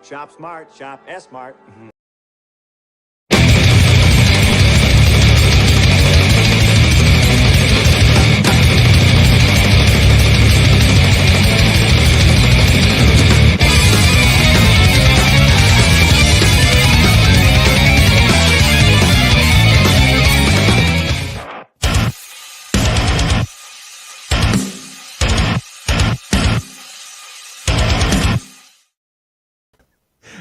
Shop smart, shop S-smart.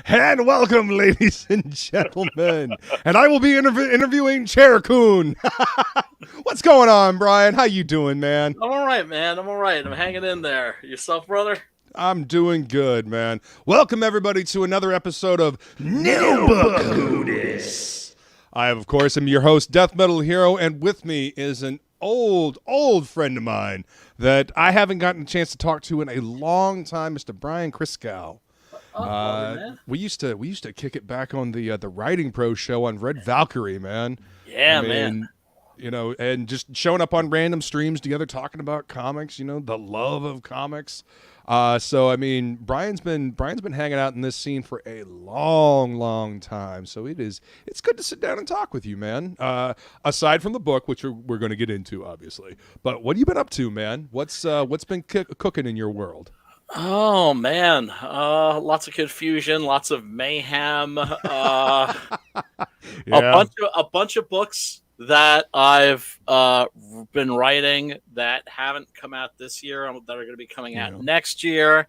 And welcome, ladies and gentlemen. And I will be interviewing Chair Coon. What's going on, Brian? How you doing, man? I'm all right, man. I'm all right. I'm hanging in there. Yourself, brother? I'm doing good, man. Welcome, everybody, to another episode of No Book. I, of course, am your host, DeathMetalHero, and with me is an old friend of mine that I haven't gotten a chance to talk to in a long time, Mr. Brian Christgau. We used to kick it back on the Writing Pro show on Red Valkyrie, man. Yeah, man. You know, and just showing up on random streams together, talking about comics. You know, the love of comics. So I mean, Brian's been hanging out in this scene for a long time. So it's good to sit down and talk with you, man. Aside from the book, which we're going to get into, obviously. But what have you been up to, man? What's been cooking in your world? Oh man, lots of confusion, lots of mayhem, Yeah. a bunch of books that I've been writing that haven't come out this year, that are going to be coming out next year.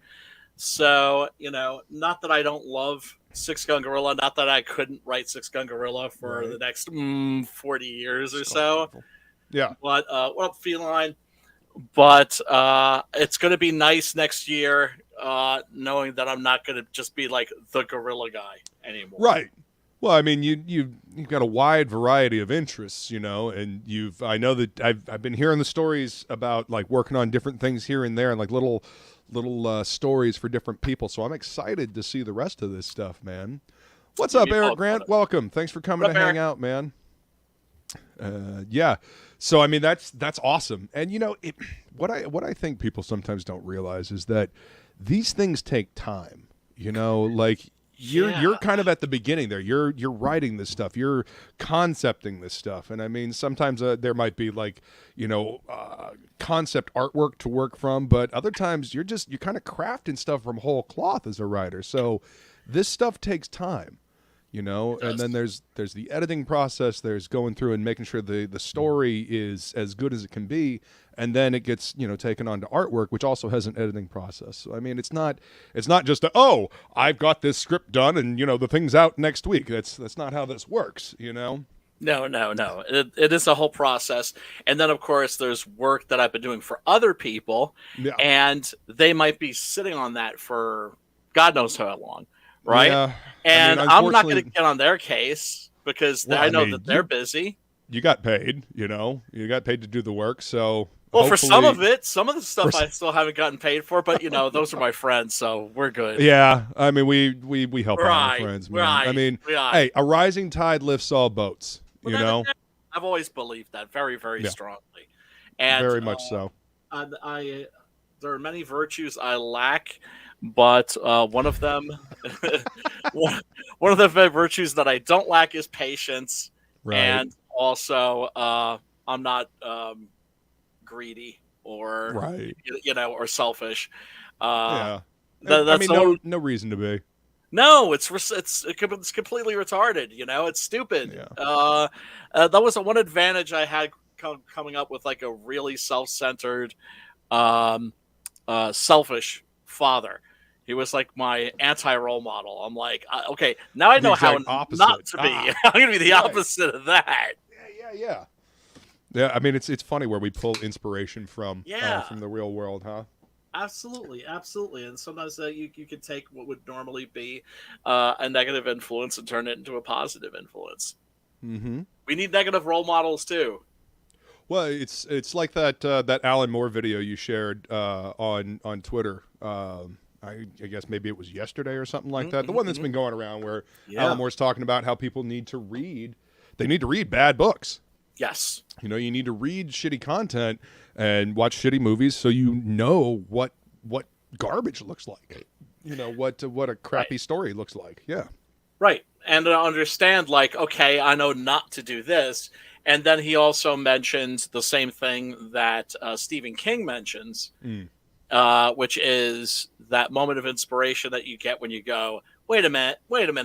So, you know, not that I don't love Six Gun Gorilla, not that I couldn't write Six Gun Gorilla for the next 40 years or so. Yeah. But what up, Feline? But it's going to be nice next year, knowing that I'm not going to just be like the gorilla guy anymore. Right. Well, I mean, you've got a wide variety of interests, you know, and I know that I've been hearing the stories about like working on different things here and there, and like little stories for different people. So I'm excited to see the rest of this stuff, man. What's up, Eric Grant? Welcome. Thanks for coming to hang out, man. Yeah. So I mean, that's awesome. And you know, what I think people sometimes don't realize is that these things take time. You know, like you're kind of at the beginning there. You're writing this stuff. You're concepting this stuff. And I mean, sometimes there might be like, you know, concept artwork to work from, but other times you're kind of crafting stuff from whole cloth as a writer. So this stuff takes time. You know, and then there's the editing process. There's going through and making sure the story is as good as it can be, and then it gets, you know, taken on to artwork, which also has an editing process. So I mean, it's not just I've got this script done and you know the thing's out next week. That's not how this works. You know. No. It is a whole process, and then of course there's work that I've been doing for other people, and they might be sitting on that for God knows how long. Right. Yeah. And I mean, I'm not going to get on their case because I know that they're busy. You got paid, you know, you got paid to do the work. So, well, for some of the stuff I still haven't gotten paid for, but you know, those are my friends, so we're good. Yeah. I mean, we help our friends, man. I mean, hey, a rising tide lifts all boats, you know. I've always believed that very strongly. And very much so. There are many virtues I lack. But one of them, one of the virtues that I don't lack is patience, and also I'm not greedy or you know, or selfish. I mean, no reason to be. No, it's completely retarded. You know, it's stupid. Yeah. That was one advantage I had coming up with like a really self-centered, selfish father. He was like my anti-role model. I'm like, okay, now I know how not to be. I'm going to be the opposite of that. Yeah. I mean, it's funny where we pull inspiration from the real world, huh? Absolutely. And sometimes you can take what would normally be a negative influence and turn it into a positive influence. Mm-hmm. We need negative role models too. Well, it's like that Alan Moore video you shared on Twitter. I guess maybe it was yesterday or something like that. The one that's been going around where Alan Moore's talking about how people need to read. They need to read bad books. Yes. You know, you need to read shitty content and watch shitty movies so you know what garbage looks like. you know, what a crappy story looks like. Yeah. Right. And to understand, like, okay, I know not to do this. And then he also mentioned the same thing that Stephen King mentions, which is that moment of inspiration that you get when you go, wait a minute,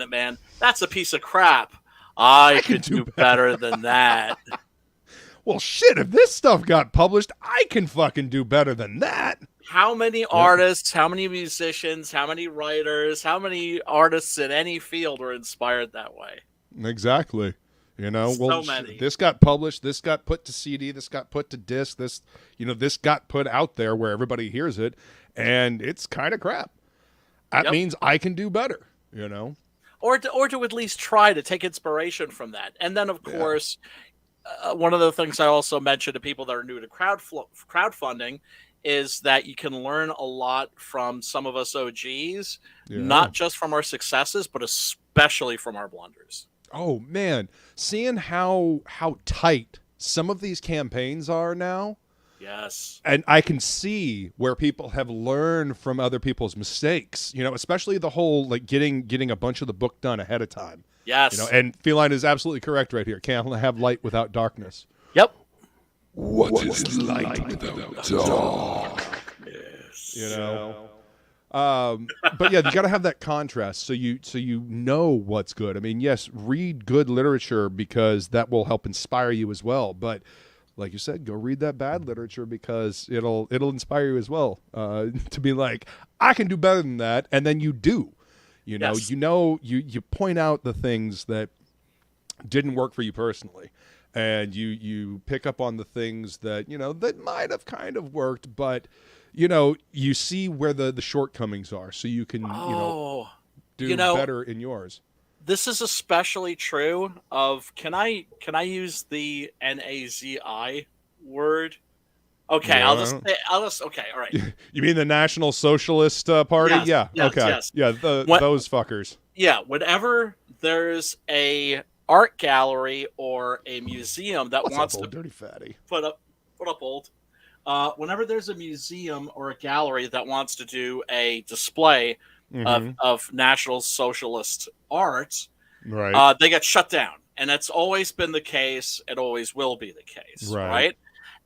man, that's a piece of crap. I could do better than that. Well, shit, if this stuff got published, I can fucking do better than that. How many artists, how many musicians, how many writers, how many artists in any field are inspired that way? Exactly. You know, so many. This got published, this got put to CD, this got put to disc, this got put out there where everybody hears it, and it's kind of crap. That means I can do better, you know? Or to at least try to take inspiration from that. And then, of course, one of the things I also mentioned to people that are new to crowdfunding is that you can learn a lot from some of us OGs, not just from our successes, but especially from our blunders. Oh, man. Seeing how tight some of these campaigns are now. Yes. And I can see where people have learned from other people's mistakes, you know, especially the whole, like, getting a bunch of the book done ahead of time. Yes. You know, and Feline is absolutely correct right here. Can't have light without darkness. Yep. What is light without dark? Yes. You know? But yeah, you got to have that contrast so you know what's good. I mean, yes, read good literature because that will help inspire you as well. But like you said, go read that bad literature because it'll inspire you as well to be like, I can do better than that, and then you do. You know, you point out the things that didn't work for you personally, and you pick up on the things that that might have kind of worked, but you see where the shortcomings are, so you can do better in yours. This is especially true of can I use the NAZI word? Okay, Yeah. I'll just okay, all right. You mean the National Socialist Party? Yes, yeah. Okay. Yes. Yeah. Those fuckers. Yeah. Whenever there's a art gallery or a museum that wants up, to dirty fatty. put up old. Whenever there's a museum or a gallery that wants to do a display of National Socialist art, right? They get shut down, and that's always been the case. It always will be the case, right?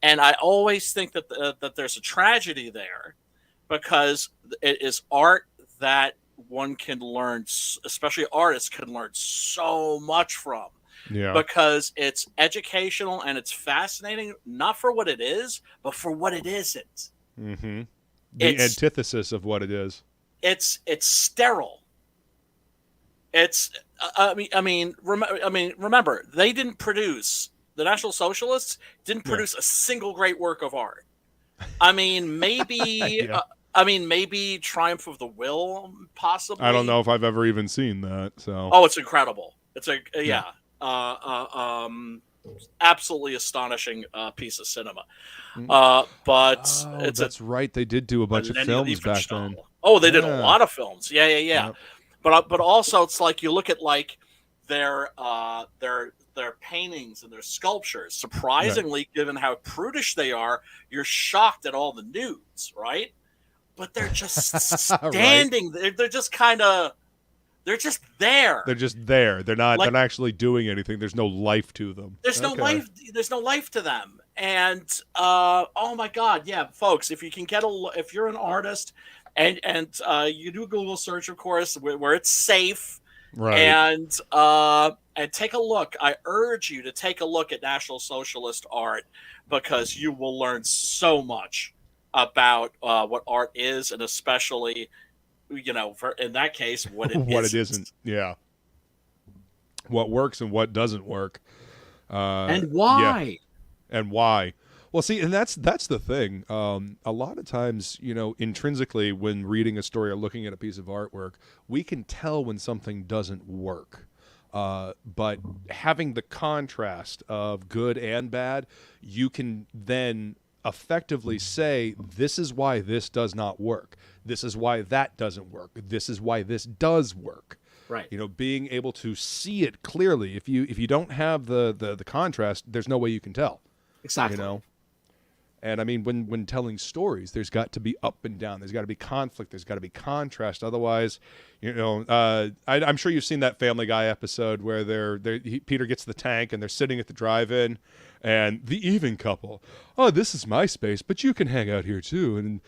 And I always think that that there's a tragedy there because it is art that one can learn, especially artists can learn so much from. Yeah. Because it's educational and it's fascinating, not for what it is, but for what it isn't. Mm-hmm. The antithesis of what it is. It's sterile. It's remember, they didn't produce. The National Socialists didn't produce a single great work of art. I mean, maybe, maybe Triumph of the Will, possibly. I don't know if I've ever even seen that. So, it's incredible. It's absolutely astonishing piece of cinema. But that's right. They did do a bunch of films back then. Oh, they did a lot of films. Yeah. Yep. But also, it's like you look at like their paintings and their sculptures. Surprisingly, given how prudish they are, you're shocked at all the nudes, right? But they're just standing. Right. They're just kind of. They're just there. They're just there. They're not. They're not actually doing anything. There's no life to them. There's no life. There's no life to them. And oh my God, yeah, folks, if you can if you're an artist, and you do a Google search, of course, where it's safe. Right. And take a look. I urge you to take a look at National Socialist art because you will learn so much about what art is, and especially, in that case, what it what it isn't. Yeah. What works and what doesn't work. And why? Yeah. And why? Well, see, and that's the thing. A lot of times, intrinsically, when reading a story or looking at a piece of artwork, we can tell when something doesn't work. But having the contrast of good and bad, you can then effectively say, this is why this does not work. This is why that doesn't work. This is why this does work. Right. Being able to see it clearly. If you don't have the contrast, there's no way you can tell. Exactly. And I mean, when telling stories, there's got to be up and down. There's got to be conflict. There's got to be contrast. Otherwise, I'm sure you've seen that Family Guy episode where Peter gets the tank and they're sitting at the drive-in, and the even couple. Oh, this is my space, but you can hang out here too. And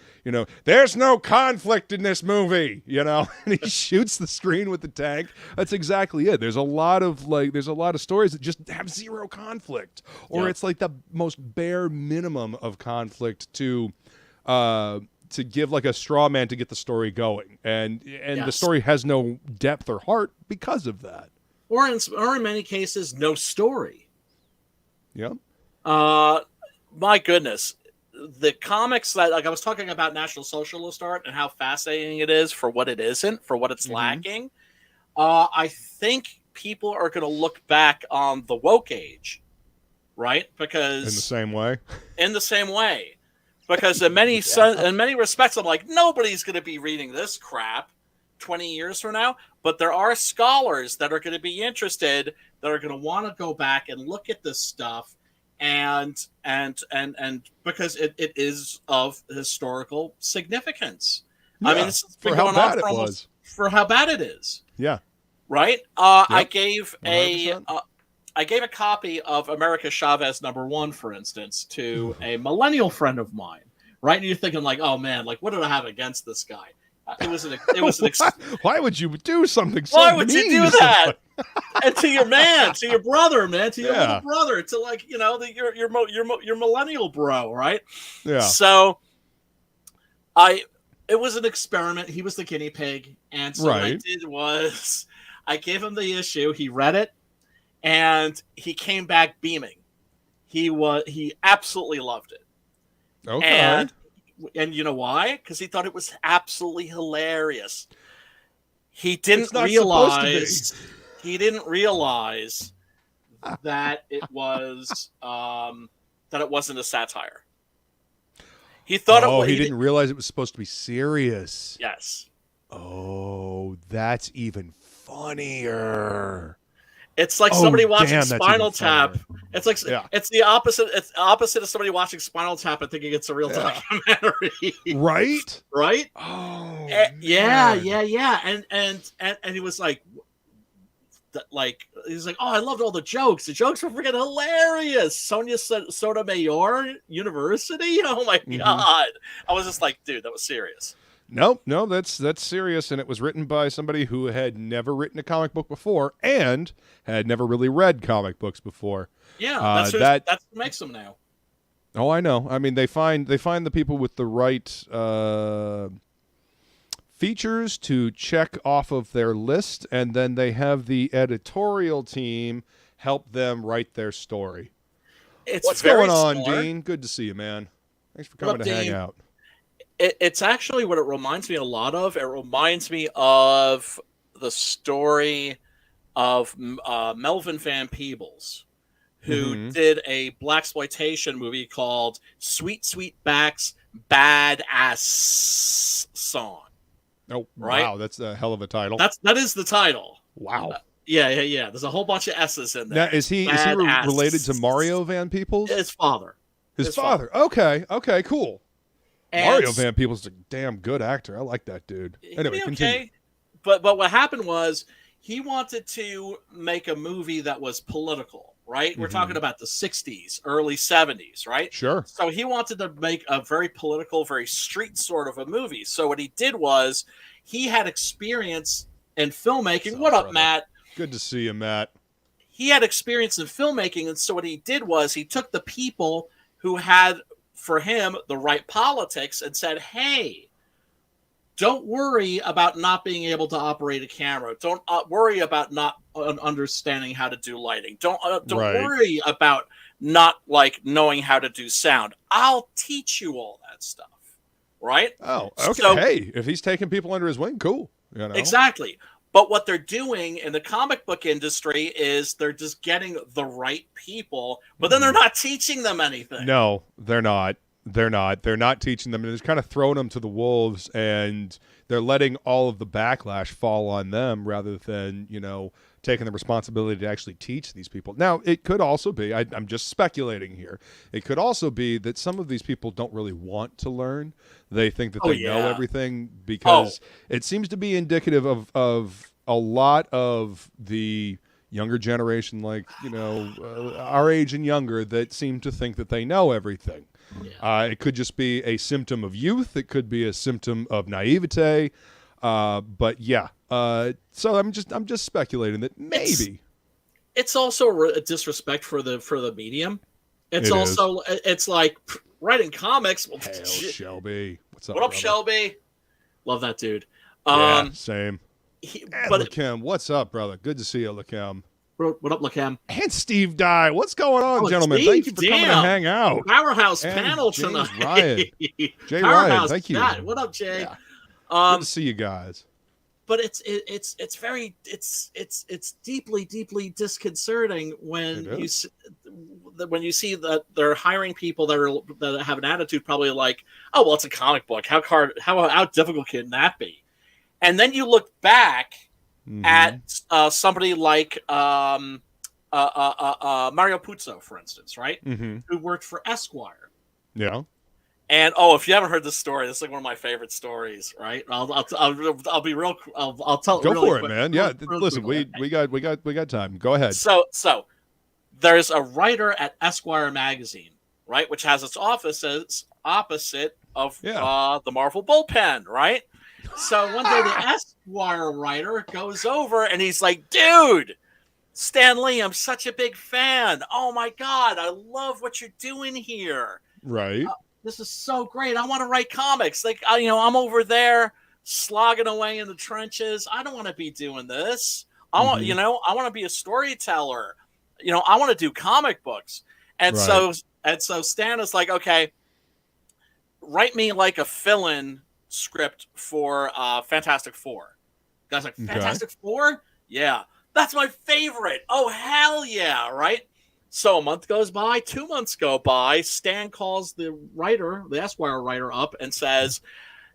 there's no conflict in this movie. And he shoots the screen with the tank. That's exactly it. There's a lot of stories that just have zero conflict, or it's like the most bare minimum of conflict to give like a straw man to get the story going, and the story has no depth or heart because of that. Or in many cases, no story. Yeah. My goodness, the comics that I was talking about National Socialist art and how fascinating it is for what it isn't, for what it's lacking. I think people are going to look back on the woke age, right? Because in the same way, because in many respects, I'm like, nobody's going to be reading this crap 20 years from now. But there are scholars that are going to be interested, that are going to want to go back and look at this stuff, and because it is of historical significance. Yeah, I mean, this has been for how going bad on it was. For how bad it is. Yeah. Right. Yep. I gave 100%. I gave a copy of America Chavez #1, for instance, to a millennial friend of mine. Right, and you're thinking like, oh man, like what did I have against this guy? Why would you do something so Why would you mean do to that? somebody? And to your man, to your brother, man, to your little brother, to like your millennial bro, right? Yeah. So, it was an experiment. He was the guinea pig, and so what I did was I gave him the issue. He read it, and he came back beaming. He absolutely loved it. Okay. And you know why? Because he thought it was absolutely hilarious. He didn't realize that it was that it wasn't a satire. He thought he didn't realize it was supposed to be serious. Yes. Oh, that's even funnier. It's like somebody watching Spinal Tap. It's like it's the opposite. It's opposite of somebody watching Spinal Tap and thinking it's a real documentary. Right? Right? Oh, yeah. And he was like, he's like, oh, I loved all the jokes. The jokes were freaking hilarious. Sonia Sotomayor University. Oh my god! I was just like, dude, that was serious. No, that's serious, and it was written by somebody who had never written a comic book before and had never really read comic books before. Yeah, that's what makes them now. Oh, I know. I mean, they find the people with the right features to check off of their list, and then they have the editorial team help them write their story. What's going on, Dean? Good to see you, man. Thanks for coming to hang out. It's actually what it reminds me a lot of. It reminds me of the story of Melvin Van Peebles, who did a blaxploitation movie called Sweet Sweetback's Badass Song. Oh, right? Wow, that's a hell of a title. That is the title. Wow. Yeah. There's a whole bunch of S's in there. Now, is he related to Mario Van Peebles? His father. His father. Okay, cool. And Mario Van Peebles is a damn good actor. I like that dude. Anyway, continue. But what happened was he wanted to make a movie that was political, right? We're talking about the 60s, early 70s, right? Sure. So he wanted to make a very political, very street sort of a movie. So what he did was he had experience in filmmaking. What up, Matt? Good to see you, Matt. He had experience in filmmaking, and so what he did was he took the people who had, for him, the right politics and said, hey, don't worry about not being able to operate a camera. Don't worry about not understanding how to do lighting. Don't worry about not knowing how to do sound. I'll teach you all that stuff. Right? Oh, okay. So, hey, if he's taking people under his wing, cool. Exactly. But what they're doing in the comic book industry is they're just getting the right people, but then they're not teaching them anything. No, they're not. They're not. They're not teaching them. They're just kind of throwing them to the wolves, and they're letting all of the backlash fall on them rather than, taking the responsibility to actually teach these people. Now, it could also be, I'm just speculating here, it could also be that some of these people don't really want to learn. They think that they know everything because it seems to be indicative of a lot of the younger generation, like, our age and younger, that seem to think that they know everything. Yeah. It could just be a symptom of youth. It could be a symptom of naivete. But yeah, so I'm just speculating that maybe it's also a disrespect for the medium. It's like writing comics. Well, hell, Shelby, what's up? What up, brother? Shelby? Love that dude. Yeah, same. But Lakem, what's up, brother? Good to see you, Lakem. What up, Lakem? And Steve Dye. What's going on, gentlemen? Steve, thank you for coming to hang out. Powerhouse and panel James tonight. Ryan. Jay Ryan, thank you. Chat. What up, Jay? Yeah. Good to see you guys. But it's deeply disconcerting when you see that they're hiring people that have an attitude probably like, oh well, it's a comic book. How difficult can that be? And then you look back at somebody like Mario Puzo, for instance, right? Who worked for Esquire. Yeah. And if you haven't heard this story, this is like one of my favorite stories, right? I'll be real. I'll tell. Go really for quick, it, man. Yeah, listen, we got time. Go ahead. So there's a writer at Esquire magazine, right, which has its offices opposite of the Marvel bullpen, right? So one day the Esquire writer goes over and he's like, "Dude, Stan Lee, I'm such a big fan. Oh my God, I love what you're doing here. Right." This is so great. I want to write comics. Like, I'm over there slogging away in the trenches. I don't want to be doing this. I want to be a storyteller. I want to do comic books. And so Stan is like, okay, write me like a fill-in script for Fantastic Four. Guys like, Fantastic Four? Yeah. That's my favorite. Oh, hell yeah, right? So a month goes by, 2 months go by. Stan calls the Esquire writer, up and says,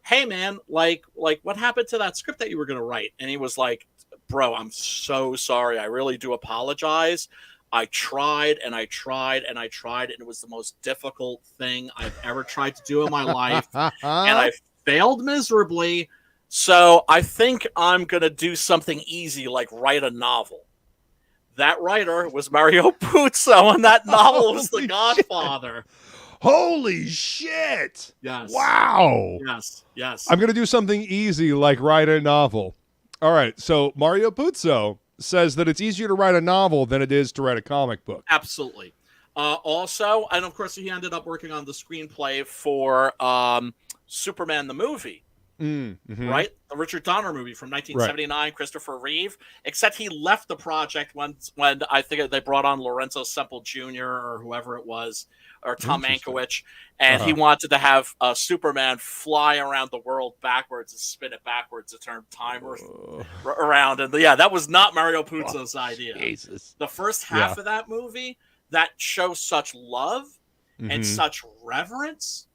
"Hey man, like what happened to that script that you were going to write?" And he was like, "Bro, I'm so sorry. I really do apologize. I tried and I tried and I tried, and it was the most difficult thing I've ever tried to do in my life, and I failed miserably. So I think I'm going to do something easy, like write a novel." That writer was Mario Puzo, and that novel was The Godfather. Holy shit! Yes. Wow. Yes. I'm gonna do something easy, like write a novel. All right. So Mario Puzo says that it's easier to write a novel than it is to write a comic book. Absolutely. Also, and of course, he ended up working on the screenplay for Superman the movie. Right? The Richard Donner movie from 1979, Christopher Reeve. Except he left the project when I think they brought on Lorenzo Semple Jr. or whoever it was, or Tom Mankiewicz, and he wanted to have Superman fly around the world backwards and spin it backwards to turn time around. And that was not Mario Puzo's idea. Jesus. The first half of that movie that shows such love and such reverence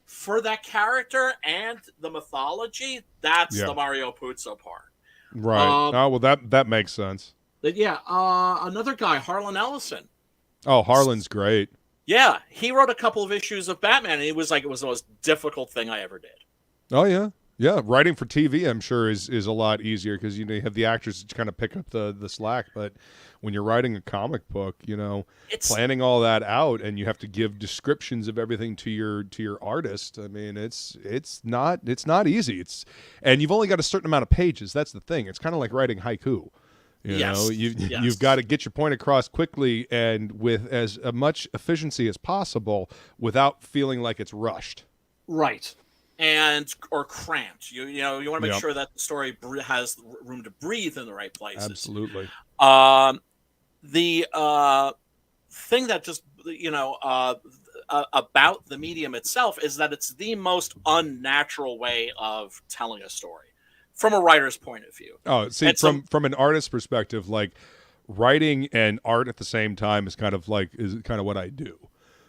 for that character and the mythology, that's the Mario Puzo part. Right. Well, that makes sense. Another guy, Harlan Ellison. Oh, Harlan's great. Yeah, he wrote a couple of issues of Batman, and it was the most difficult thing I ever did. Oh, yeah. Yeah, writing for TV, I'm sure, is a lot easier because you have the actors to kind of pick up the slack. But when you're writing a comic book, planning all that out, and you have to give descriptions of everything to your artist. I mean, it's not easy. And you've only got a certain amount of pages. That's the thing. It's kind of like writing haiku. You've got to get your point across quickly and with as much efficiency as possible without feeling like it's rushed. Right. Or cramped. You want to make sure that the story has room to breathe in the right places. Absolutely. The thing that just about the medium itself is that it's the most unnatural way of telling a story from a writer's point of view. Oh, see, from an artist's perspective, like writing and art at the same time is kind of what I do.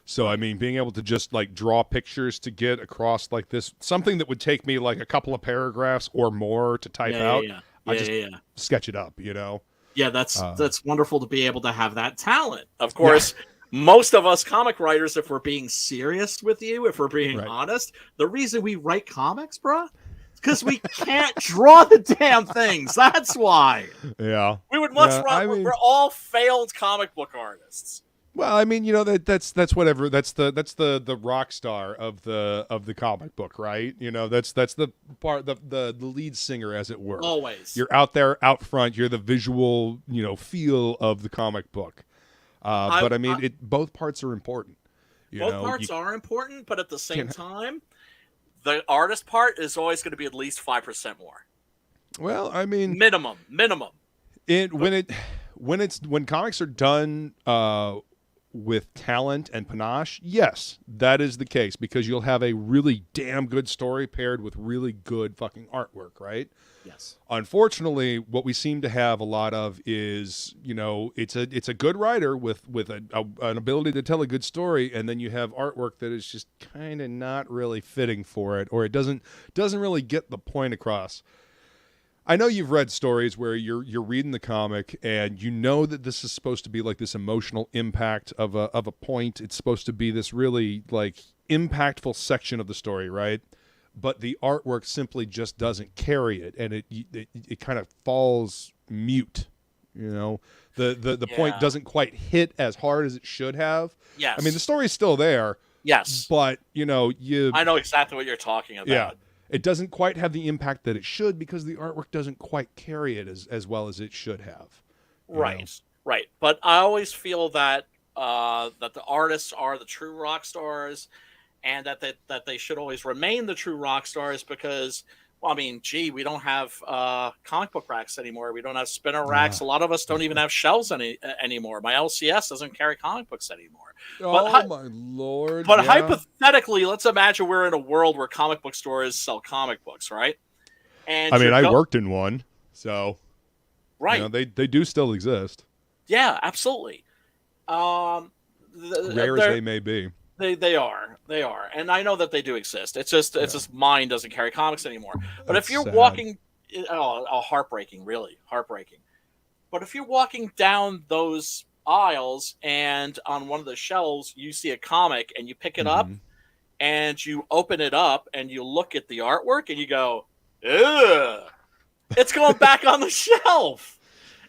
So, I mean, being able to just like draw pictures to get across like this, something that would take me like a couple of paragraphs or more to type out, I just sketch it up, you know? Yeah, that's wonderful to be able to have that talent. Of course, most of us comic writers, if we're being serious with you, if we're being honest, the reason we write comics, bruh, because we can't draw the damn things. That's why. Yeah. We would much rather. We're all failed comic book artists. Well, I mean, you know, that's whatever. That's the rock star of the comic book, right? You know, that's the part, the lead singer, as it were. Always. You're out there, out front. You're the visual, you know, feel of the comic book. But I mean, both parts are important. Both parts are important, but at the same time, the artist part is always going to be at least 5% more. Well, I mean, minimum. When comics are done with talent and panache, yes, that is the case, because you'll have a really damn good story paired with really good fucking artwork, right? Yes. Unfortunately, what we seem to have a lot of is, you know, it's a good writer with an ability to tell a good story, and then you have artwork that is just kind of not really fitting for it, or it doesn't really get the point across. I know you've read stories where you're reading the comic and you know that this is supposed to be like this emotional impact of a point. It's supposed to be this really like impactful section of the story, right? But the artwork simply just doesn't carry it, and it kind of falls mute. You know, the point doesn't quite hit as hard as it should have. Yes. I mean, the story's still there. Yes. But you know, I know exactly what you're talking about. Yeah. It doesn't quite have the impact that it should because the artwork doesn't quite carry it as well as it should have. Right. But I always feel that that the artists are the true rock stars, and that they should always remain the true rock stars because, well, I mean, gee, we don't have comic book racks anymore. We don't have spinner racks. A lot of us don't even have shelves anymore. My LCS doesn't carry comic books anymore. Oh, my Lord. But hypothetically, let's imagine we're in a world where comic book stores sell comic books, right? And I mean, I worked in one, so right, you know, they do still exist. Yeah, absolutely. Rare as they may be, they are, and I know that they do exist. It's just mine doesn't carry comics anymore. But That's if you're sad. walking, heartbreaking, really heartbreaking. But if you're walking down those aisles and on one of the shelves you see a comic and you pick it up and you open it up and you look at the artwork and you go, ugh, it's going back on the shelf.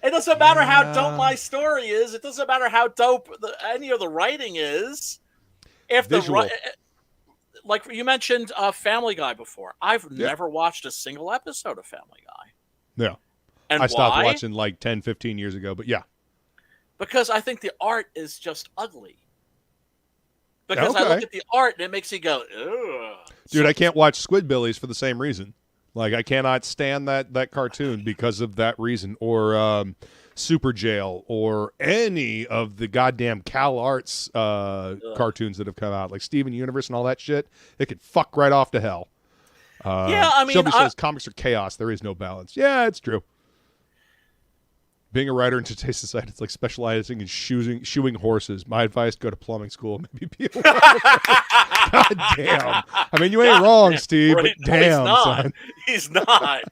It doesn't matter how dope my story is. It doesn't matter how dope any of the writing is. If like you mentioned Family Guy before, I've never watched a single episode of Family Guy. Yeah. And I stopped watching like 10, 15 years ago, but yeah. Because I think the art is just ugly. Because I look at the art and it makes you go, ugh. Dude, I can't watch Squidbillies for the same reason. Like, I cannot stand that cartoon because of that reason. Or Super Jail, or any of the goddamn Cal Arts cartoons that have come out. Like Steven Universe and all that shit. It could fuck right off to hell. I mean... Shelby says comics are chaos. There is no balance. Yeah, it's true. Being a writer in today's society, it's like specializing in shoeing horses. My advice, go to plumbing school. Maybe be a God damn. I mean, you ain't wrong, Steve, but damn, son. He's not.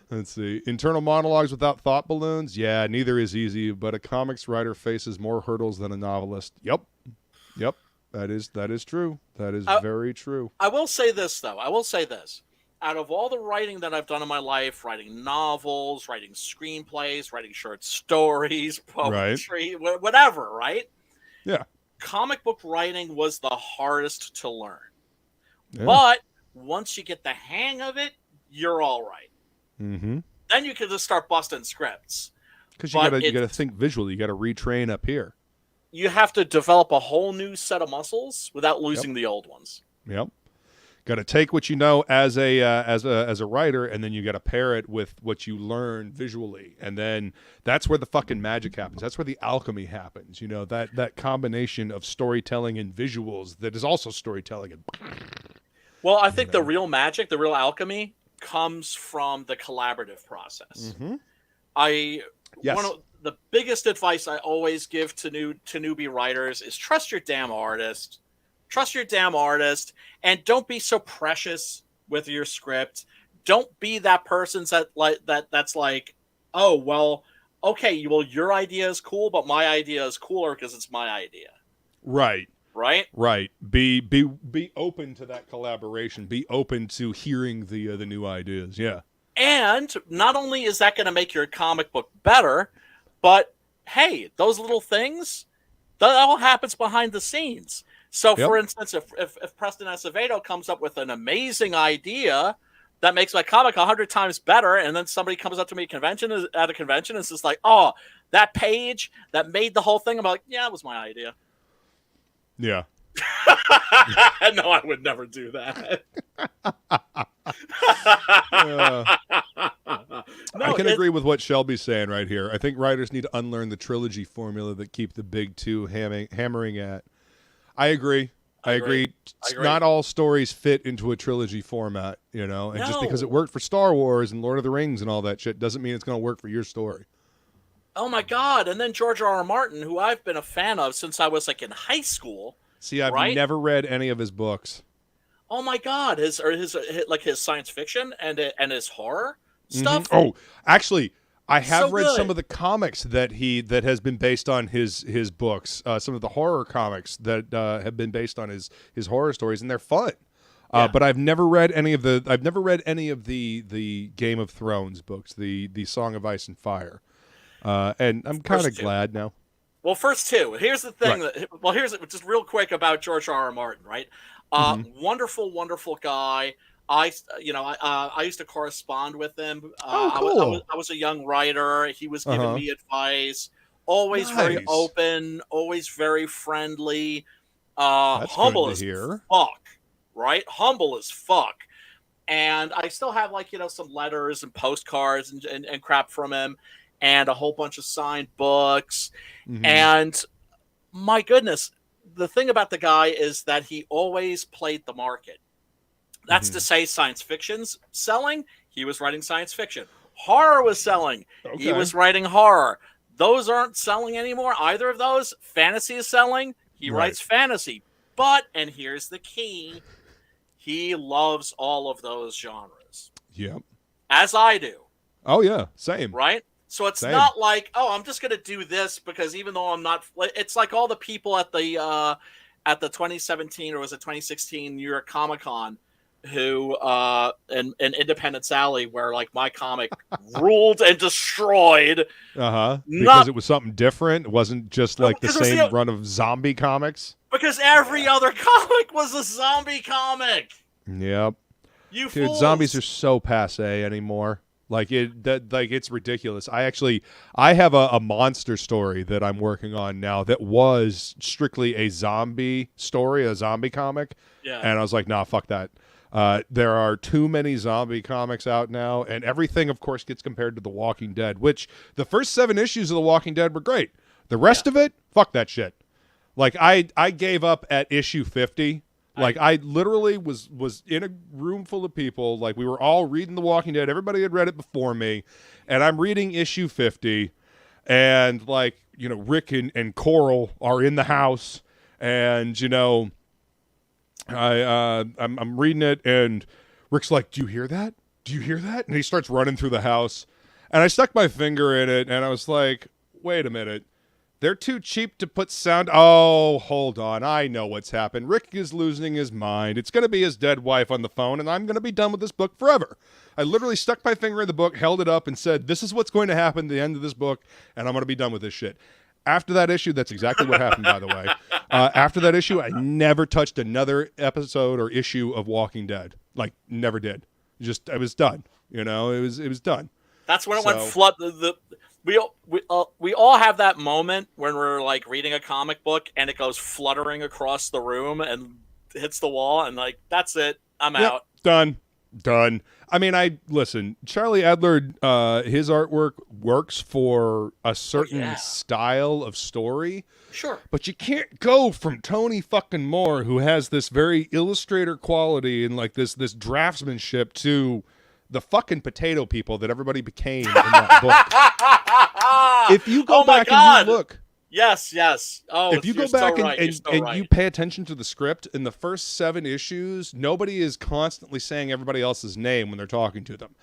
Let's see. Internal monologues without thought balloons? Yeah, neither is easy, but a comics writer faces more hurdles than a novelist. Yep. That is true. That is very true. I will say this, though. Out of all the writing that I've done in my life, writing novels, writing screenplays, writing short stories, poetry, whatever, right? Yeah. Comic book writing was the hardest to learn. Yeah. But once you get the hang of it, you're all right. Mm-hmm. Then you can just start busting scripts. Because you gotta think visually. You gotta retrain up here. You have to develop a whole new set of muscles without losing the old ones. Yep. Got to take what you know as a writer, and then you got to pair it with what you learn visually, and then that's where the fucking magic happens. That's where the alchemy happens. You know, that combination of storytelling and visuals that is also storytelling. Well, I think the real magic, the real alchemy, comes from the collaborative process. Mm-hmm. the biggest advice I always give to newbie writers is trust your damn artist. Trust your damn artist, and don't be so precious with your script. Don't be that person that's like, oh well, okay, well your idea is cool, but my idea is cooler because it's my idea. Right. Right. Be open to that collaboration. Be open to hearing the new ideas. Yeah. And not only is that going to make your comic book better, but hey, those little things, that all happens behind the scenes. So, for instance, if Preston Acevedo comes up with an amazing idea that makes my comic 100 times better, and then somebody comes up to me at a convention and says like, "Oh, that page that made the whole thing," I'm like, "Yeah, that was my idea." Yeah. No, I would never do that. I can agree with what Shelby's saying right here. I think writers need to unlearn the trilogy formula that keep the big two hammering at. I agree. I agree. Not all stories fit into a trilogy format, and just because it worked for Star Wars and Lord of the Rings and all that shit doesn't mean it's going to work for your story. Oh my God. And then George R.R. Martin, who I've been a fan of since I was like in high school. See, I've never read any of his books. Oh my God. His science fiction and his horror stuff. Oh, actually, I have read some of the comics that has been based on his books. Some of the horror comics that have been based on his horror stories, and they're fun. But I've never read any of the Game of Thrones books, the Song of Ice and Fire. And I'm kind of glad now. Well, first two. Here's the thing. Right. Here's just real quick about George R.R. Martin. Right, wonderful, wonderful guy. I used to correspond with him. Cool. I was a young writer. He was giving me advice. Always very open. Always very friendly. That's humble as fuck. Right, humble as fuck. And I still have some letters and postcards and crap from him. And a whole bunch of signed books. And my goodness, the thing about the guy is that he always played the market. That's to say science fiction's selling, he was writing science fiction. Horror was selling, he was writing horror. Those aren't selling anymore, either of those. Fantasy is selling, he writes fantasy. But, and here's the key, he loves all of those genres. Yep. As I do. Oh, yeah, same. Right? So it's not like, oh, I'm just going to do this because even though I'm not, it's like all the people at the 2017 or was it 2016 New York Comic Con who in Independence Alley where like my comic ruled and destroyed. Because it was something different. It wasn't just like the same run of zombie comics. Because every other comic was a zombie comic. Yep. Dude, fools. Zombies are so passé anymore. It's ridiculous. I have a monster story that I'm working on now that was strictly a zombie story, a zombie comic. Yeah. And I was like, nah, fuck that. There are too many zombie comics out now, and everything, of course, gets compared to The Walking Dead, which the first 7 issues of The Walking Dead were great. The rest of it, fuck that shit. Like, I gave up at issue 50. Like, I literally was in a room full of people. Like, we were all reading The Walking Dead. Everybody had read it before me. And I'm reading issue 50. And, Rick and Coral are in the house. And, I'm reading it. And Rick's like, do you hear that? Do you hear that? And he starts running through the house. And I stuck my finger in it. And I was like, wait a minute. They're too cheap to put sound. Oh, hold on. I know what's happened. Rick is losing his mind. It's going to be his dead wife on the phone, and I'm going to be done with this book forever. I literally stuck my finger in the book, held it up, and said, this is what's going to happen at the end of this book, and I'm going to be done with this shit. After that issue, that's exactly what happened, by the way. After that issue, I never touched another episode or issue of Walking Dead. Like, never did. I was done. It was done. That's when it went flood. We all have that moment when we're like reading a comic book and it goes fluttering across the room and hits the wall and like that's it. I'm out. Done. I mean, listen. Charlie Adler, his artwork works for a certain style of story. Sure, but you can't go from Tony fucking Moore, who has this very illustrator quality and like this draftsmanship, to the fucking potato people that everybody became in that book. if you go Oh my back God. and you look. Yes, yes. Oh, if you go back and you pay attention to the script, in the first 7 issues, nobody is constantly saying everybody else's name when they're talking to them.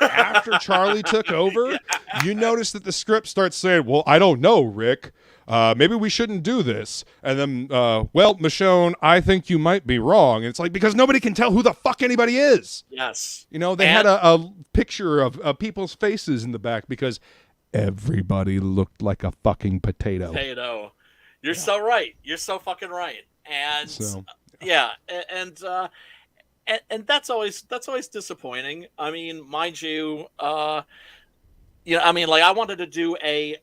After Charlie took over, you notice that the script starts saying, well, I don't know, Rick. Maybe we shouldn't do this. And then, well, Michonne, I think you might be wrong. And it's like, because nobody can tell who the fuck anybody is. Yes. You know, they had a picture of people's faces in the back because everybody looked like a fucking potato. You're so right. You're so fucking right. And and that's always disappointing. I mean, mind you, I mean, like I wanted to do a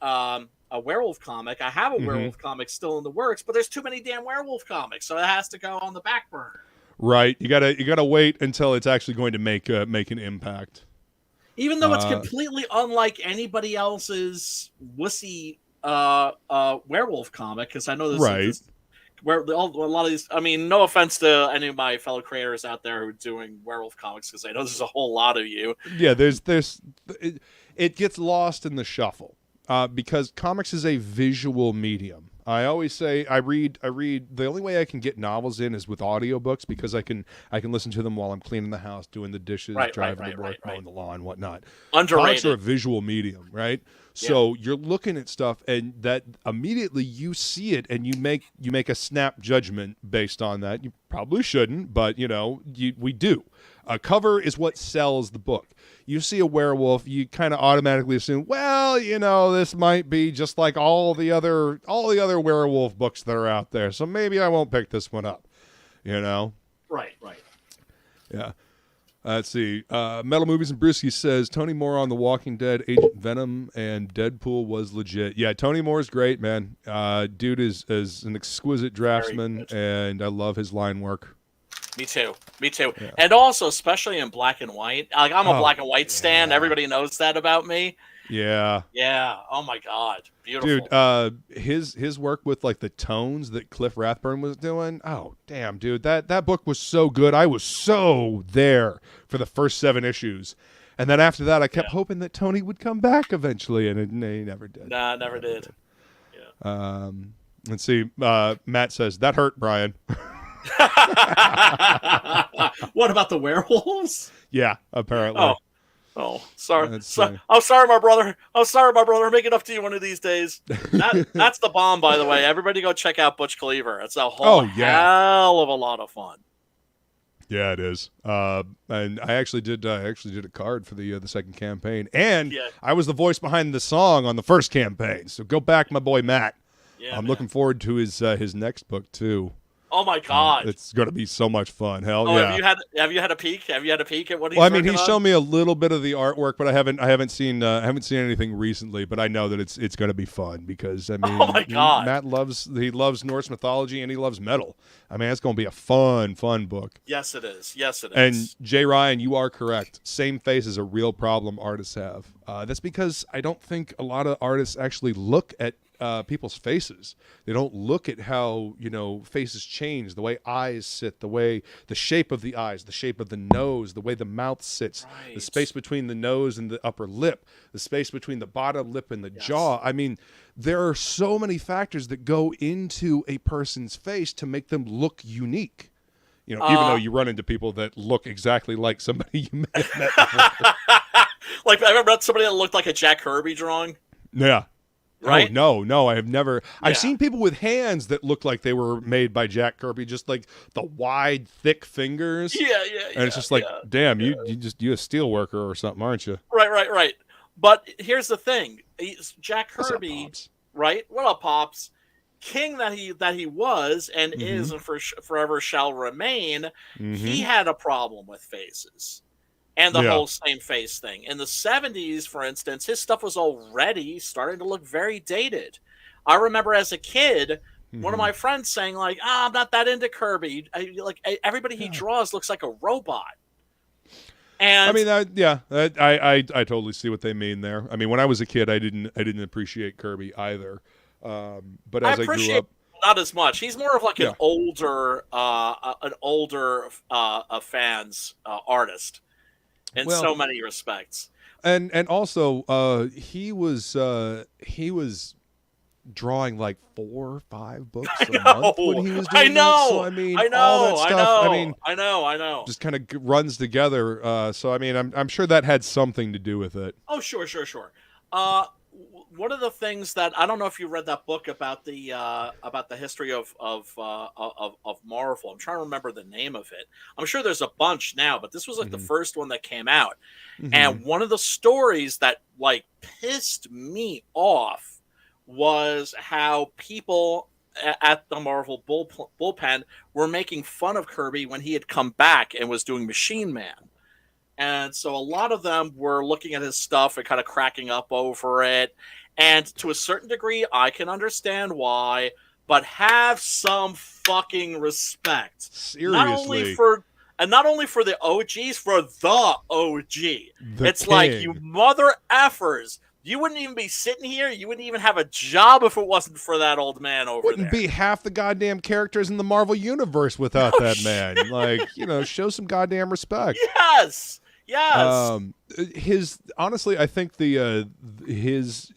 werewolf comic. I have a werewolf comic still in the works, but there's too many damn werewolf comics, so it has to go on the back burner. Right. You gotta wait until it's actually going to make an impact. Even though it's completely unlike anybody else's wussy werewolf comic, because I know this where a lot of these. I mean, no offense to any of my fellow creators out there who are doing werewolf comics, because I know there's a whole lot of you. Yeah, it gets lost in the shuffle because comics is a visual medium. I always say I read. The only way I can get novels in is with audiobooks because I can listen to them while I'm cleaning the house, doing the dishes, driving to work, mowing the lawn, whatnot. Underrated. Comics are a visual medium, right? Yeah. So you're looking at stuff, and that immediately you see it, and you make a snap judgment based on that. You probably shouldn't, but we do. A cover is what sells the book. You see a werewolf, you kind of automatically assume, well, this might be just like all the other werewolf books that are out there. So maybe I won't pick this one up. Right. Yeah. Let's see. Metal Movies and Brewski says Tony Moore on The Walking Dead, Agent Venom, and Deadpool was legit. Yeah, Tony Moore's great, man. Dude is an exquisite draftsman, and I love his line work. Me too. Yeah. And also, especially in black and white. Like I'm a black and white stan. Everybody knows that about me. Yeah. Yeah. Oh my God. Beautiful. Dude, his work with like the tones that Cliff Rathburn was doing. Oh, damn, dude. That book was so good. I was so there for the first 7 issues. And then after that I kept hoping that Tony would come back eventually, and he never did. Nah, never did. Yeah. Let's see. Matt says that hurt, Brian. What about the werewolves? Yeah, apparently. Oh, sorry. I'm sorry, my brother. I'm making up to you one of these days. That's the bomb, by the way. Everybody go check out Butch Cleaver. It's a whole hell of a lot of fun. Yeah, it is. And I actually did a card for the second campaign, and I was the voice behind the song on the first campaign. So go back, my boy Matt. Yeah, I'm looking forward to his next book too. Oh my God! It's going to be so much fun. Hell yeah! Have you had a peek? Have you had a peek at what he's? Well, I mean, he's shown me a little bit of the artwork, but I haven't seen anything recently. But I know that it's going to be fun because I mean, oh my God, Matt loves Norse mythology and he loves metal. I mean, it's going to be a fun book. Yes, it is. And Jay Ryan, you are correct. Same face is a real problem artists have. That's because I don't think a lot of artists actually look at people's faces. They don't look at how faces change, the way eyes sit, the shape of the eyes, the shape of the nose, the way the mouth sits, the space between the nose and the upper lip, the space between the bottom lip and the jaw. I mean, there are so many factors that go into a person's face to make them look unique. Even though you run into people that look exactly like somebody you met before. Like I remember somebody that looked like a Jack Kirby drawing. Yeah. Right? Oh, no, I have never. Yeah. I've seen people with hands that look like they were made by Jack Kirby, just like the wide, thick fingers. Yeah. And it's just like, damn, you a steel worker or something, aren't you? Right. But here's the thing, Jack Kirby, right? What up, Pops? King that he was and is and forever shall remain. He had a problem with faces. And the whole same face thing. In the 70s, for instance, his stuff was already starting to look very dated. I remember as a kid, one of my friends saying, like, I'm not that into Kirby. Everybody he draws looks like a robot. And I mean, I totally see what they mean there. I mean, when I was a kid, I didn't appreciate Kirby either. But as I grew up, not as much. He's more of like an older fans artist. In so many respects. And also he was drawing like 4 or 5 books a month when he was doing that. So I mean, all that stuff. I know. Just kind of runs together. So I mean, I'm sure that had something to do with it. Oh, sure. One of the things that I don't know if you read that book about the history of Marvel. I'm trying to remember the name of it. I'm sure there's a bunch now, but this was like the first one that came out. And one of the stories that like pissed me off was how people at the Marvel bullpen were making fun of Kirby when he had come back and was doing Machine Man. And so a lot of them were looking at his stuff and kind of cracking up over it. And to a certain degree, I can understand why, but have some fucking respect. Seriously. Not only for the OGs, for the OG. It's king. like, you mother effers. You wouldn't even be sitting here. You wouldn't even have a job if it wasn't for that old man over there. Wouldn't be half the goddamn characters in the Marvel universe without that man. Like, show some goddamn respect. Yes. Honestly, I think his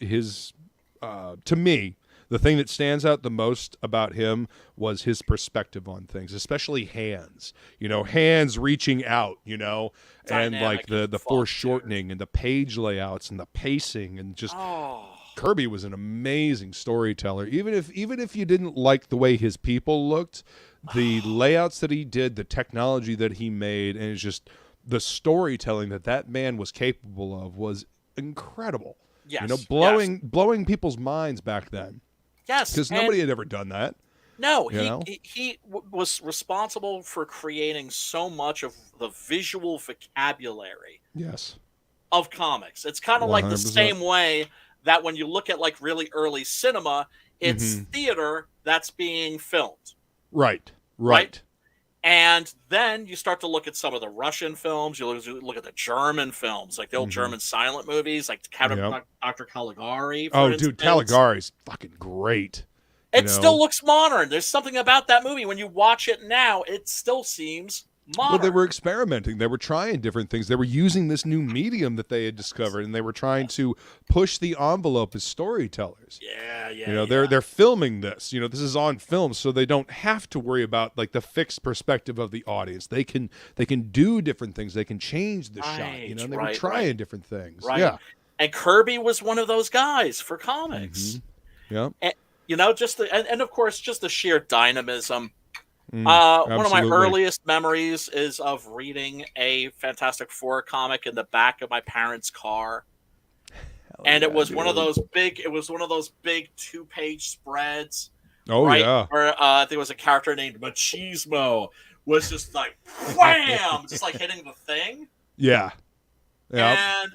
to me, the thing that stands out the most about him was his perspective on things, especially hands. Hands reaching out, and like the foreshortening and the page layouts and the pacing and just Kirby was an amazing storyteller. Even if you didn't like the way his people looked, the layouts that he did, the technology that he made, and it's just the storytelling that man was capable of was incredible. Yes. Blowing people's minds back then. Yes. Because nobody had ever done that. No, he was responsible for creating so much of the visual vocabulary. Yes. Of comics. It's kind of like the same way that when you look at like really early cinema, it's theater that's being filmed. Right. And then you start to look at some of the Russian films. You look at the German films, like the old German silent movies, like Dr. Caligari. Oh, dude, Caligari's fucking great. It still looks modern. There's something about that movie. When you watch it now, it still seems modern. Well, they were experimenting. They were trying different things. They were using this new medium that they had discovered, and they were trying to push the envelope as storytellers. They're filming this. This is on film, so they don't have to worry about like the fixed perspective of the audience. They can do different things. They can change the shot. They were trying different things. Right. Yeah. And Kirby was one of those guys for comics. Yeah. And, and of course, just the sheer dynamism. One of my earliest memories is of reading a Fantastic Four comic in the back of my parents' car. It was one of those big 2-page spreads. Oh, right? Yeah. Where I think it was a character named Machismo was just like wham, just like hitting the thing. Yeah. And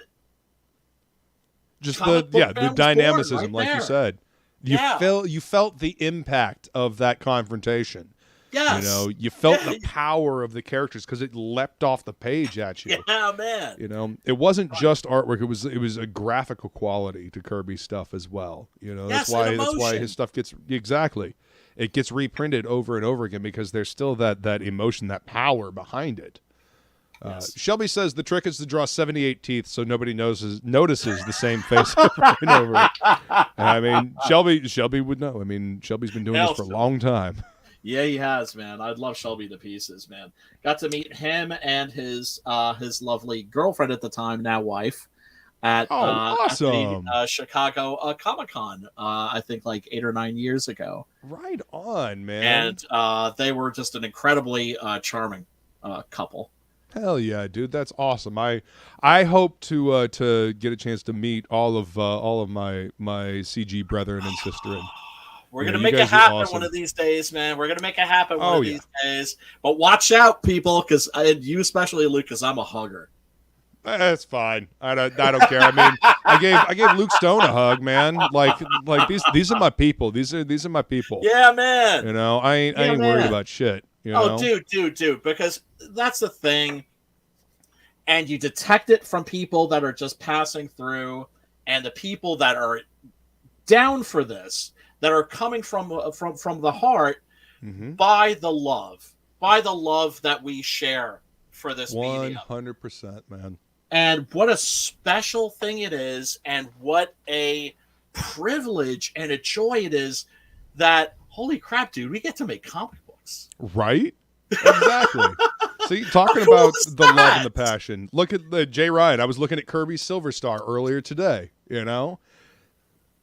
just the dynamicism, like you said. You felt the impact of that confrontation. Yes. You felt the power of the characters because it leapt off the page at you. Yeah, man. It wasn't just artwork. It was a graphical quality to Kirby's stuff as well. That's why his stuff gets it gets reprinted over and over again because there's still that emotion, that power behind it. Shelby says the trick is to draw 78 teeth so nobody notices the same face over and over. I mean, Shelby would know. I mean, Shelby's been doing this for a long time. Yeah, he has, man. I'd love Shelby to pieces, man. Got to meet him and his lovely girlfriend at the time, now wife, at awesome Chicago Comic-Con. I think like 8 or 9 years ago. Right on, man. And they were just an incredibly charming couple. Hell yeah, dude, that's awesome. I hope to get a chance to meet all of my CG brethren and sister. We're going to make it happen one of these days, man. We're going to make it happen one of these days. But watch out, people, because you especially, Luke, because I'm a hugger. That's fine. I don't care. I mean, I gave Luke Stone a hug, man. Like these are my people. These are my people. Yeah, man. I ain't worried about shit. Dude, because that's the thing. And you detect it from people that are just passing through, and the people that are down for this, that are coming from the heart, by the love that we share for this medium. 100%, man. And what a special thing it is, and what a privilege and a joy it is that, holy crap, dude, we get to make comic books. Right? Exactly. See, talking about the love and the passion. Look at the Jay Ryan. I was looking at Kirby's Silver Star earlier today, you know?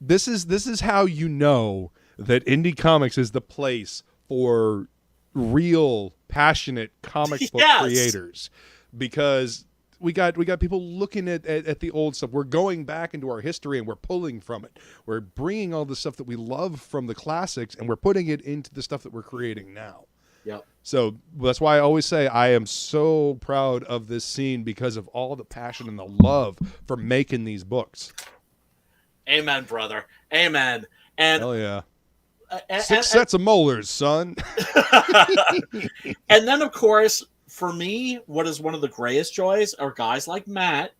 This is how you know that indie comics is the place for real passionate comic book creators, because we got people looking at the old stuff. We're going back into our history and we're pulling from it. We're bringing all the stuff that we love from the classics and we're putting it into the stuff that we're creating now. Yep. So that's why I always say I am so proud of this scene, because of all the passion and the love for making these books. Amen, brother. Amen. And hell yeah. Six sets of molars, son. And then, of course, for me, what is one of the greatest joys are guys like Matt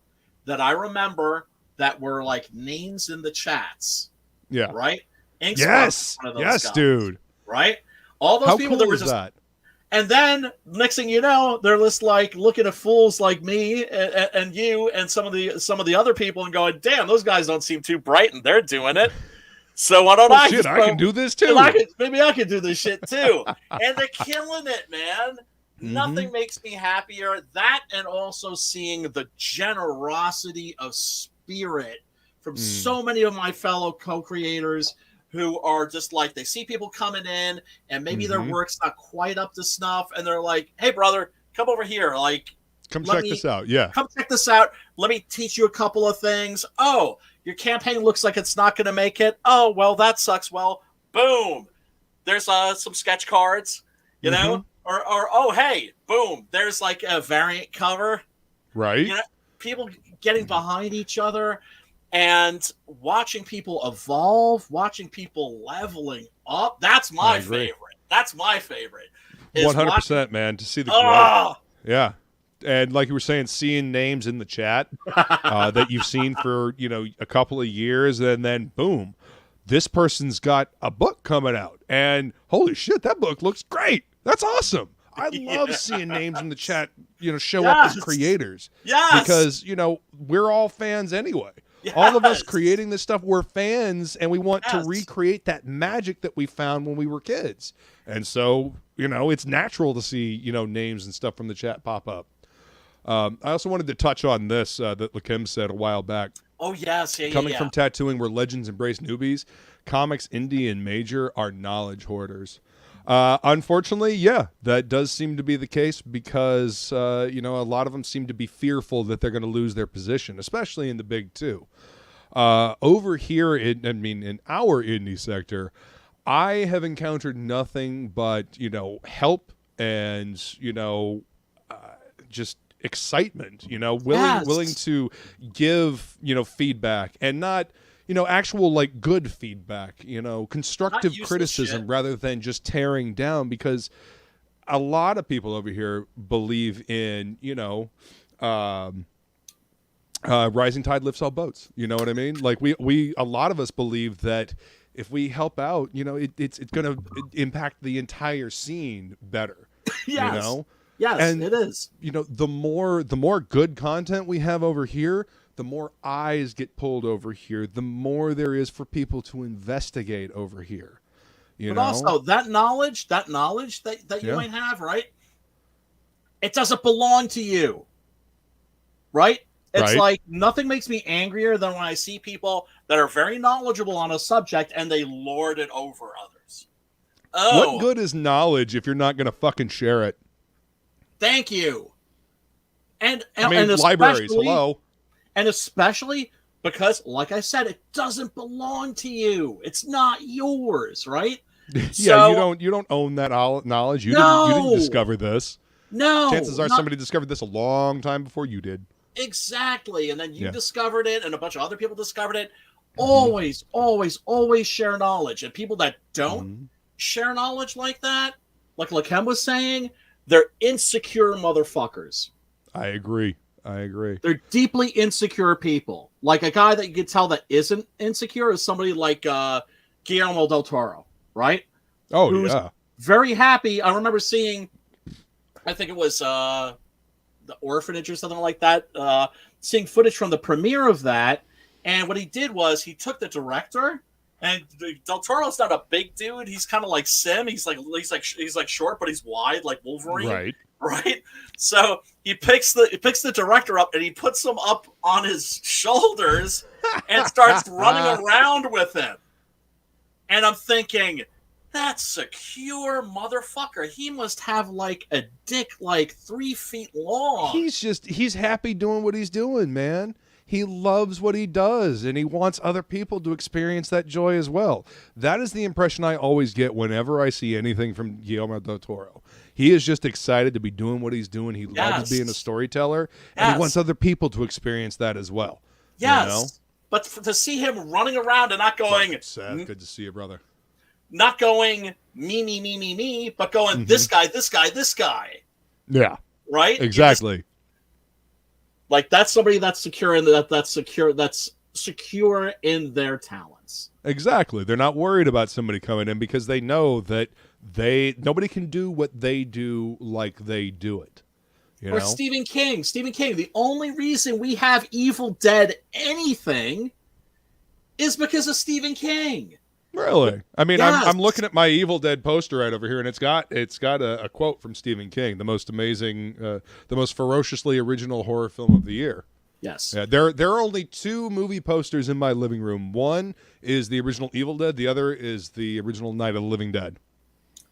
that I remember that were like names in the chats. Yeah. Right? Yes. Yes, guys, dude. Right? All those How people cool that were is just that? And then next thing you know, they're just like looking at fools like me and you and some of the other people and going, "Damn, those guys don't seem too bright, and they're doing it. So why don't I? Shit, I can do this too. Maybe I can do this shit too." And they're killing it, man. Nothing makes me happier. That, and also seeing the generosity of spirit from so many of my fellow co-creators, who are just like, they see people coming in and maybe their work's not quite up to snuff, and they're like, "Hey, brother, come over here. Like, come check this out. Yeah. Come check this out. Let me teach you a couple of things. Oh, your campaign looks like it's not going to make it. Oh, well, that sucks. Well, boom. There's some sketch cards, you know? Or oh, hey, boom. There's like a variant cover. Right. You know, people getting behind each other. And watching people evolve, watching people leveling up, that's my favorite. That's my favorite. 100%, man, to see the growth. Yeah. And like you were saying, seeing names in the chat that you've seen for, a couple of years, and then boom, this person's got a book coming out. And holy shit, that book looks great. That's awesome. I love seeing names in the chat, show up as creators. Yes. Because, we're all fans anyway. Yes. All of us creating this stuff, we're fans, and we want to recreate that magic that we found when we were kids. And so, it's natural to see, names and stuff from the chat pop up. I also wanted to touch on this that LIIIIVVVEEE said a while back. Oh, yes. Coming from tattooing where legends embrace newbies, comics, indie, and major are knowledge hoarders. Unfortunately, yeah, that does seem to be the case, because, a lot of them seem to be fearful that they're going to lose their position, especially in the big two. Over here, in our indie sector, I have encountered nothing but, help and, just excitement, willing to give, feedback, and not, actual like good feedback, constructive criticism rather than just tearing down, because a lot of people over here believe in, rising tide lifts all boats. You know what I mean? Like we a lot of us believe that if we help out, it's going to impact the entire scene better. Yes. Yes, and it is. The more good content we have over here, the more eyes get pulled over here, the more there is for people to investigate over here. But also that knowledge that you might have, right? It doesn't belong to you. Right? It's like nothing makes me angrier than when I see people that are very knowledgeable on a subject and they lord it over others. Oh. What good is knowledge if you're not going to fucking share it? Thank you. And libraries, hello. And especially because, like I said, it doesn't belong to you. It's not yours, right? Yeah, you don't own that knowledge. You didn't discover this. No. Chances are somebody discovered this a long time before you did. Exactly. And then you discovered it, and a bunch of other people discovered it. Always, always, always share knowledge. And people that don't share knowledge like that, like LIIIIVVVEEE was saying, they're insecure motherfuckers. I agree. They're deeply insecure people. Like a guy that you could tell that isn't insecure is somebody like Guillermo del Toro, right? Oh, who's very happy. I remember seeing, I think it was the orphanage or something like that. seeing footage from the premiere of that, and what he did was he took the director, and Del Toro's not a big dude. He's kind of like Sim. He's like short, but he's wide like Wolverine. Right. So he picks the director up and he puts him up on his shoulders and starts running around with him. And I'm thinking, that secure motherfucker. He must have like a dick like 3 feet long. He's happy doing what he's doing, man. He loves what he does, and he wants other people to experience that joy as well. That is the impression I always get whenever I see anything from Guillermo del Toro. He is just excited to be doing what he's doing. He loves being a storyteller, and he wants other people to experience that as well. Yes, you know? But to see him running around and not going... Seth, good to see you, brother. Not going me, but going this guy, this guy, this guy. Yeah. Right? Exactly. Like that's somebody that's secure in that's secure in their talents. Exactly. They're not worried about somebody coming in because they know that nobody can do what they do like they do it. You know? Stephen King. The only reason we have Evil Dead anything is because of Stephen King. Really? I mean, yes. I'm looking at my Evil Dead poster right over here, and it's got a quote from Stephen King, the most amazing, the most ferociously original horror film of the year. Yes. Yeah, there are only 2 movie posters in my living room. One is the original Evil Dead. The other is the original Night of the Living Dead.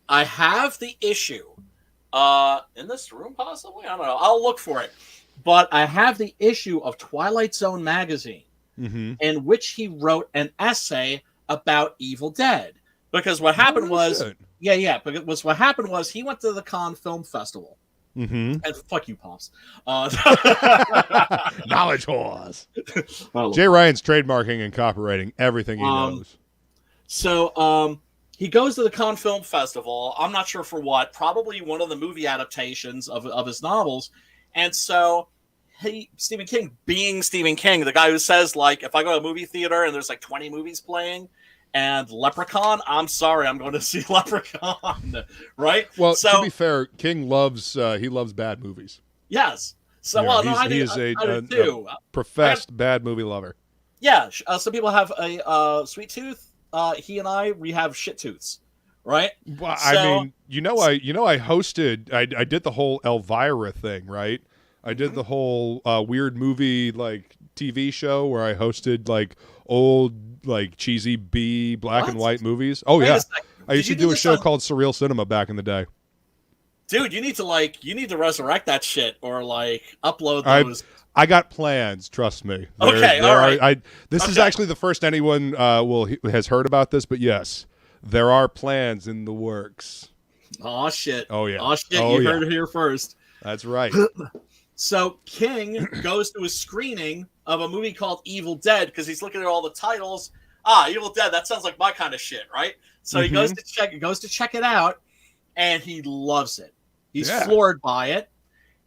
I have the issue in this room, possibly. I don't know. I'll look for it. But I have the issue of Twilight Zone magazine, in which he wrote an essay about Evil Dead, because what happened was because what happened was he went to the Cannes Film Festival, and fuck you, Pops. Knowledge whores. Jay Ryan's trademarking and copywriting everything he knows. So he goes to the Cannes Film Festival. I'm not sure for what, probably one of the movie adaptations of his novels, and so. Stephen King, being Stephen King, the guy who says, like, if I go to a movie theater and there's like 20 movies playing and Leprechaun, I'm sorry, I'm going to see Leprechaun, right? Well, to be fair, King loves bad movies. Yes. So, he is a professed bad movie lover. Yeah. Some people have a sweet tooth. He and we have shit tooths, right? Well, I mean, I hosted, I did the whole Elvira thing, right? I did the whole weird movie like TV show where I hosted like old like cheesy B black and white movies. Oh yeah, I used to do a show called Surreal Cinema back in the day. Dude, you need to resurrect that shit or like upload those. I got plans, trust me. All right. This is actually the first anyone has heard about this, but yes, there are plans in the works. Oh shit! Oh yeah! Oh shit! You heard it here first. That's right. So King goes to a screening of a movie called Evil Dead because he's looking at all the titles. Evil Dead, that sounds like my kind of shit, right? So he goes to check it out, and he loves it. He's floored by it.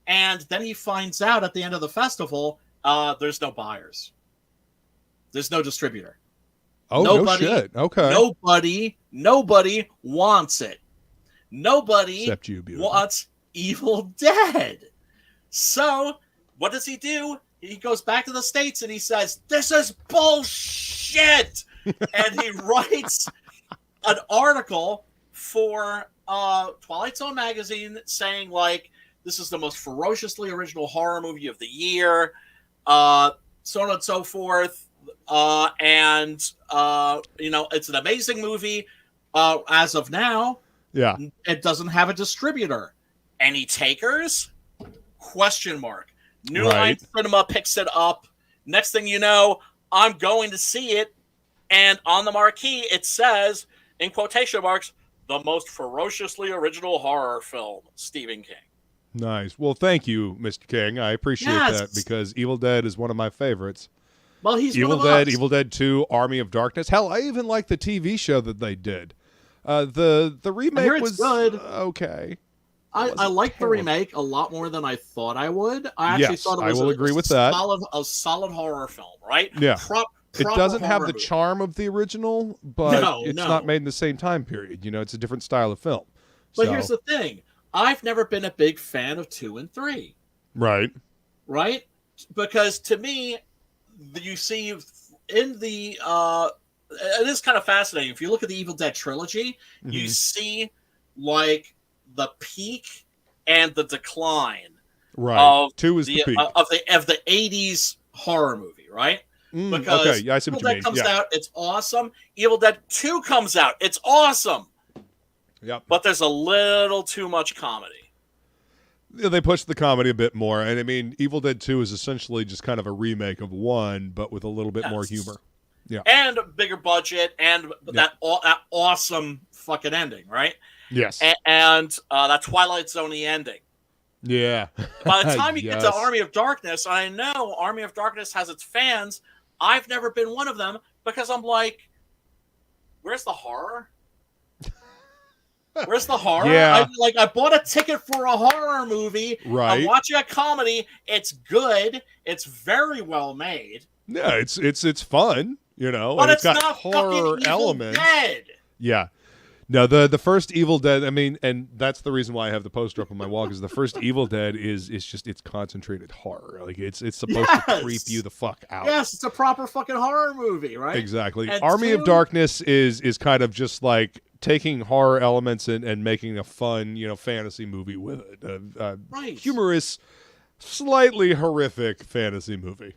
And then he finds out at the end of the festival, there's no buyers. There's no distributor. Oh, nobody, no shit. Okay. Nobody wants it. Nobody except you, beautiful. Wants Evil Dead. So, what does he do? He goes back to the States and he says, "This is bullshit!" And he writes an article for Twilight Zone magazine saying, like, this is the most ferociously original horror movie of the year, so on and so forth. And it's an amazing movie. As of now, it doesn't have a distributor. Any takers? ? New Line Cinema picks it up. Next thing you know, I'm going to see it, and on the marquee it says, in quotation marks, the most ferociously original horror film, Stephen King. Nice. Well, thank you, Mr. King. I appreciate that because Evil Dead is one of my favorites. Well, he's Evil Dead, Evil Dead 2, Army of Darkness. Hell, I even like the TV show that they did. The remake was good. Okay. I like the remake a lot more than I thought I would. I actually thought it was a solid horror film, right? Yeah. It doesn't have the charm of the original, but it's not made in the same time period. You know, it's a different style of film. But here's the thing. I've never been a big fan of 2 and 3. Right. Right? because to me, you see in the it is kind of fascinating. If you look at the Evil Dead trilogy, you see like the peak and the decline of 2 is the peak of the 80s horror movie, right? Because okay, yeah, I see what Evil you Dead mean. comes out, it's awesome. Evil Dead 2 comes out, it's awesome. Yep. But there's a little too much comedy. Yeah, they pushed the comedy a bit more, and I mean, Evil Dead 2 is essentially just kind of a remake of 1, but with a little bit more humor. Yeah, and a bigger budget, and that awesome fucking ending, right? Yes, and that Twilight Zone-y ending. Yeah. By the time you get to Army of Darkness, I know Army of Darkness has its fans. I've never been one of them because I'm like, where's the horror? Where's the horror? Yeah. I bought a ticket for a horror movie. Right. I'm watching a comedy. It's good. It's very well made. Yeah, it's fun, you know, but and it's got not horror fucking elements. Evil Dead. Yeah. No, the first Evil Dead, I mean, and that's the reason why I have the poster up on my wall, because the first Evil Dead is just it's concentrated horror. Like it's supposed to creep you the fuck out. Yes, it's a proper fucking horror movie, right? Exactly. And Army of Darkness is kind of just like taking horror elements and making a fun, you know, fantasy movie with it. Right. Humorous, slightly horrific fantasy movie.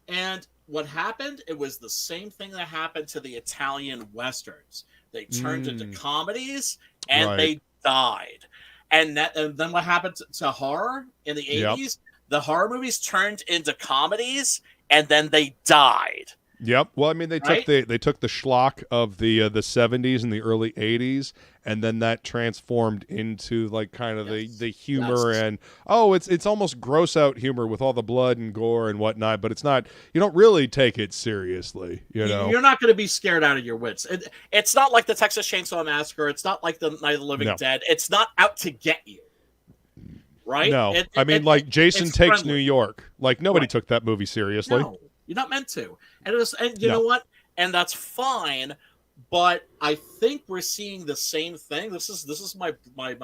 And what happened? It was the same thing that happened to the Italian westerns. They turned into comedies, and they died. And then what happened to horror in the 80s? Yep. The horror movies turned into comedies, and then they died. Yep. Well, I mean, they took the schlock of the 70s and the early 80s, and then that transformed into like kind of the humor and it's almost gross out humor with all the blood and gore and whatnot, but it's not. You don't really take it seriously. You know, you're not going to be scared out of your wits. It's not like the Texas Chainsaw Massacre. It's not like the Night of the Living Dead. It's not out to get you. Right? No, I mean, like Jason Takes friendly. New York. Like nobody took that movie seriously. No, you're not meant to. And you know what? And that's fine. But I think we're seeing the same thing. This is my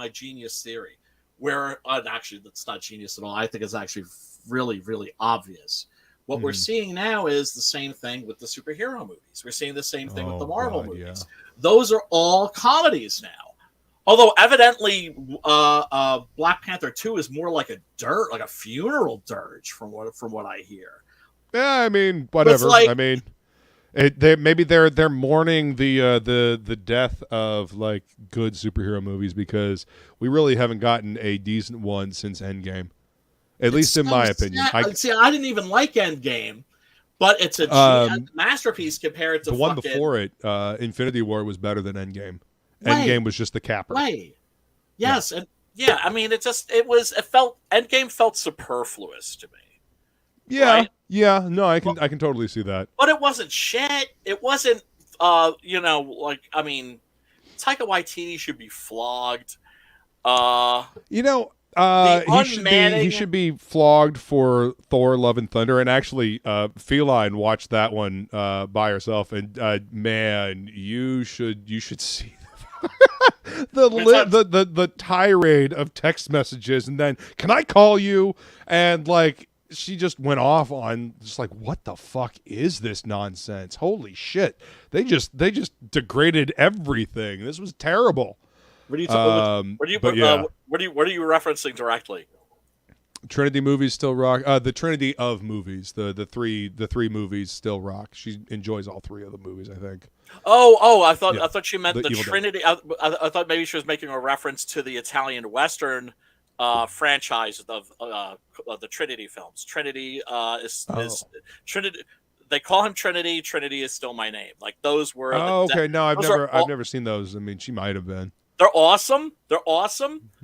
genius theory, where actually that's not genius at all. I think it's actually really, really obvious. What we're seeing now is the same thing with the superhero movies. We're seeing the same thing with the Marvel movies. Yeah. Those are all comedies now. Although evidently, Black Panther 2 is more like a funeral dirge from what I hear. Yeah, I mean, whatever. I mean, maybe they're mourning the death of like good superhero movies, because we really haven't gotten a decent one since Endgame, at least in my opinion. I didn't even like Endgame, but it's a masterpiece compared to the one before it. Infinity War was better than Endgame. Endgame was just the capper. Right. Yes, and I mean, Endgame felt superfluous to me. Yeah, right? Yeah, no, I can totally see that. But it wasn't shit. It wasn't, like, I mean, Taika Waititi should be flogged. He should be flogged for Thor: Love and Thunder. And actually, Feline watched that one by herself, and man, you should see the tirade of text messages, and then can I call you? And like, she just went off on just like, what the fuck is this nonsense? Holy shit. They just degraded everything. This was terrible. What are you referencing directly? Trinity movies still rock. The Trinity of movies, the three movies still rock. She enjoys all three of the movies, I think. I thought she meant the Trinity. I thought maybe she was making a reference to the Italian Western franchise of the Trinity films. Trinity is Trinity. They call him Trinity. Trinity is still my name. Like those were. Okay. No, I've never seen those. I mean, she might have been. They're awesome.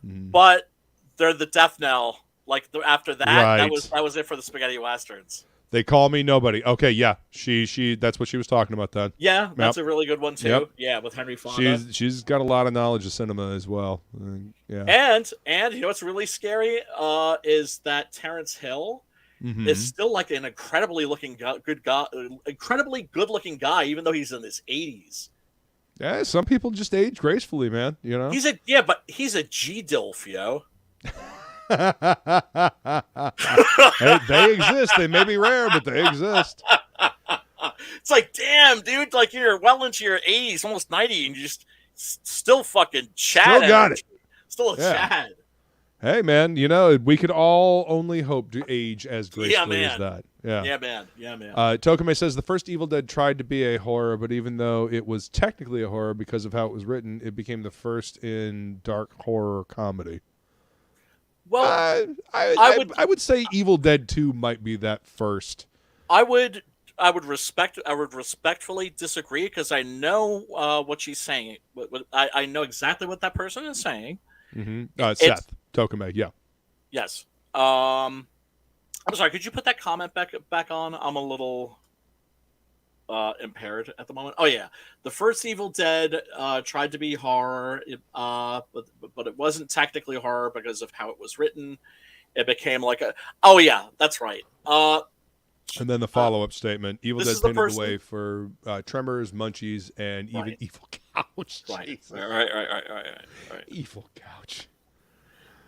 But they're the death knell. Like after that, that was it for the spaghetti westerns. They Call Me Nobody. Okay, yeah, she that's what she was talking about then. Yeah, that's a really good one too. Yep. Yeah, with Henry Fonda. She's got a lot of knowledge of cinema as well. Yeah. And you know what's really scary is that Terrence Hill is still like an incredibly good looking guy, even though he's in his 80s. Yeah, some people just age gracefully, man. You know. But he's a G-dilf, yo. They exist. They may be rare, but they exist. It's like, damn, dude, like you're well into your 80s, almost 90, and you just still fucking Chad. Still got it. Still a Chad. Hey, man, we could all only hope to age as gracefully as that. Yeah, man. Tokame says, the first Evil Dead tried to be a horror, but even though it was technically a horror because of how it was written, it became the first in dark horror comedy. Well, I would say Evil Dead 2 might be that first. I would respectfully disagree because I know what she's saying. I know exactly what that person is saying. Mm-hmm. Seth Tokame, yeah. Yes. I'm sorry. Could you put that comment back on? I'm a little impaired at the moment. Oh yeah, the first Evil Dead tried to be horror, but it wasn't technically horror because of how it was written. It became like a. Oh yeah, that's right. And then the follow-up statement: Evil Dead paved the way for Tremors, Munchies, and even Evil Couch. Right. Right. Evil Couch.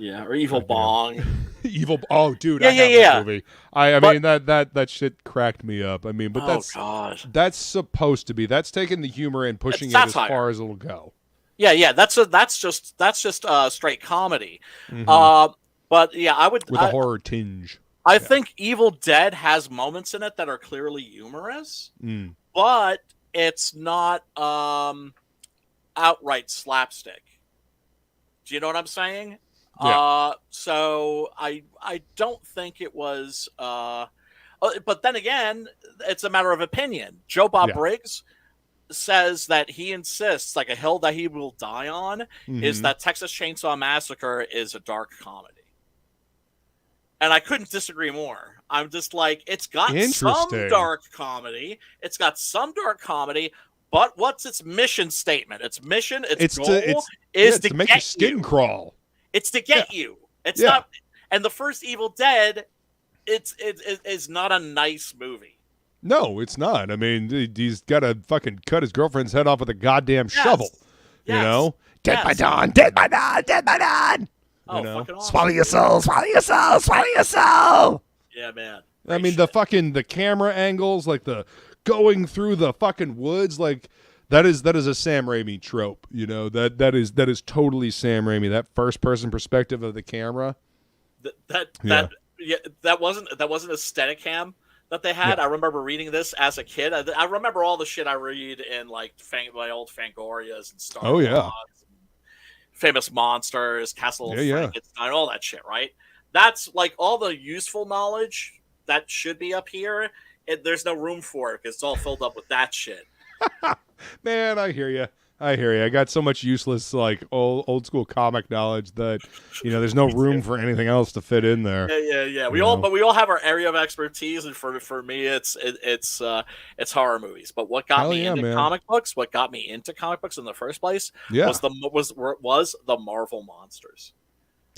Yeah, or Evil Bong. Evil. Oh, dude. Yeah. That movie. I mean that shit cracked me up. I mean, but that's supposed to be. That's taking the humor and pushing it as far as it'll go. Yeah. That's just straight comedy. Mm-hmm. But yeah, I would with a horror tinge. I think Evil Dead has moments in it that are clearly humorous, but it's not outright slapstick. Do you know what I'm saying? Yeah. So I don't think it was. But then again, it's a matter of opinion. Joe Bob Briggs says that he insists, like a hill that he will die on, is that Texas Chainsaw Massacre is a dark comedy. And I couldn't disagree more. I'm just like, it's got some dark comedy. But what's its mission statement? Its mission, its goal is to make your skin crawl. It's to get you. It's not. And the first Evil Dead, it's not a nice movie. No, it's not. I mean, he's got to fucking cut his girlfriend's head off with a goddamn shovel. Yes. You know, dead by dawn, dead by dawn, dead by dawn. Oh, fucking awesome. Swallow your soul, swallow your soul, swallow your soul. Yeah, man. I mean, the camera angles, like the going through the fucking woods, like that is a Sam Raimi trope. You know, that is totally Sam Raimi. That first person perspective of the camera. That wasn't a Steadicam that they had. I remember reading this as a kid. I remember all the shit I read in like my old Fangorias and Star Wars. Famous Monsters, Castle of Frankenstein, all that shit, right? That's like all the useful knowledge that should be up here. There's no room for it because it's all filled up with that shit. Man, I hear you. I got so much useless, like old school comic knowledge that there's no room for anything else to fit in there. Yeah. We all have our area of expertise, and for me, it's horror movies. But what got me into comic books? What got me into comic books in the first place? Was the Marvel monsters.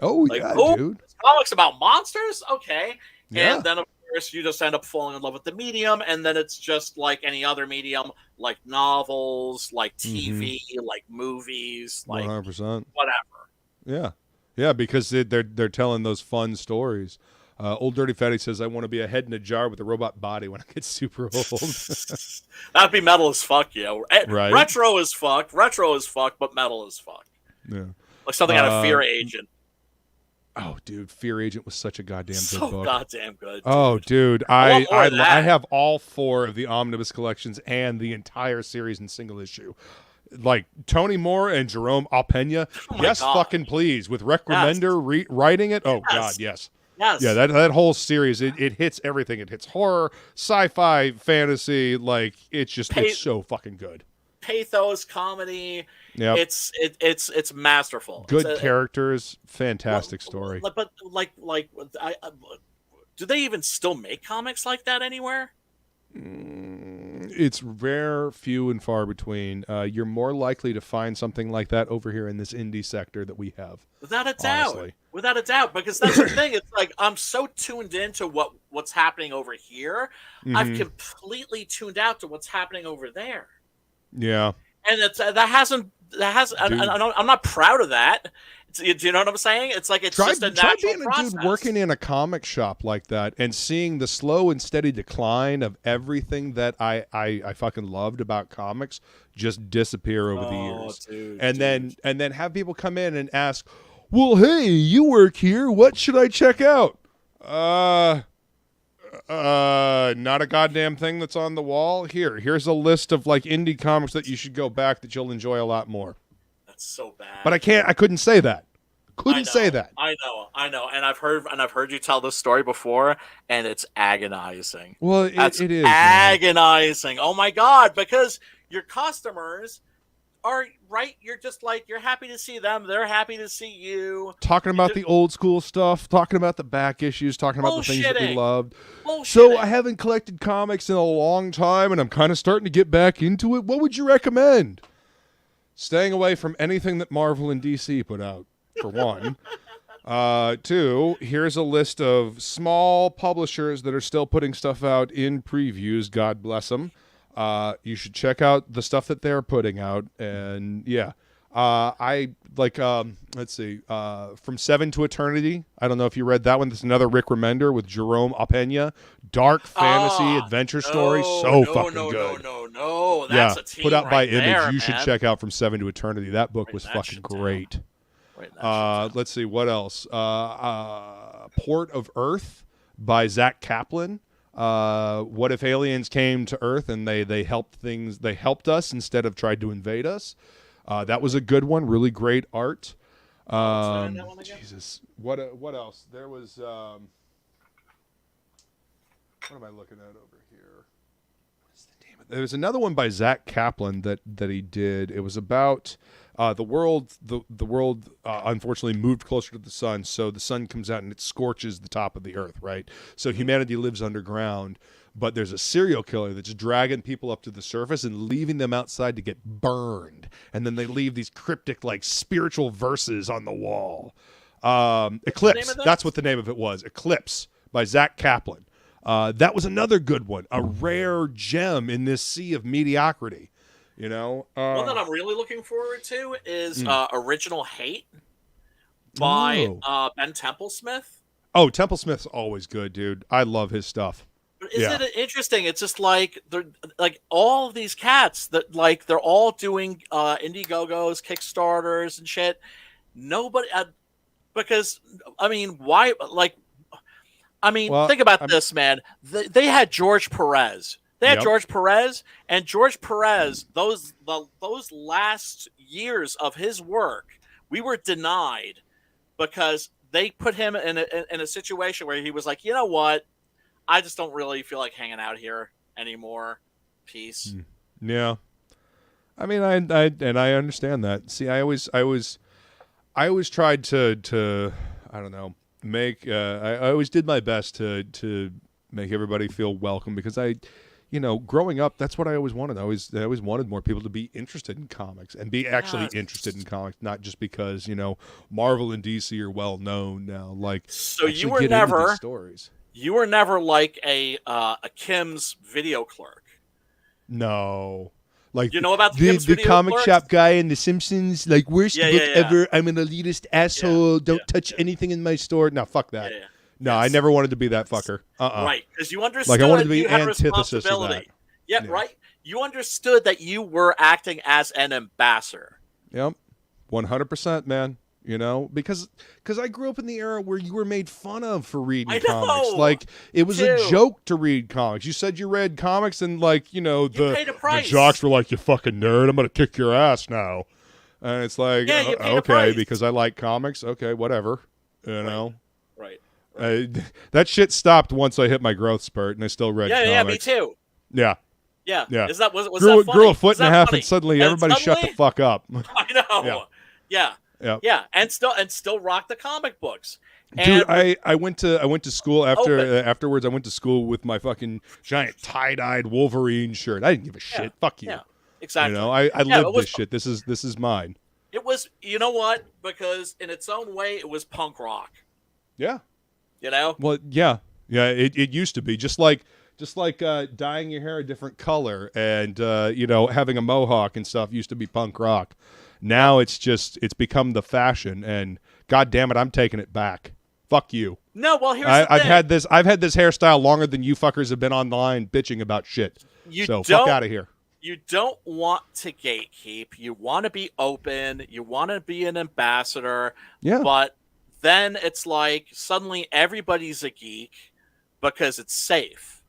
Oh dude. Comics about monsters? Okay. Yeah. And then of course you just end up falling in love with the medium, and then it's just like any other medium, like novels, like TV, like movies, like 100%. Whatever. Yeah, because they're telling those fun stories. Old Dirty Fatty says, I want to be a head in a jar with a robot body when I get super old. That'd be metal as fuck, Right? Retro as fuck, but metal as fuck. Yeah. Like something out of Fear Agent. Oh, dude, Fear Agent was such a goddamn good book. So goddamn good. Dude. Oh, dude, I have all 4 of the omnibus collections and the entire series in single issue. Like Tony Moore and Jerome Alpena. Fucking please. With Rec Remender writing it. Oh, God, yes. Yes. Yeah, that whole series, it hits everything. It hits horror, sci-fi, fantasy. Like, it's so fucking good. Pathos, comedy. Yep. It's masterful. Good characters, fantastic story. But do they even still make comics like that anywhere? It's rare, few and far between. You're more likely to find something like that over here in this indie sector that we have. Without a doubt, because that's the thing. It's like I'm so tuned into what's happening over here. I've completely tuned out to what's happening over there. Yeah. And that that has. I'm not proud of that. Do you know what I'm saying? It's like just a natural being process. a dude working in a comic shop like that and seeing the slow and steady decline of everything that I fucking loved about comics just disappear over the years. Dude, then have people come in and ask, "Well, hey, you work here. What should I check out?" Not a goddamn thing that's on the wall. Here's a list of like indie comics that you should go back that you'll enjoy a lot more. So bad. But I couldn't say that. Say that. I know. And I've heard you tell this story before, and it's agonizing. Well, it is agonizing. Man. Oh my God, because your customers are right. You're just like, you're happy to see them. They're happy to see you. Talking about the old school stuff, talking about the back issues, talking about the things that we loved. So I haven't collected comics in a long time, and I'm kind of starting to get back into it. What would you recommend? Staying away from anything that Marvel and DC put out, for one. 2, here's a list of small publishers that are still putting stuff out in previews. God bless them. You should check out the stuff that they're putting out. And, yeah. I like, let's see, From 7 to Eternity. I don't know if you read that one. That's another Rick Remender with Jerome Opeña. Dark fantasy adventure story. So fucking good. No. That's a team put out by there, Image. You man. should check out From 7 to Eternity. That book was fucking great. Let's see, what else? Port of Earth by Zach Kaplan. What if aliens came to Earth and they helped us instead of tried to invade us? That was a good one. Really great art. Jesus. What else? There was what am I looking at over here? What's the name of it? There was another one by Zach Kaplan that he did. It was about the world. The world unfortunately moved closer to the sun, so the sun comes out and it scorches the top of the earth. Right. So humanity lives underground. But there's a serial killer that's dragging people up to the surface and leaving them outside to get burned. And then they leave these cryptic, like, spiritual verses on the wall. Eclipse. That's what the name of it was. Eclipse by Zach Kaplan. That was another good one. A rare gem in this sea of mediocrity. You know? One that I'm really looking forward to is Original Hate by Ben Templesmith. Oh, Templesmith's always good, dude. I love his stuff. Isn't it interesting? It's just like they're like all of these cats that like they're all doing Indiegogos, Kickstarters, and shit. Nobody, because I mean, why? Like, I mean, think about this, man. They had George Perez. They had George Perez, and George Perez. Those last years of his work, we were denied because they put him in a situation where he was like, you know what? I just don't really feel like hanging out here anymore. Peace. Yeah. I mean, I understand that. See, I always tried to I don't know, make I always did my best to make everybody feel welcome because growing up, that's what I always wanted. I always wanted more people to be interested in comics and be actually interested in comics, not just because, Marvel and DC are well known now. Like, so you were never stories. You were never like a Kim's video clerk. No. Like, you know about the comic shop guy in The Simpsons, like, worst book ever. I'm an elitist asshole. Don't touch anything in my store. No, fuck that. No, I never wanted to be that fucker. Right, because you understood like I wanted to be you had antithesis of that. Yeah, right. You understood that you were acting as an ambassador. Yep, 100%, man. Because I grew up in the era where you were made fun of for reading comics. Like, it was a joke to read comics. You said you read comics and, like, the jocks were like, you fucking nerd, I'm going to kick your ass now. And it's like, okay, because I like comics. Okay, whatever. Right. That shit stopped once I hit my growth spurt and I still read comics. Yeah, me too. Yeah. Yeah. Was that funny? Grew a foot and a half and suddenly everybody shut the fuck up. I know. Yeah. Yeah, and still rock the comic books. Dude, I went to school afterwards. I went to school with my fucking giant tie-dyed Wolverine shirt. I didn't give a shit. Fuck you. Yeah, exactly. I lived this shit. This is mine. It was, you know what? Because in its own way, it was punk rock. Yeah. Well, yeah. It used to be just like Just like dyeing your hair a different color and, you know, having a mohawk and stuff used to be punk rock. Now it's become the fashion, and God damn it, I'm taking it back. Fuck you. No, well, here's the thing. I've had this hairstyle longer than you fuckers have been online bitching about shit. Fuck out of here. You don't want to gatekeep. You want to be open. You want to be an ambassador. Yeah. But then it's like suddenly everybody's a geek because it's safe.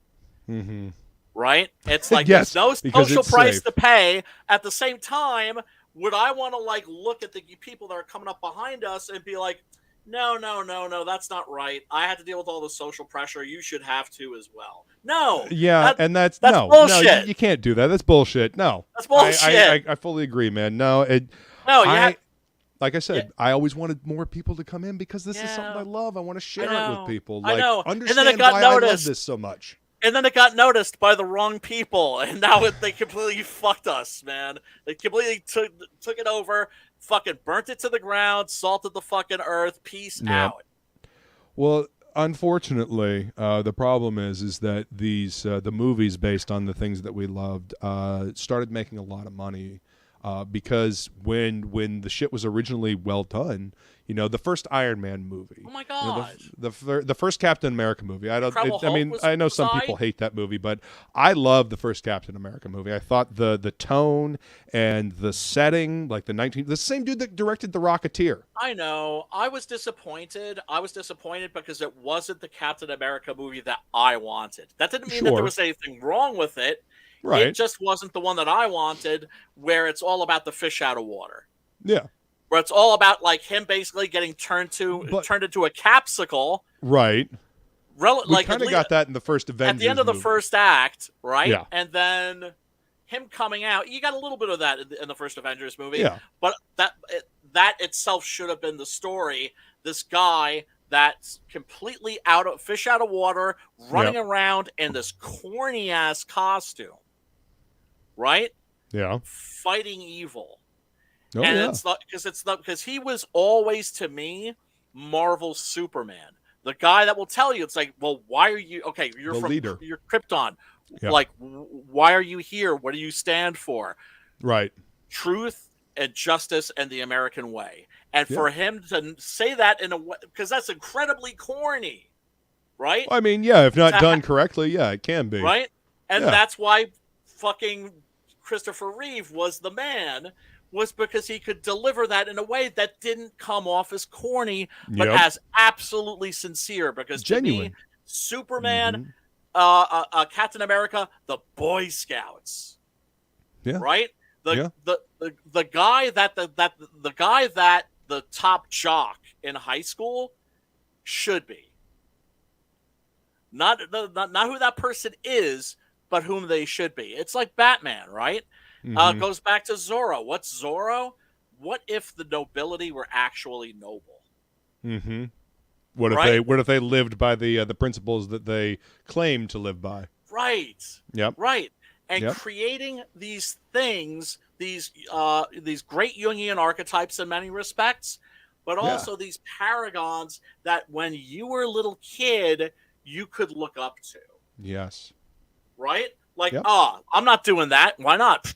Mm-hmm. Right? It's like yes, there's no social price to pay. At the same time, would I want to like look at the people that are coming up behind us and be like, no, that's not right. I had to deal with all the social pressure. You should have to as well. No. Yeah, that's bullshit. No, you can't do that. That's bullshit. No. That's bullshit. I fully agree, man. No, like I said, I always wanted more people to come in because this is something I love. I want to share it with people. Like, I know. Understand and then it got why noticed. I love this so much. And then it got noticed by the wrong people, and now they completely fucked us, man. They completely took it over, fucking burnt it to the ground, salted the fucking earth. Peace out. Well, unfortunately, the problem is that these the movies based on the things that we loved started making a lot of money because when the shit was originally well done. You know, the first Iron Man movie. Oh my god! You know, the first Captain America movie. I know some people hate that movie, but I love the first Captain America movie. I thought the tone and the setting, like the same dude that directed The Rocketeer. I know. I was disappointed. Because it wasn't the Captain America movie that I wanted. That didn't mean that there was anything wrong with it. Right. It just wasn't the one that I wanted, where it's all about the fish out of water. Yeah. Where it's all about like him basically getting turned into a capsicle. Right. We kind of got that in the first Avengers at the end of the movie. first act, right? Yeah. And then him coming out. You got a little bit of that in the first Avengers movie. Yeah. But that itself should have been the story. This guy that's completely fish out of water, running around in this corny ass costume, right? Yeah. Fighting evil. Oh, and it's not because he was always to me Marvel's Superman, the guy that will tell you it's like, well, why are you you're leader. You're Krypton, yeah. Like why are you here? What do you stand for? Right. Truth and justice and the American way. And for him to say that in a way, because that's incredibly corny, right? I mean, yeah, if not done correctly, it can be. Right? And that's why fucking Christopher Reeve was the man, was because he could deliver that in a way that didn't come off as corny, but as absolutely sincere. Because genuine. To me, Superman, Captain America, the Boy Scouts, right? The guy that the top jock in high school should be. Not who that person is, but whom they should be. It's like Batman, right? Goes back to Zorro. What's Zorro? What if the nobility were actually noble? Mm-hmm. What if they lived by the principles that they claim to live by? Right. Yep. Right. And creating these things, these great Jungian archetypes in many respects, but also these paragons that when you were a little kid, you could look up to. Yes. Right? Like, I'm not doing that. Why not?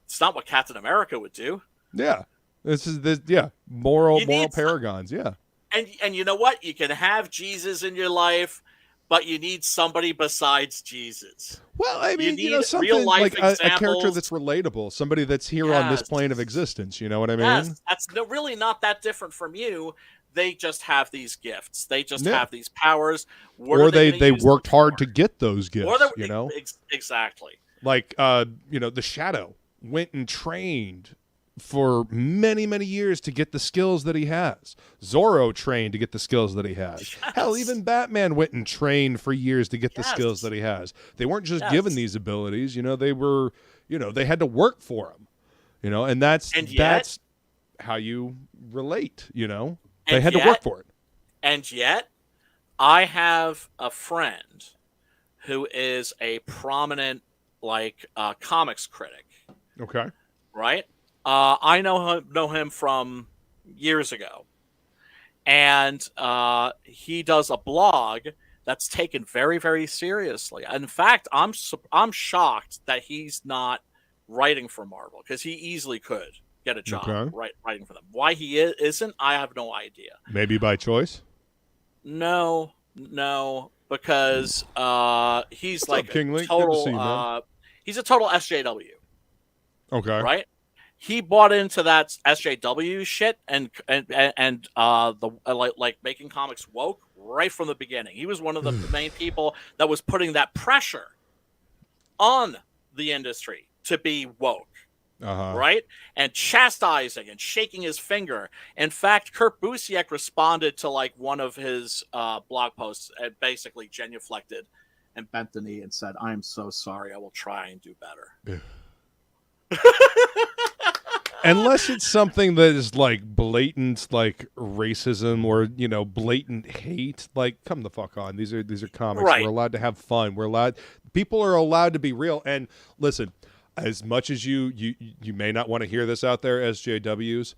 It's not what Captain America would do. Yeah. Moral paragons, And you know what? You can have Jesus in your life, but you need somebody besides Jesus. Well, I mean, something like a character that's relatable, somebody that's here on this plane of existence. You know what I mean? Yes, that's really not that different from you. They just have these gifts. They just have these powers. Or they worked hard to get those gifts, Exactly. Like, the Shadow went and trained for many, many years to get the skills that he has. Zorro trained to get the skills that he has. Yes. Hell, even Batman went and trained for years to get the skills that he has. They weren't just given these abilities, they were, they had to work for them, and that's how you relate, They had to work for it. And yet, I have a friend who is a prominent, comics critic. Okay. Right? I know him from years ago. And he does a blog that's taken very, very seriously. In fact, I'm shocked that he's not writing for Marvel, because he easily could get a job writing for them. Why he isn't, I have no idea. Maybe by choice? No, because he's What's like up, King a Link? Good to see you, man. total he's a total SJW. Okay. Right? He bought into that SJW shit and the like making comics woke right from the beginning. He was one of the main people that was putting that pressure on the industry to be woke. Right? And chastising and shaking his finger. In fact, Kurt Busiek responded to like one of his blog posts and basically genuflected and bent the knee and said, "I am so sorry. I will try and do better." Unless it's something that is like blatant, like racism or blatant hate. Like, come the fuck on. These are comics. Right. We're allowed to have fun. People are allowed to be real. And listen, as much as you may not want to hear this out there, SJWs,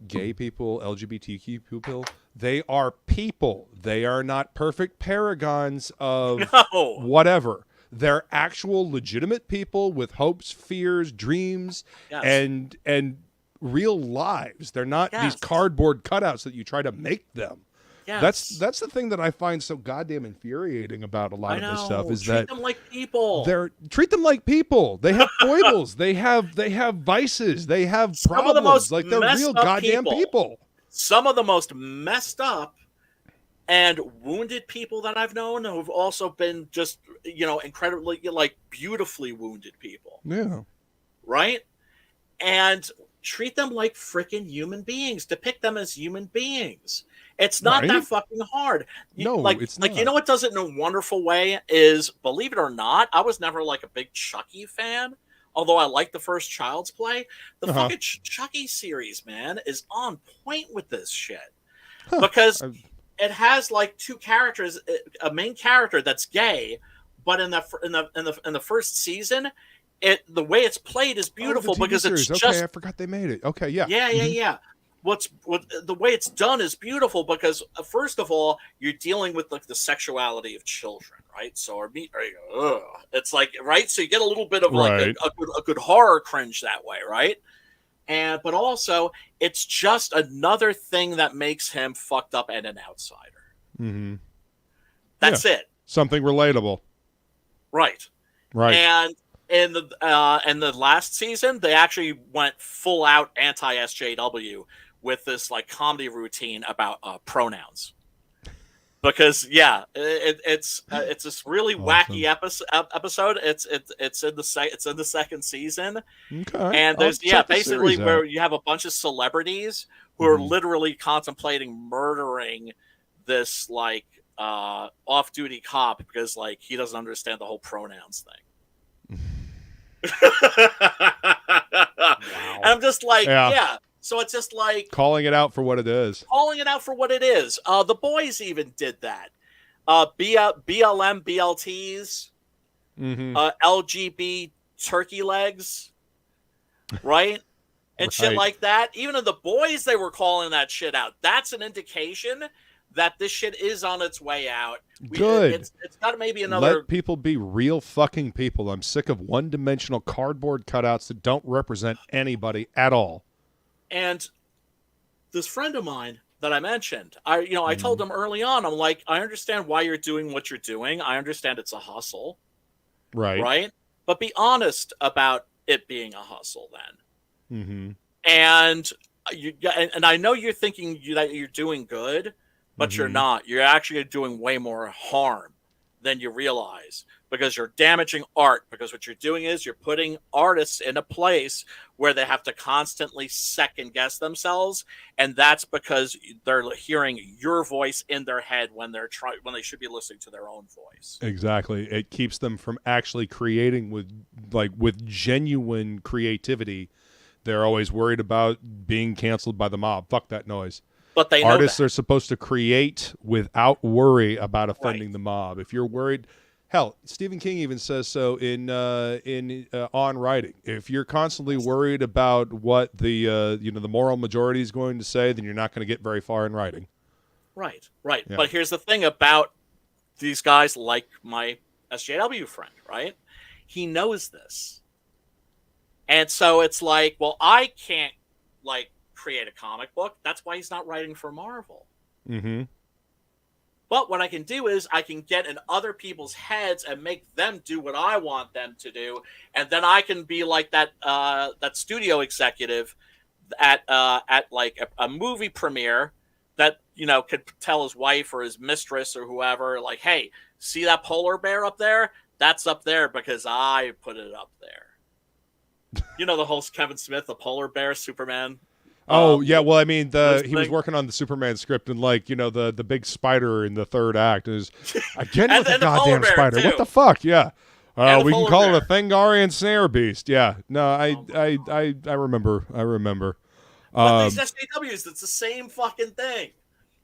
gay people, LGBTQ people, they are people. They are not perfect paragons of whatever. They're actual legitimate people with hopes, fears, dreams, and real lives. They're not these cardboard cutouts that you try to make them. Yes. That's the thing that I find so goddamn infuriating about a lot of this stuff is treat them like people. Treat them like people. They have foibles. they have vices. They have problems. Like, they're real goddamn people. Some of the most messed up and wounded people that I've known who've also been just, incredibly, like, beautifully wounded people. Yeah. Right? And treat them like freaking human beings. Depict them as human beings. It's not that fucking hard. It's not. Like, what does it in a wonderful way is, believe it or not, I was never like a big Chucky fan, although I like the first Child's Play. The fucking Chucky series, man, is on point with this shit. Because it has like two characters, a main character that's gay, but in the first season, the way it's played is beautiful because it's just. Okay, I forgot they made it. Okay, yeah. Yeah. The way it's done is beautiful because first of all, you're dealing with like the sexuality of children, right? So it's like, right. So you get a little bit of like a good horror cringe that way, right? But also it's just another thing that makes him fucked up and an outsider. Mm-hmm. That's it. Something relatable. Right. And in the last season, they actually went full out anti-SJW with this like comedy routine about pronouns. Because it's this really wacky episode. It's in the second season. Okay. And there's basically where you have a bunch of celebrities who are literally contemplating murdering this like off-duty cop because like he doesn't understand the whole pronouns thing. And I'm just like, so it's just like calling it out for what it is. The Boys even did that. BLM, BLTs, LGB turkey legs, right? And shit like that. Even in The Boys, they were calling that shit out. That's an indication that this shit is on its way out. Good. It's got maybe another. Let people be real fucking people. I'm sick of one-dimensional cardboard cutouts that don't represent anybody at all. And this friend of mine that I mentioned, I told him early on, I'm like, I understand why you're doing what you're doing. I understand it's a hustle. Right? But be honest about it being a hustle then. Mm-hmm. And I know you're thinking that you're doing good, but you're not. You're actually doing way more harm than you realize because you're damaging art. Because what you're doing is you're putting artists in a place where they have to constantly second guess themselves, and that's because they're hearing your voice in their head when they should be listening to their own voice. Exactly. It keeps them from actually creating with genuine creativity. They're always worried about being canceled by the mob. Fuck that noise. But they know artists are supposed to create without worry about offending the mob. If you're worried, hell, Stephen King even says so in On Writing. If you're constantly worried about what the moral majority is going to say, then you're not going to get very far in writing. Right. Yeah. But here's the thing about these guys, like my SJW friend, right? He knows this. And so it's like, well, I can't like create a comic book. That's why he's not writing for Marvel. Mm-hmm. But what I can do is I can get in other people's heads and make them do what I want them to do, and then I can be like that that studio executive at like a movie premiere that, you know, could tell his wife or his mistress or whoever, like, hey, see that polar bear up there? That's up there because I put it up there. You know the whole Kevin Smith, the polar bear, Superman. Oh yeah, well, I mean, he was working on the Superman script, and like, you know, the big spider in the third act is again with the goddamn spider. Too. What the fuck? Yeah, we can call it a Thangarian snare beast. Yeah, no, I remember. But these SJWs, it's the same fucking thing,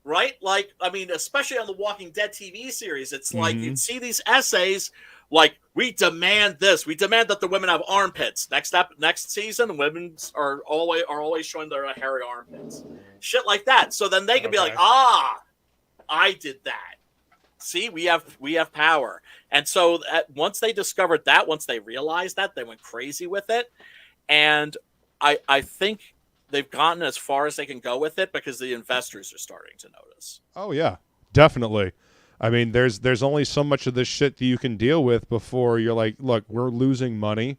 right? Like, I mean, especially on the Walking Dead TV series, it's like you'd see these essays. Like, we demand this. We demand that the women have armpits. Next season, women are always showing their hairy armpits. Shit like that. So then they can be like, I did that. See, we have power. And so once they discovered that, once they realized that, they went crazy with it. And I think they've gotten as far as they can go with it because the investors are starting to notice. Oh yeah, definitely. I mean, there's only so much of this shit that you can deal with before you're like, look, we're losing money.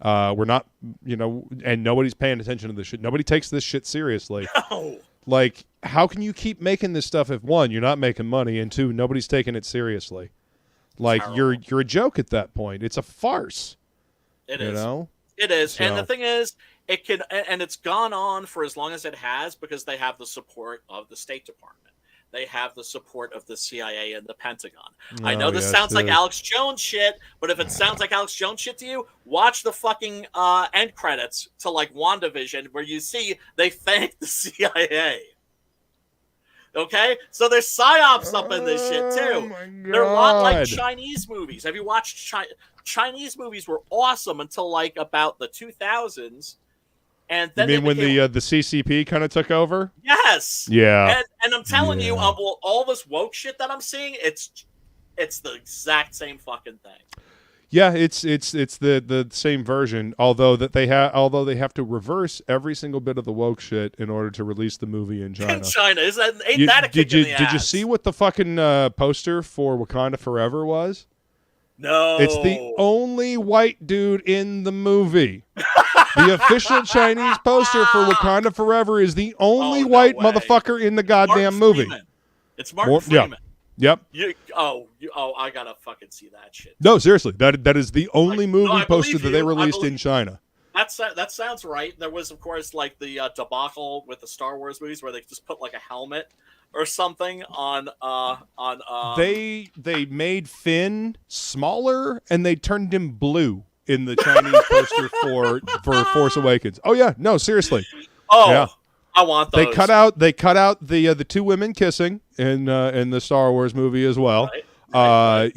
We're not, you know, and nobody's paying attention to this shit. Nobody takes this shit seriously. No. Like, how can you keep making this stuff if one, you're not making money, and two, nobody's taking it seriously? Like, you're a joke at that point. It's a farce. It is. You know? It is. So. And the thing is, it can, and it's gone on for as long as it has because they have the support of the State Department. They have the support of the CIA and the Pentagon. I know this sounds like Alex Jones shit, but if it sounds like Alex Jones shit to you, watch the fucking end credits to like WandaVision where you see they thank the CIA. Okay? So there's psyops up in this shit too. They're a lot like Chinese movies. Have you watched Chinese movies were awesome until like about the 2000s. And then you mean when the CCP kind of took over? Yes. Yeah. And I'm telling you, all this woke shit that I'm seeing, it's the exact same fucking thing. Yeah, it's the same version. Although they have to reverse every single bit of the woke shit in order to release the movie in China. In China, ain't that a kick in the ass? Did you see what the fucking poster for Wakanda Forever was? No. It's the only white dude in the movie. The official Chinese poster for Wakanda Forever is the only white motherfucker in the goddamn movie. It's Martin Freeman. Yep. I gotta fucking see that shit. No, seriously, that is the only movie poster that they released in China. That sounds right. There was, of course, like the debacle with the Star Wars movies where they just put like a helmet or something on. They made Finn smaller and they turned him blue in the Chinese poster for Force Awakens. Oh yeah, no, seriously. Oh, yeah. I want those. They cut out the two women kissing in the Star Wars movie as well. Right.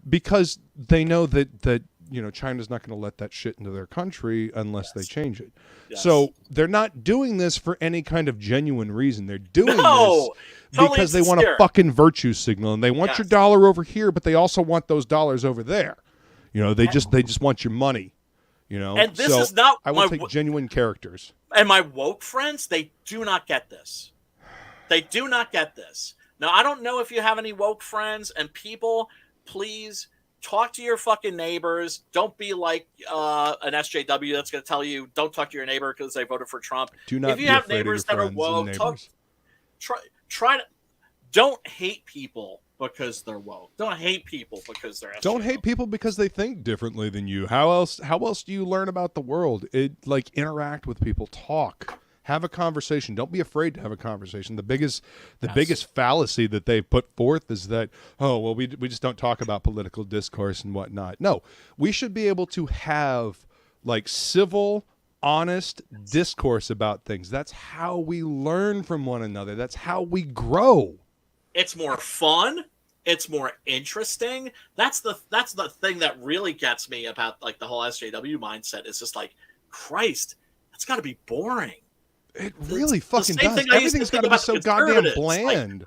Because they know that China's not going to let that shit into their country unless they change it. Yes. So they're not doing this for any kind of genuine reason. They're doing this because they want a fucking virtue signal, and they want your dollar over here, but they also want those dollars over there. They just want your money. And this is not. I will take genuine characters. And my woke friends, they do not get this. They do not get this. Now, I don't know if you have any woke friends, and people, please talk to your fucking neighbors. Don't be like an SJW that's going to tell you don't talk to your neighbor because they voted for Trump. Do not. If you have neighbors that are woke, try to. Don't hate people because they're woke. Don't hate people because they're SJW. Don't hate people because they think differently than you. How else do you learn about the world? Interact with people, talk, have a conversation. Don't be afraid to have a conversation. The biggest fallacy that they put forth is that, we just don't talk about political discourse and whatnot. No, we should be able to have like civil, honest discourse about things. That's how we learn from one another. That's how we grow. It's more fun. It's more interesting. That's the thing that really gets me about like the whole SJW mindset. Is just like, Christ, that's got to be boring. It really fucking does. Everything's got to be so goddamn bland.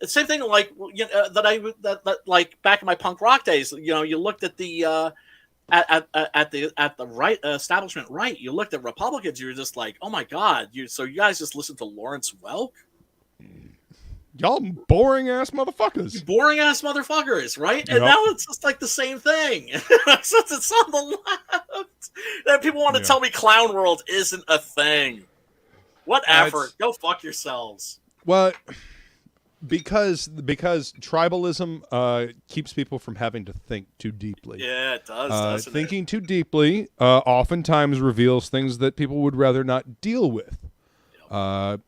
same thing like that like back in my punk rock days. You looked at the at the right establishment, right? You looked at Republicans. You were just like, oh my god, you guys just listen to Lawrence Welk. Y'all boring ass motherfuckers. You boring ass motherfuckers, right? And now it's just like the same thing. It's on the left. And people want to tell me Clown World isn't a thing. What effort? Go fuck yourselves. Well, because tribalism keeps people from having to think too deeply. Yeah, it does. Thinking too deeply oftentimes reveals things that people would rather not deal with.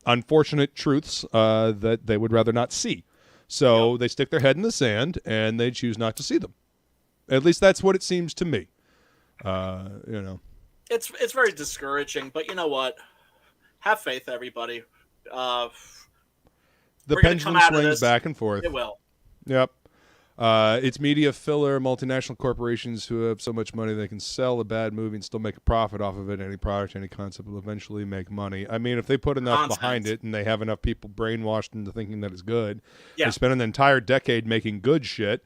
Unfortunate truths that they would rather not see. So they stick their head in the sand and they choose not to see them. At least that's what it seems to me. It's very discouraging, but you know what? Have faith, everybody. The pendulum swings back and forth. It will. Yep. It's media filler, multinational corporations who have so much money they can sell a bad movie and still make a profit off of it. Any product, any concept will eventually make money. I mean, if they put enough behind it and they have enough people brainwashed into thinking that it's good, they spent an entire decade making good shit,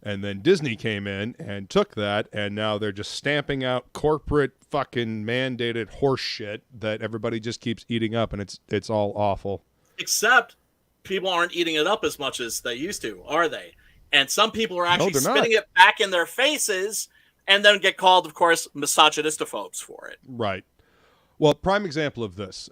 and then Disney came in and took that, and now they're just stamping out corporate fucking mandated horse shit that everybody just keeps eating up, and it's all awful. Except people aren't eating it up as much as they used to, are they? And some people are actually spitting it back in their faces and then get called, of course, misogynistophobes for it. Right. Well, prime example of this.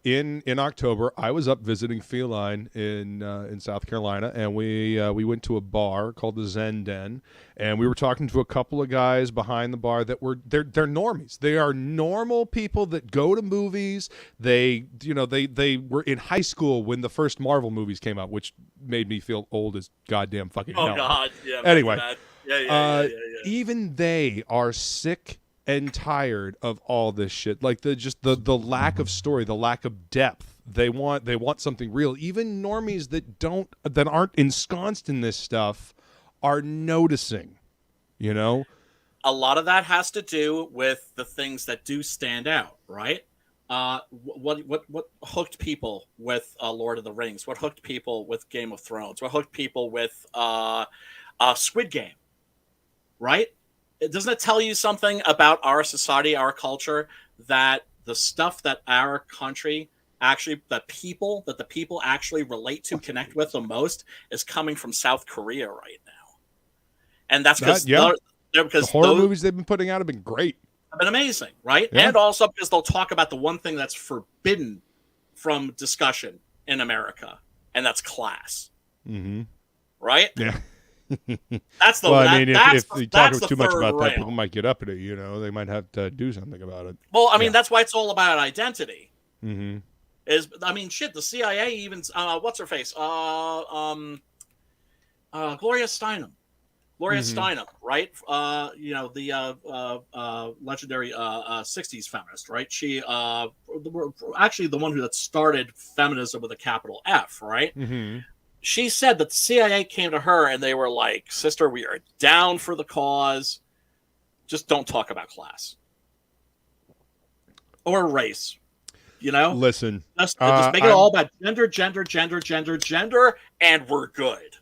In October, I was up visiting Feline in South Carolina, and we went to a bar called the Zen Den, and we were talking to a couple of guys behind the bar that they're normies. They are normal people that go to movies. They were in high school when the first Marvel movies came out, which made me feel old as goddamn fucking hell. Oh God, yeah. Anyway, yeah. Even they are sick and tired of all this shit, like the lack of story, the lack of depth. They want something real. Even normies that aren't ensconced in this stuff are noticing. A lot of that has to do with the things that do stand out, right? What hooked people with Lord of the Rings? What hooked people with Game of Thrones? What hooked people with Squid Game? Right? Doesn't it tell you something about our society, our culture, that the stuff that our country actually, the people actually relate to, connect with the most, is coming from South Korea right now? And that's because the horror movies they've been putting out have been great. Have been amazing, right? Yeah. And also because they'll talk about the one thing that's forbidden from discussion in America, and that's class. Mm-hmm. Right? Yeah. That's the. Well, I mean, if you talk too much about that, people might get up at it. They might have to do something about it. Well, I mean, that's why it's all about identity. Mm-hmm. The CIA even what's her face? Gloria Steinem. Steinem, right? The legendary 60s feminist, right? She actually the one that started feminism with a capital F, right? Mm-hmm. She said that the CIA came to her and they were like, "Sister, we are down for the cause. Just don't talk about class or race." Listen, just make it all about gender, and we're good.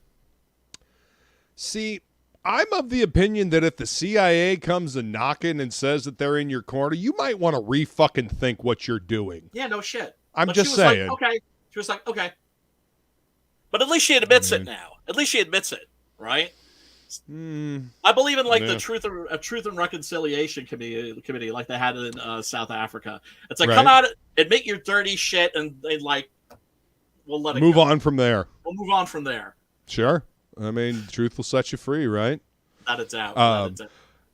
See, I'm of the opinion that if the CIA comes a knocking and says that they're in your corner, you might want to re-fucking think what you're doing. Yeah, no shit. But just saying. She was like, okay. But at least she admits it now. At least she admits it, right? I believe in the Truth and Reconciliation committee like they had in South Africa. It's like, come out, admit your dirty shit, and we'll let it move go. on from there. We'll move on from there. Sure. I mean, truth will set you free, right? Not a doubt.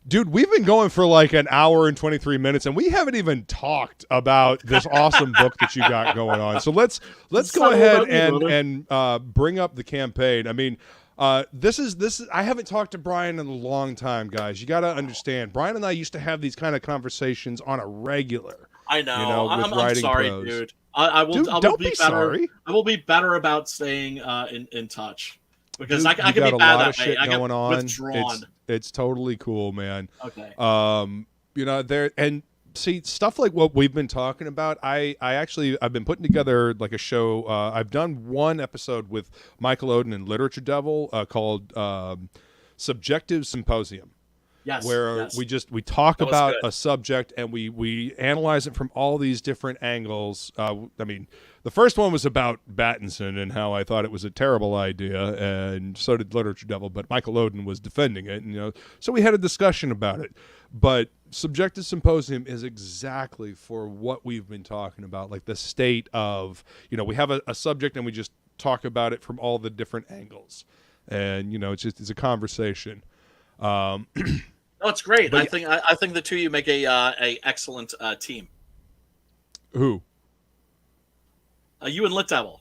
Dude, we've been going for like an hour and 23 minutes, and we haven't even talked about this awesome book that you got going on. So let's go ahead and bring up the campaign. I mean, this is. I haven't talked to Brian in a long time, guys. You got to understand. Brian and I used to have these kind of conversations on a regular. I know. I'm sorry, pros. dude. I will. Dude, don't be sorry. I will be better about staying in touch. Because I can be bad that way. I get withdrawn. It's totally cool, man. Okay. There and see stuff like what we've been talking about. I've been putting together like a show. I've done one episode with Michael Oden and Literature Devil called Subjective Symposium. Yes, where we talk about good. a subject and we analyze it from all these different angles. I mean, the first one was about Battinson and how I thought it was a terrible idea, and so did Literature Devil. But Michael Oden was defending it, and so we had a discussion about it. But Subjective Symposium is exactly for what we've been talking about, like the state of we have a subject and we just talk about it from all the different angles, and it's a conversation. No, it's great. I think the two of you make a excellent team. Who? You and Lit Devil.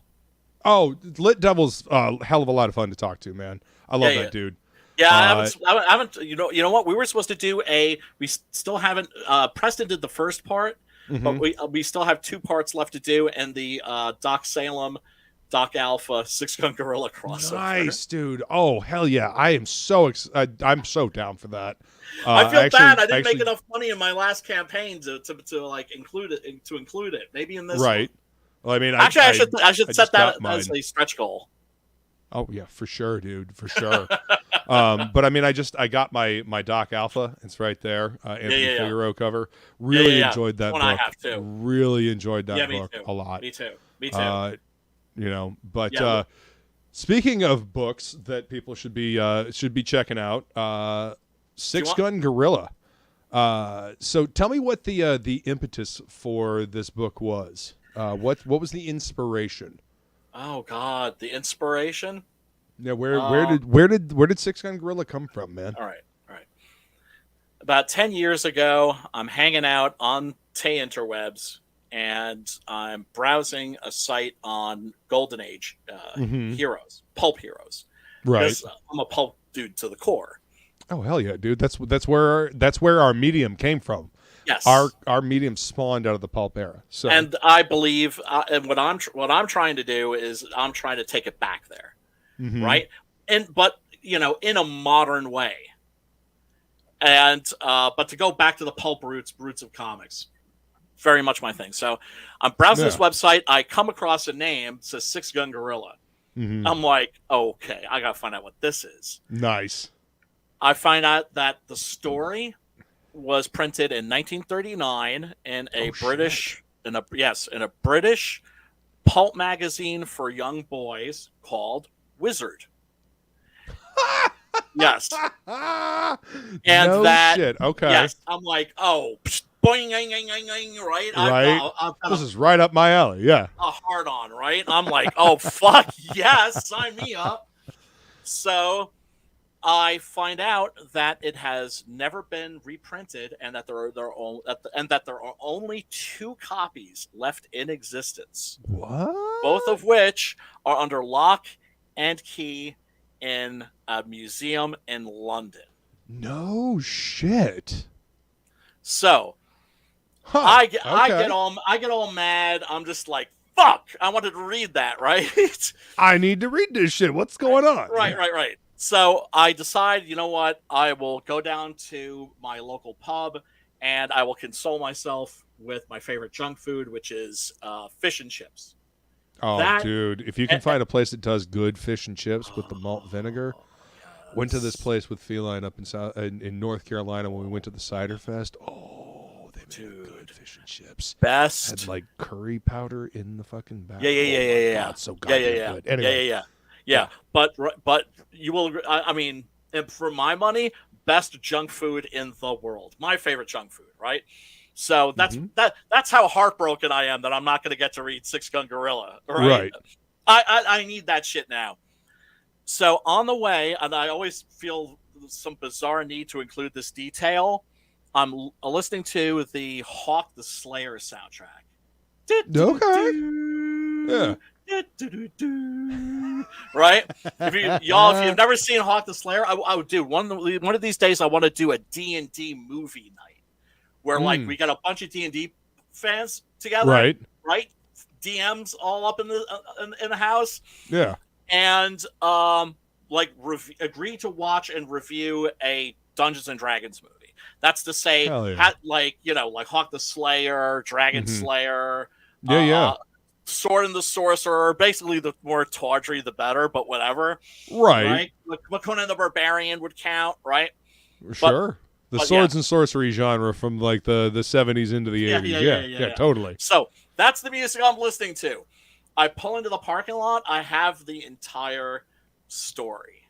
Oh, Lit Devil's a hell of a lot of fun to talk to, man. I love that dude. Yeah, I haven't. You know what? We were supposed to do we still haven't. Preston did the first part, but we still have 2 parts left to do, and the Doc Salem, Doc Alpha 6-Gun Gorilla crossover. Nice, dude. Oh, hell yeah. I'm so down for that. I feel bad. I didn't make enough money in my last campaign to like include it. Maybe in this right. one. Well, I mean, I should set that as a stretch goal. Oh yeah, for sure, dude, for sure. But I mean, I got my Doc Alpha. It's right there. Anthony Figueroa cover. Really enjoyed that book. I have too. Really enjoyed that book a lot. Me too. But speaking of books that people should be checking out, 6-Gun Gorilla. So tell me what the impetus for this book was. What was the inspiration? Oh God, the inspiration. Yeah, where did 6-Gun Gorilla come from, man? All right. About 10 years ago, I'm hanging out on Tay interwebs, and I'm browsing a site on Golden Age heroes, pulp heroes. Right. I'm a pulp dude to the core. Oh hell yeah, dude! That's where our medium came from. Yes, our medium spawned out of the pulp era. So, and I believe, and what I'm trying to do is I'm trying to take it back there, right? But in a modern way, and but to go back to the pulp roots of comics, very much my thing. So I'm browsing this website. I come across a name that says 6-Gun Gorilla. I'm like, okay, I gotta find out what this is. Nice. I find out that the story was printed in 1939 in a British pulp magazine for young boys called Wizard. Yes. And no shit. Okay. Yes. I'm like, oh, boing, right? Right. This is right up my alley. Yeah. A hard on, right? I'm like, oh, fuck yes, sign me up. So I find out that it has never been reprinted, and that there are only 2 copies left in existence. What? Both of which are under lock and key in a museum in London. No shit. So I get all mad. I'm just like, fuck! I wanted to read that, right? I need to read this shit. What's going on? Right. So I decide, you know what? I will go down to my local pub and I will console myself with my favorite junk food, which is fish and chips. Oh, dude. If you can find a place that does good fish and chips with the malt vinegar. Yes. Went to this place with Feline up in North Carolina when we went to the Cider Fest. Oh, they made good fish and chips. Best. Had like curry powder in the fucking bag. Yeah. God, so goddamn good. Anyway. Yeah. But you will. I mean, for my money, best junk food in the world. My favorite junk food, right? So that's how heartbroken I am that I'm not going to get to read 6-Gun Gorilla. Right. I need that shit now. So on the way, and I always feel some bizarre need to include this detail, I'm listening to the Hawk the Slayer soundtrack. Okay. Yeah. Right? If you've never seen Hawk the Slayer, I would do one of these days. I want to do a D&D movie night where like we got a bunch of D&D fans together, right? DMs all up in the house, yeah, and agree to watch and review a Dungeons and Dragons movie. That's to say, yeah. like Hawk the Slayer, Dragon Slayer, Yeah. Sword and the Sorcerer. Basically, the more tawdry, the better. But whatever, Right? Like Conan the Barbarian would count, right? Sure. The but swords and sorcery genre from like the 70s into the 80s. Yeah, totally. So that's the music I'm listening to. I pull into the parking lot. I have the entire story.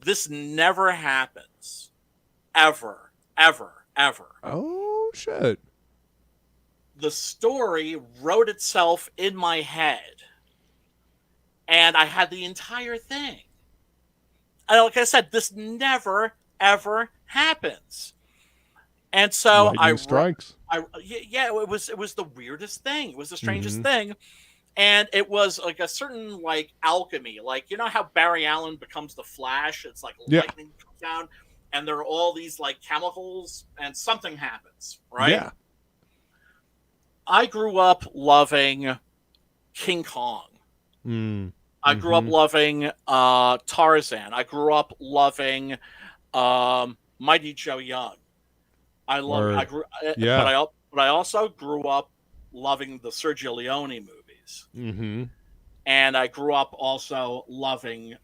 This never happens. Ever. Oh, shit. The story wrote itself in my head. And I had the entire thing. And like I said, this never, ever happens. And so Lightning strikes. It was the weirdest thing. It was the strangest thing. And it was like a certain like alchemy. Like, you know how Barry Allen becomes the Flash? It's like lightning comes down and there are all these like chemicals and something happens, right? Yeah. I grew up loving King Kong. I grew up loving Tarzan. I grew up loving Mighty Joe Young. But I also grew up loving the Sergio Leone movies. And I grew up also loving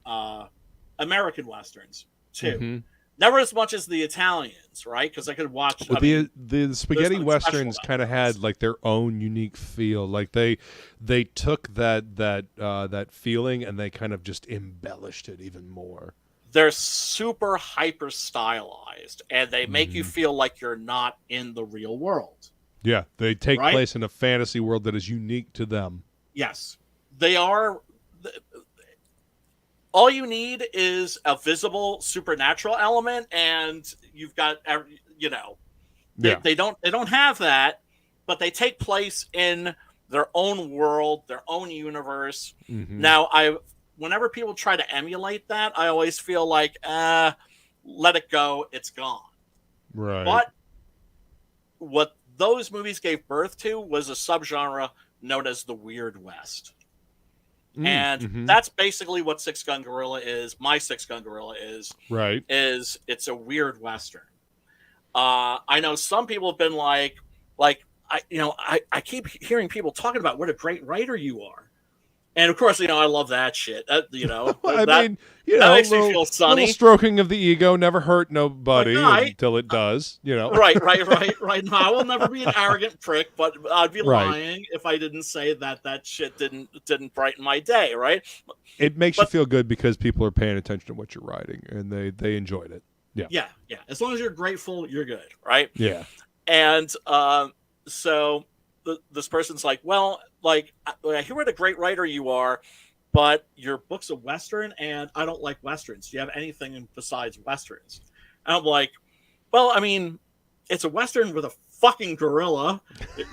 American Westerns, too. Never as much as the Italians, right? Because I could watch... Well, the spaghetti Westerns kind of had like their own unique feel. Like they took that feeling and they kind of just embellished it even more. They're super hyper stylized, and they make you feel like you're not in the real world. Yeah, they take place in a fantasy world that is unique to them. Yes, they are. All you need is a visible supernatural element, and you've got, they don't have that, but they take place in their own world, their own universe. Now, whenever people try to emulate that, I always feel like, let it go, it's gone. Right. But what those movies gave birth to was a subgenre known as the Weird West. And that's basically what Six Gun Gorilla is. My Six Gun Gorilla is. Right. It's a weird Western. I know some people have been like I keep hearing people talking about what a great writer you are. And of course, I love that shit. That makes me feel sunny. Little stroking of the ego never hurt nobody until it does. Right. No, I will never be an arrogant prick, but I'd be lying if I didn't say that shit didn't brighten my day. Right. It makes you feel good because people are paying attention to what you're writing and they enjoyed it. Yeah. As long as you're grateful, you're good. Right. Yeah. And so this person's like, well, like, I hear what a great writer you are, but your book's a Western, and I don't like Westerns. Do you have anything besides Westerns? And I'm like, well, I mean, it's a Western with a fucking gorilla,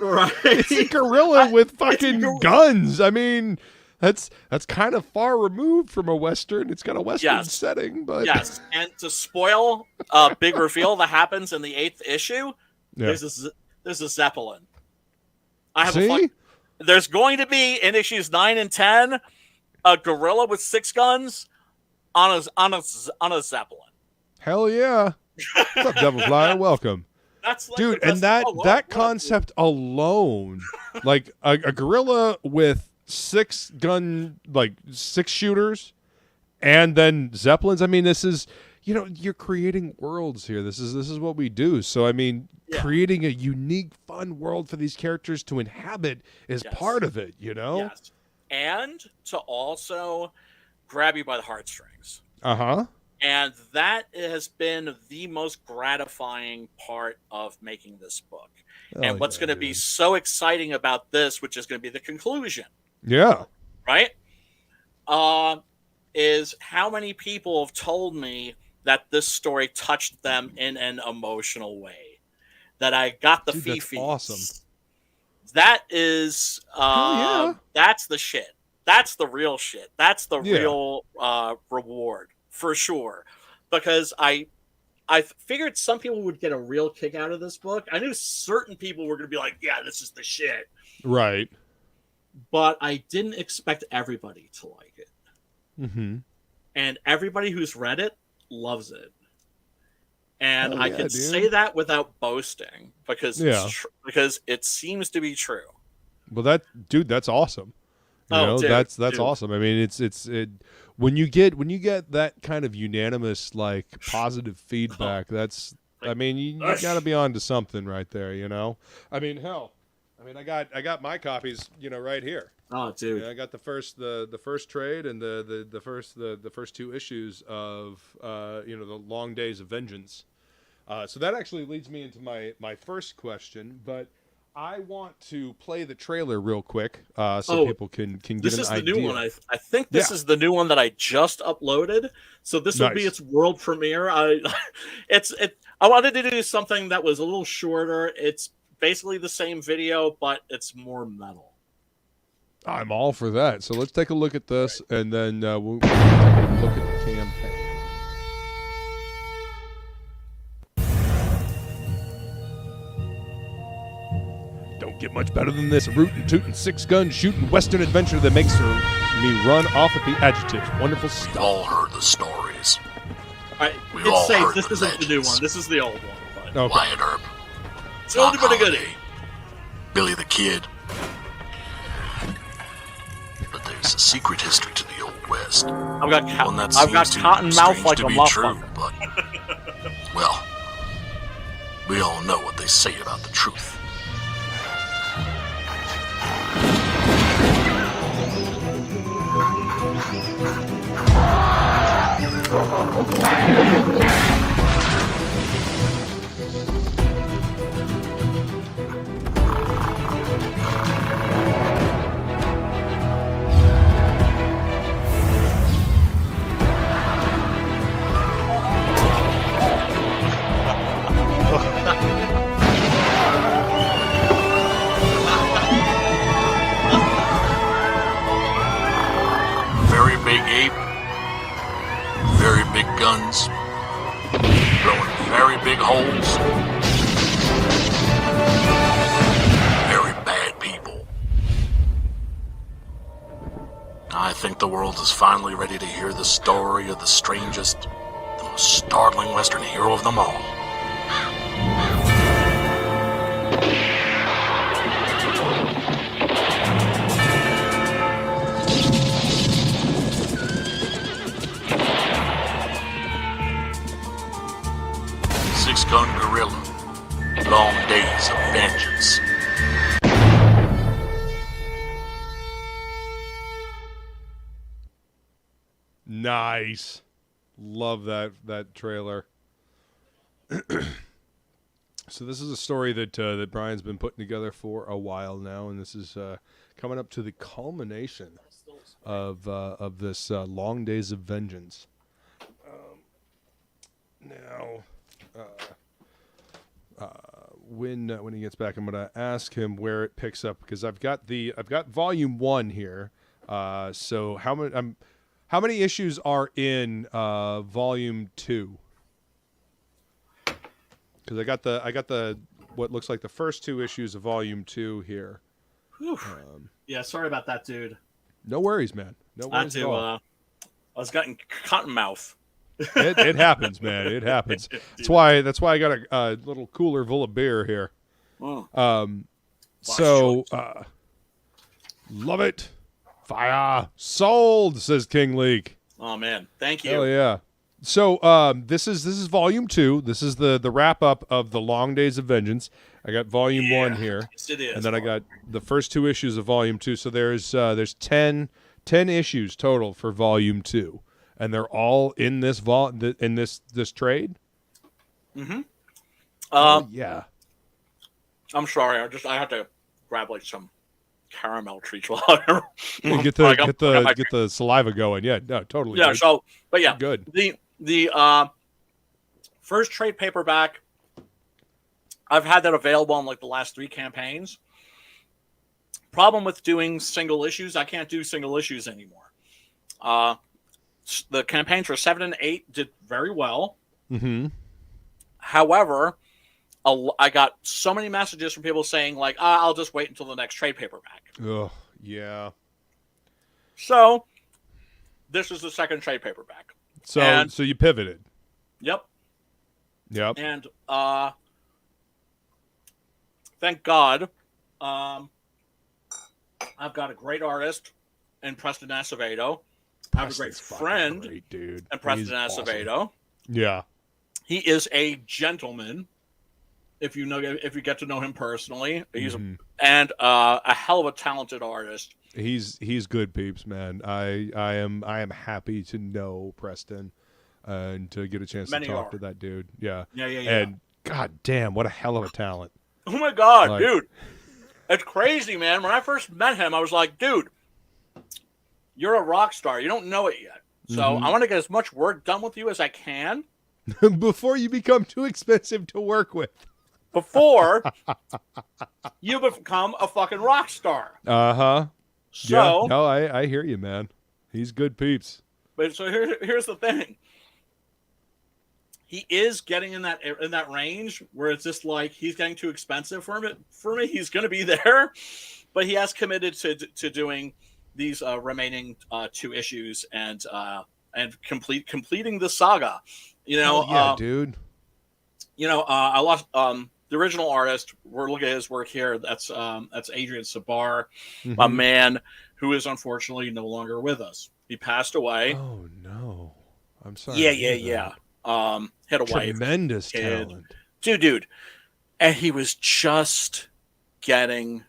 right? It's a gorilla with fucking guns. I mean, that's kind of far removed from a Western. It's got a Western setting, but... Yes, and to spoil a big reveal that happens in the 8th issue, there's a Zeppelin. There's going to be in issues 9 and 10 a gorilla with 6 guns on a Zeppelin. Hell yeah! What's up, Devil Flyer? Welcome, dude. And that concept alone, like a gorilla with 6 gun, like 6 shooters, and then Zeppelins. I mean, this is you're creating worlds here. This is what we do. So I mean. Creating a unique, fun world for these characters to inhabit is part of it, Yes. And to also grab you by the heartstrings. And that has been the most gratifying part of making this book. And what's going to be so exciting about this, which is going to be the conclusion. Yeah. Right? Is how many people have told me that this story touched them in an emotional way. That I got the Fifi. Awesome. That is, that's the shit. That's the real shit. That's the real reward for sure. Because I figured some people would get a real kick out of this book. I knew certain people were going to be like, yeah, this is the shit. Right. But I didn't expect everybody to like it. And everybody who's read it loves it. And I can say that without boasting because because it seems to be true. Well, that's awesome. That's awesome. I mean, it's when you get that kind of unanimous like positive feedback, that's I mean, you got to be on to something right there, I mean, hell, I got my copies, right here. Oh, dude. I got the first trade and the first two issues of the Long Days of Vengeance. So that actually leads me into my first question, but I want to play the trailer real quick so people can get an idea. This is the new one. I think this is the new one that I just uploaded. So this will be its world premiere. I wanted to do something that was a little shorter. It's basically the same video, but it's more metal. I'm all for that. So let's take a look at this, and then we'll take a look at the campaign. Don't get much better than this. A rootin' tootin' six-gun shooting Western adventure that makes me run off at the adjectives. Wonderful stuff. We've all heard the stories. We've all heard this isn't the new one. This is the old one. But... Wyatt Earp. It's only been a goodie. Billy the Kid. But there's a secret history to the Old West. I've got cotton mouth like a motherfucker. But, well, we all know what they say about the truth. Very big ape, very big guns, blowing very big holes, very bad people. I think the world is finally ready to hear the story of the strangest, the most startling Western hero of them all. Six-gun guerrilla, Long Days of Vengeance. Nice. Love that trailer. So this is a story that Brian's been putting together for a while now, and this is coming up to the culmination of this Long Days of Vengeance. When he gets back, I'm going to ask him where it picks up, because I've got volume 1 here. So how many issues are in volume 2? Because I got the what looks like the first 2 issues of volume 2 here. Yeah, sorry about that, dude. No worries, man. No worries at all. I was getting cotton mouth. It happens, man. It happens. That's why I got a little cooler full of beer here. Love it. Fire sold, says King Leak. Oh man, thank you. Hell yeah. So this is volume 2. This is the wrap up of the Long Days of Vengeance. I got volume 1 here, yes, it is. and then I got the first 2 issues of volume 2. So there's 10 issues total for volume 2. And they're all in this this trade. Mm-hmm. Yeah. I'm sorry. I have to grab like some caramel treats while get the saliva going. Yeah, no, totally. Yeah. Dude. So, but yeah, good. The first trade paperback, I've had that available on like the last 3 campaigns. Problem with doing single issues, I can't do single issues anymore. The campaigns for 7 and 8 did very well. Mm-hmm. However, I got so many messages from people saying, like, I'll just wait until the next trade paperback. Oh, yeah. So, this is the second trade paperback. So you pivoted. Yep. Yep. And thank God, I've got a great artist in Preston Acevedo. I have a great friend dude. in Preston Acevedo. Awesome. Yeah. He is a gentleman. If you get to know him personally, he's a hell of a talented artist. He's good, peeps, man. I am happy to know Preston and to get a chance to talk to that dude. Yeah. And god damn, what a hell of a talent. Oh my god, dude. It's crazy, man. When I first met him, I was like, dude, you're a rock star. You don't know it yet. So I want to get as much work done with you as I can. Before you become too expensive to work with. Before you become a fucking rock star. Uh-huh. So, yeah. No, I hear you, man. He's good peeps. But so here's the thing. He is getting in that range where it's just like he's getting too expensive for me. He's going to be there, but he has committed to doing these remaining 2 issues and completing the saga. You know, dude. You know, I lost the original artist. We're looking at his work here. That's Adrian Sabar, a man who is unfortunately no longer with us. He passed away. Oh no, I'm sorry. Yeah. Had a wife. Tremendous talent, dude, and he was just getting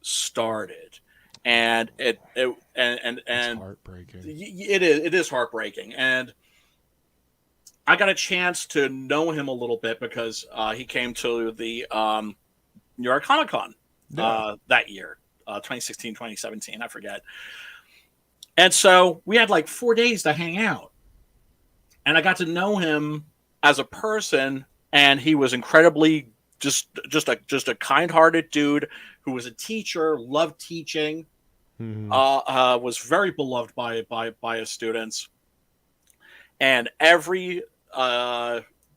started, and it's heartbreaking. It is heartbreaking, and I got a chance to know him a little bit because he came to the New York Comic Con that year, 2016, 2017, I forget. And so we had like 4 days to hang out. And I got to know him as a person, and he was incredibly just a kind-hearted dude who was a teacher, loved teaching, was very beloved by his students. And every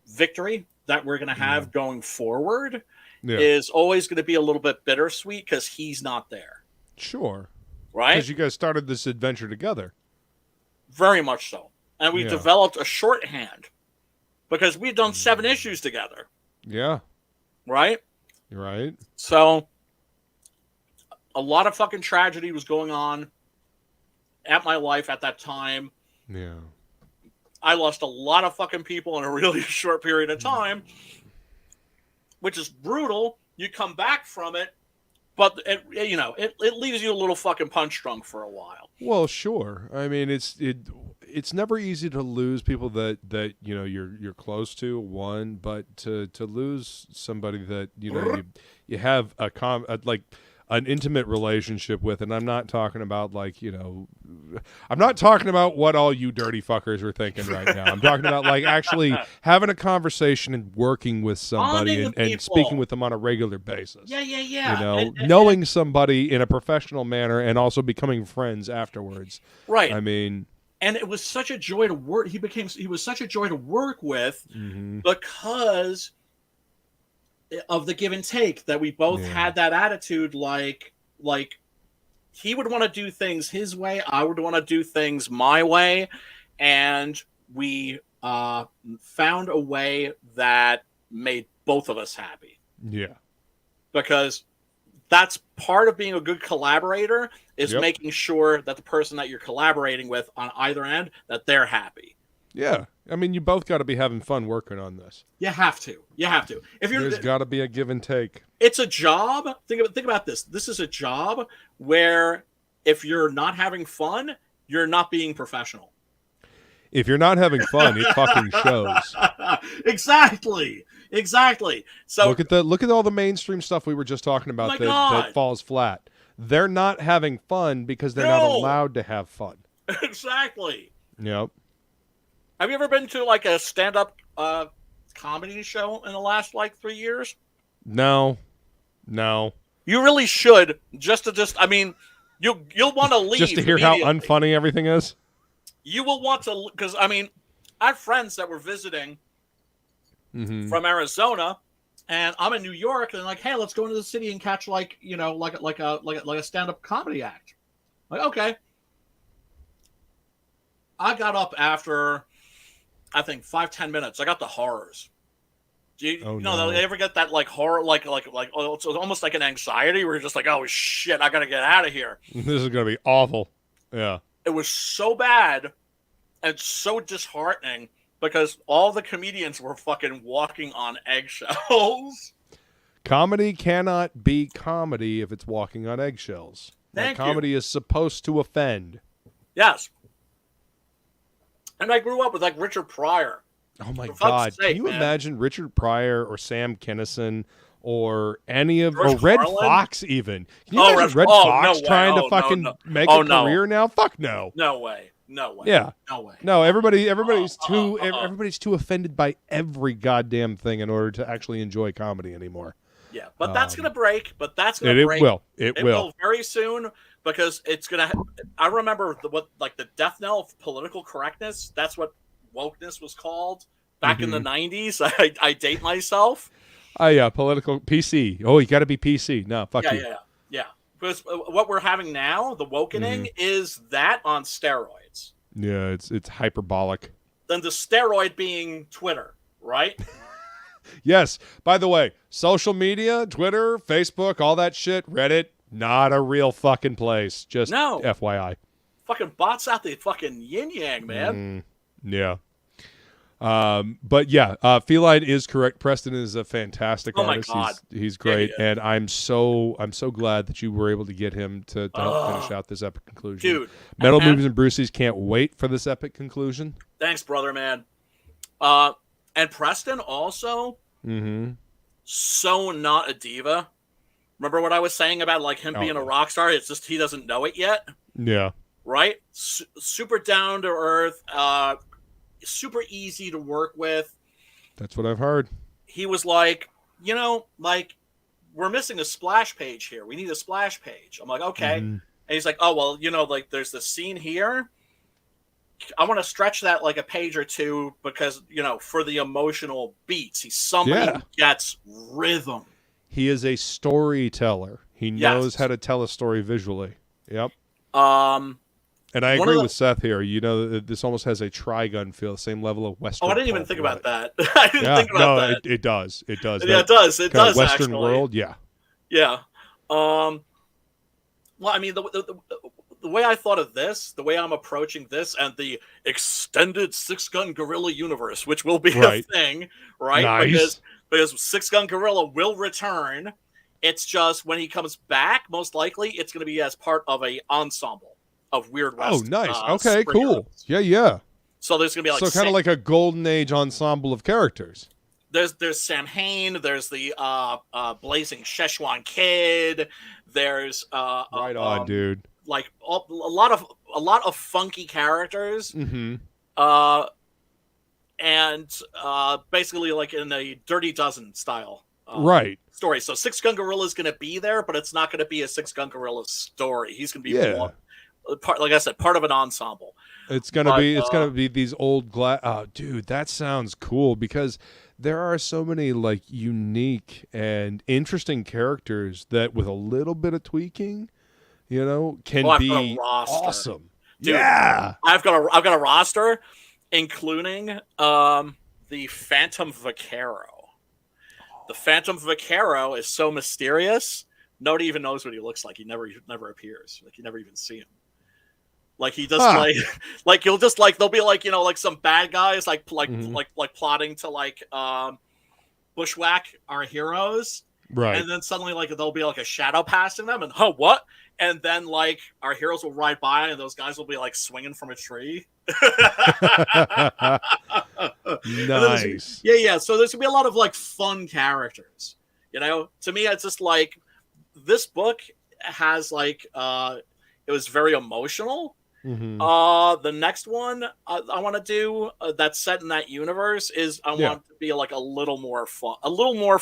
victory that we're going to have going forward is always going to be a little bit bittersweet because he's not there. Sure. Right? Because you guys started this adventure together. Very much so. And we developed a shorthand because we've done 7 issues together. Yeah. Right? You're right. So a lot of fucking tragedy was going on at my life at that time. Yeah. I lost a lot of fucking people in a really short period of time, which is brutal. You come back from it, but it leaves you a little fucking punch drunk for a while. Well, sure. I mean, it's never easy to lose people that you know you're close to, one, but to lose somebody that you have like an intimate relationship with, and I'm not talking about I'm not talking about what all you dirty fuckers are thinking right now. I'm talking about like actually having a conversation and working with somebody and speaking with them on a regular basis. Yeah. You know, knowing somebody in a professional manner and also becoming friends afterwards. Right. I mean, and it was such a joy to work. He was such a joy to work with because of the give and take that we both had that attitude. Like he would want to do things his way. I would want to do things my way. And we found a way that made both of us happy. Yeah. Because that's part of being a good collaborator is making sure that the person that you're collaborating with on either end, that they're happy. Yeah. I mean, you both got to be having fun working on this. You have to. There's got to be a give and take. It's a job. Think about this. This is a job where if you're not having fun, you're not being professional. If you're not having fun, it fucking shows. Exactly. So look at all the mainstream stuff we were just talking about that falls flat. They're not having fun because they're not allowed to have fun. Exactly. Yep. Have you ever been to like a stand-up comedy show in the last 3 years? No. You really should. I mean, you'll want to leave just to hear how unfunny everything is. You will want to, because I mean, I have friends that were visiting from Arizona, and I'm in New York, and they're like, "Hey, let's go into the city and catch like a stand-up comedy act." Like, okay. I got up after, I think 5-10 minutes. I got the horrors. Do you, Oh, you know, no. they ever get that like horror, like oh, it's almost like an anxiety where you're just like, oh shit, I gotta get out of here. This is gonna be awful. Yeah. It was so bad and so disheartening because all the comedians were fucking walking on eggshells. Comedy cannot be comedy if it's walking on eggshells. Thank comedy you. is supposed to offend. Yes. And I grew up with like Richard Pryor. Oh my For fuck's God! sake, Can you man. imagine Richard Pryor or Sam Kinison or any of George or Red Carlin? Fox even? Can you Oh, imagine Red- Red oh, Fox no way. trying Oh, to fucking no. make Oh, a no. career now? Fuck no. No way. No way. Yeah. No way. No, everybody's too offended by every goddamn thing in order to actually enjoy comedy anymore. Yeah, but that's gonna break. But that's gonna break. It will. It It will. will very soon because it's gonna. I remember the death knell of political correctness. That's what wokeness was called back in the '90s. I date myself. Oh yeah, political PC. Oh, you got to be PC. No, fuck you. Yeah. Because what we're having now, the wokening, is that on steroids. Yeah, it's hyperbolic. Then the steroid being Twitter, right? Yes. By the way, social media, Twitter, Facebook, all that shit, Reddit, not a real fucking place. Just No. FYI. Fucking bots out the fucking yin yang, man. Yeah. But yeah, Feline is correct. Preston is a fantastic artist. God. He's great, Yeah. and I'm so glad that you were able to get him to help finish out this epic conclusion. Dude. Metal Movies and Brucey's can't wait for this epic conclusion. Thanks, brother, man. And Preston also so not a diva. Remember what I was saying about like him being a rock star? It's just he doesn't know it yet. Yeah. Right? Super down to earth, super easy to work with. That's what I've heard. He was like, like we're missing a splash page here. We need a splash page. I'm like, okay. And he's like, oh, well, like there's the scene here. I want to stretch that like a page or two because, for the emotional beats. He's somebody who gets rhythm. He is a storyteller. He knows how to tell a story visually. Yep. And I agree with Seth here. This almost has a Trigun feel, the same level of Western. Oh, I didn't even think about that. I didn't think about that. It does. It does. Yeah, it does. It does. Western actually. world. Yeah. Yeah. Well, I mean, the way I thought of this, the way I'm approaching this, and the extended Six Gun Gorilla universe, which will be a thing, right? Nice. Because Six Gun Gorilla will return. It's just when he comes back, most likely it's going to be as part of a ensemble of Weird West. Oh, nice. Okay, cool. Yeah. So there's going to be like kind of like a golden age ensemble of characters. There's Sam Hain. There's the Blazing Szechuan Kid. There's right on, dude. Like a lot of funky characters. And basically like in a Dirty Dozen style story. So Six Gun Gorilla is going to be there, but it's not going to be a Six Gun Gorilla story. He's going to be more, like I said, part of an ensemble. It's gonna be these old dude, that sounds cool because there are so many like unique and interesting characters that with a little bit of tweaking, can be awesome. Dude, I've got a roster including the Phantom Vaquero. The Phantom Vaquero is so mysterious. Nobody even knows what he looks like. He never appears. Like you never even see him. Like he just like you'll just like there'll be like like some bad guys like plotting to like bushwhack our heroes. Right. And then suddenly like there'll be like a shadow passing them and what? And then like our heroes will ride by and those guys will be like swinging from a tree. Nice. Yeah. So there's gonna be a lot of like fun characters. To me, it's just like this book has like it was very emotional. The next one I want to do that's set in that universe is I want it to be like a little more fun, a little more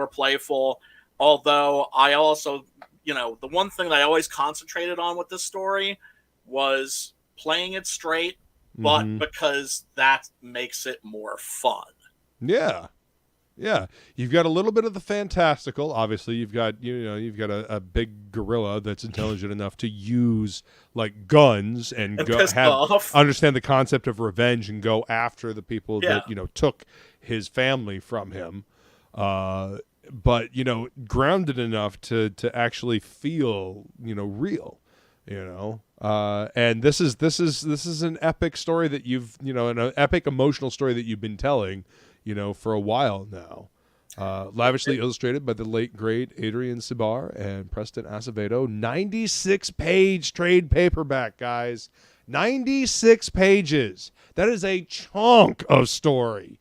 playful. Although I also, the one thing that I always concentrated on with this story was playing it straight, but because that makes it more fun. Yeah. Yeah, you've got a little bit of the fantastical. Obviously, you've got a big gorilla that's intelligent enough to use like guns and understand the concept of revenge and go after the people that took his family from him. But grounded enough to actually feel real. And this is an epic story that you've an epic emotional story that you've been telling. For a while now. Lavishly illustrated by the late, great Adrian Sibar and Preston Acevedo. 96-page trade paperback, guys. 96 pages. That is a chunk of story.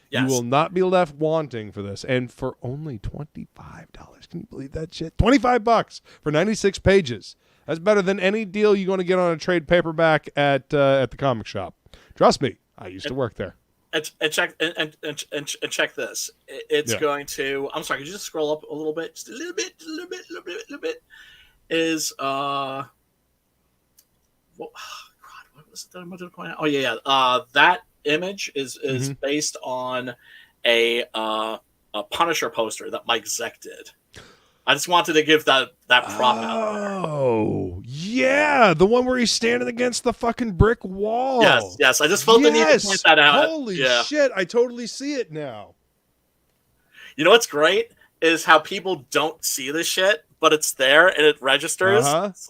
Yes. You will not be left wanting for this. And for only $25. Can you believe that shit? $25 for 96 pages. That's better than any deal you're going to get on a trade paperback at the comic shop. Trust me, I used to work there. And check this. It's going to. I'm sorry. Could you just scroll up a little bit, just a little bit? Is what was it that I wanted to point out? Oh yeah. That image is based on a Punisher poster that Mike Zeck did. I just wanted to give that prop out there. Oh, yeah. The one where he's standing against the fucking brick wall. Yes. I just felt the need to point that out. Holy shit. I totally see it now. You know what's great is how people don't see the shit, but it's there and it registers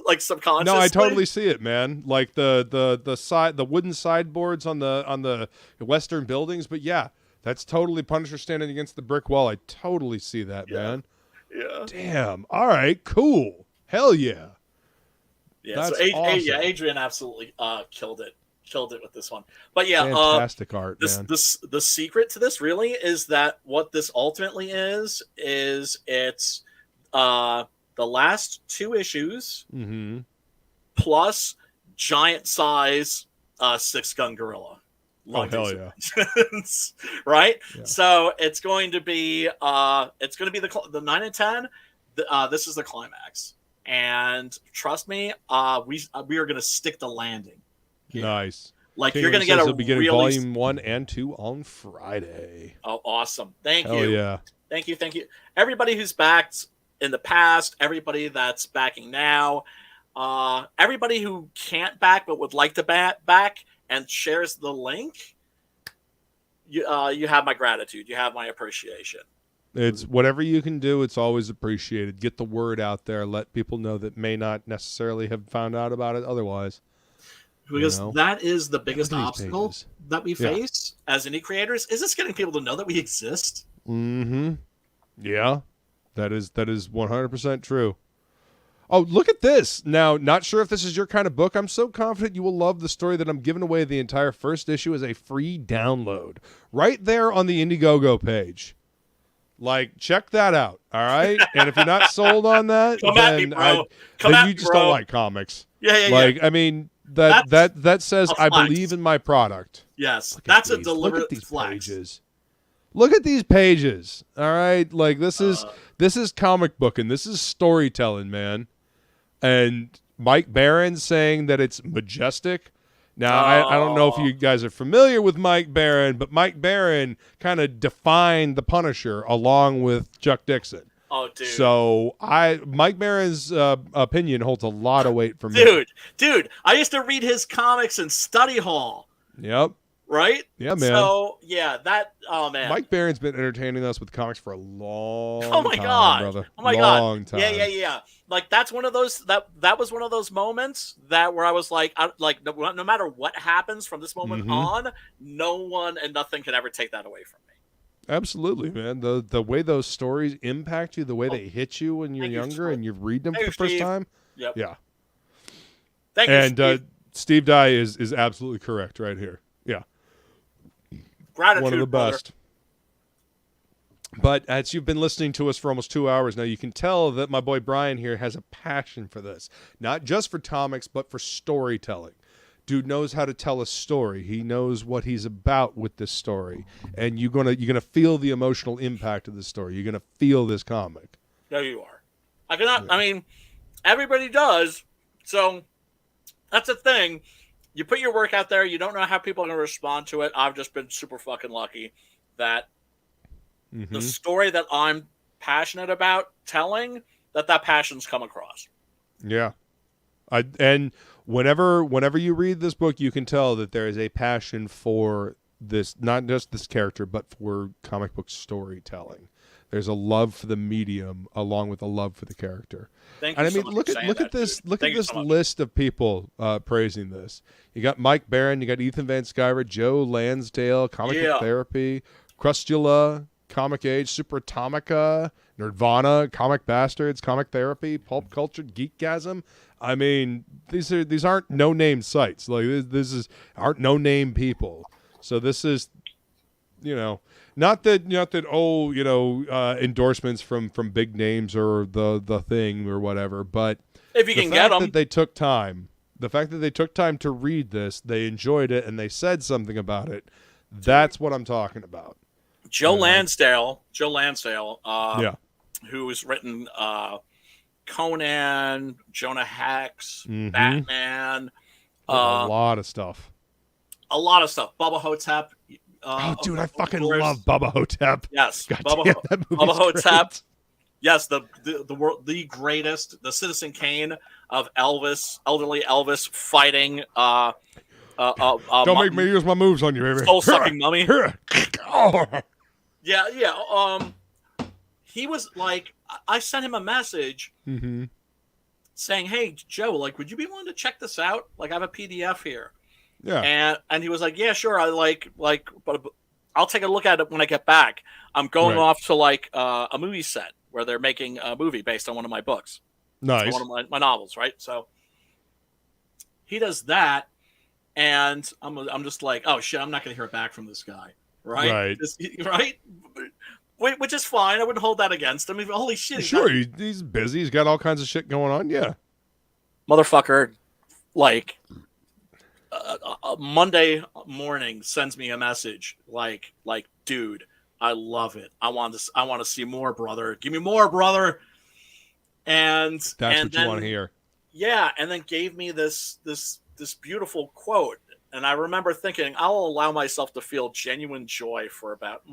like subconsciously. No, I totally see it, man. Like the wooden sideboards on the Western buildings. But yeah, that's totally Punisher standing against the brick wall. I totally see that, man. Yeah. Damn. All right. Cool. Hell yeah. Yeah. That's so awesome. Adrian absolutely killed it with this one. But yeah, fantastic art, man. The secret to this really is that what this ultimately is it's the last 2 issues plus giant size 6-gun gorilla. Oh, hell yeah. Right? Yeah. So it's going to be the 9 and 10. This is the climax. And trust me, we are going to stick the landing. Here. Nice. Like you're going to get a beginning volume 1 and 2 on Friday. Oh, awesome. Thank hell you. Yeah. Thank you. Everybody who's backed in the past, everybody that's backing now, everybody who can't back but would like to back and shares the link, you have my gratitude. You have my appreciation. It's whatever you can do. It's always appreciated. Get the word out there. Let people know that may not necessarily have found out about it otherwise. Because that is the biggest obstacle that we face as indie creators. Is this getting people to know that we exist? Mm-hmm. Yeah, that is 100% true. Oh, look at this. Now, not sure if this is your kind of book. I'm so confident you will love the story that I'm giving away the entire first issue as a free download. Right there on the Indiegogo page. Like, check that out, all right? And if you're not sold on that, then you just don't like comics. Yeah. I mean, that says I believe in my product. Yes, that's a deliberate flex. Pages. Look at these pages, all right? Like, this is comic booking. This is storytelling, man. And Mike Barron saying that it's majestic. Now, I don't know if you guys are familiar with Mike Barron, but Mike Barron kind of defined the Punisher along with Chuck Dixon. Oh, dude. So Mike Barron's opinion holds a lot of weight for me. Dude, I used to read his comics in study hall. Yep. Right? Yeah, man. So, yeah, man. Mike Barron's been entertaining us with comics for a long time, brother. Oh, my God. Time. Yeah. Like, that's one of those, that was one of those moments where I was like, no matter what happens from this moment on, no one and nothing can ever take that away from me. Absolutely, man. The way those stories impact you, the way they hit you when you're younger and you read them for the first time. Yep. Yeah. Thank you, Steve. Steve Dye is absolutely correct right here. Yeah. Gratitude, one of the best. But as you've been listening to us for almost 2 hours now, you can tell that my boy Brian here has a passion for this. Not just for comics, but for storytelling. Dude knows how to tell a story. He knows what he's about with this story. And you're gonna feel the emotional impact of this story. You're gonna feel this comic. No, you are. I mean, everybody does. So that's the thing. You put your work out there. You don't know how people are going to respond to it. I've just been super fucking lucky that the story that I'm passionate about telling, that passion's come across. Yeah. And whenever you read this book, you can tell that there is a passion for this, not just this character, but for comic book storytelling. There's a love for the medium along with a love for the character. Thank you. And I mean, look at this list of people praising this. You got Mike Barron, you got Ethan Van Sciver, Joe Lansdale, Comic Book Therapy, Crustula, Comic Age, Super Atomica, Nerdvana, Comic Bastards, Comic Therapy, Pulp Culture, Geekgasm. I mean, these aren't no-name sites. Like this aren't no-name people. So this is, not that endorsements from big names or the thing or whatever, but if you can get them, the fact that they took time to read this, they enjoyed it and they said something about it. That's what I'm talking about. Joe Lansdale, who's written Conan, Jonah Hex, Batman, a lot of stuff. Bubba Hotep. Dude, I fucking love Bubba Hotep. Yes, Bubba Hotep. Yes, the greatest, the Citizen Kane of elderly Elvis fighting. Don't make me use my moves on you, baby. Soul sucking mummy. Yeah. He was like, I sent him a message saying, "Hey, Joe, like, would you be willing to check this out? Like, I have a PDF here." Yeah. And he was like, "Yeah, sure. I but I'll take a look at it when I get back. I'm going off to like a movie set where they're making a movie based on one of my books. Nice. One of my novels, right?" So he does that, and I'm just like, "Oh shit, I'm not going to hear back from this guy." Right. Right. Which is fine. I wouldn't hold that against him. Holy shit. He's busy. He's got all kinds of shit going on. Yeah. Motherfucker, like, Monday morning sends me a message like, dude, I love it. I want to see more, brother. Give me more, brother. And that's what you want to hear. Yeah. And then gave me this beautiful quote. And I remember thinking, I'll allow myself to feel genuine joy for about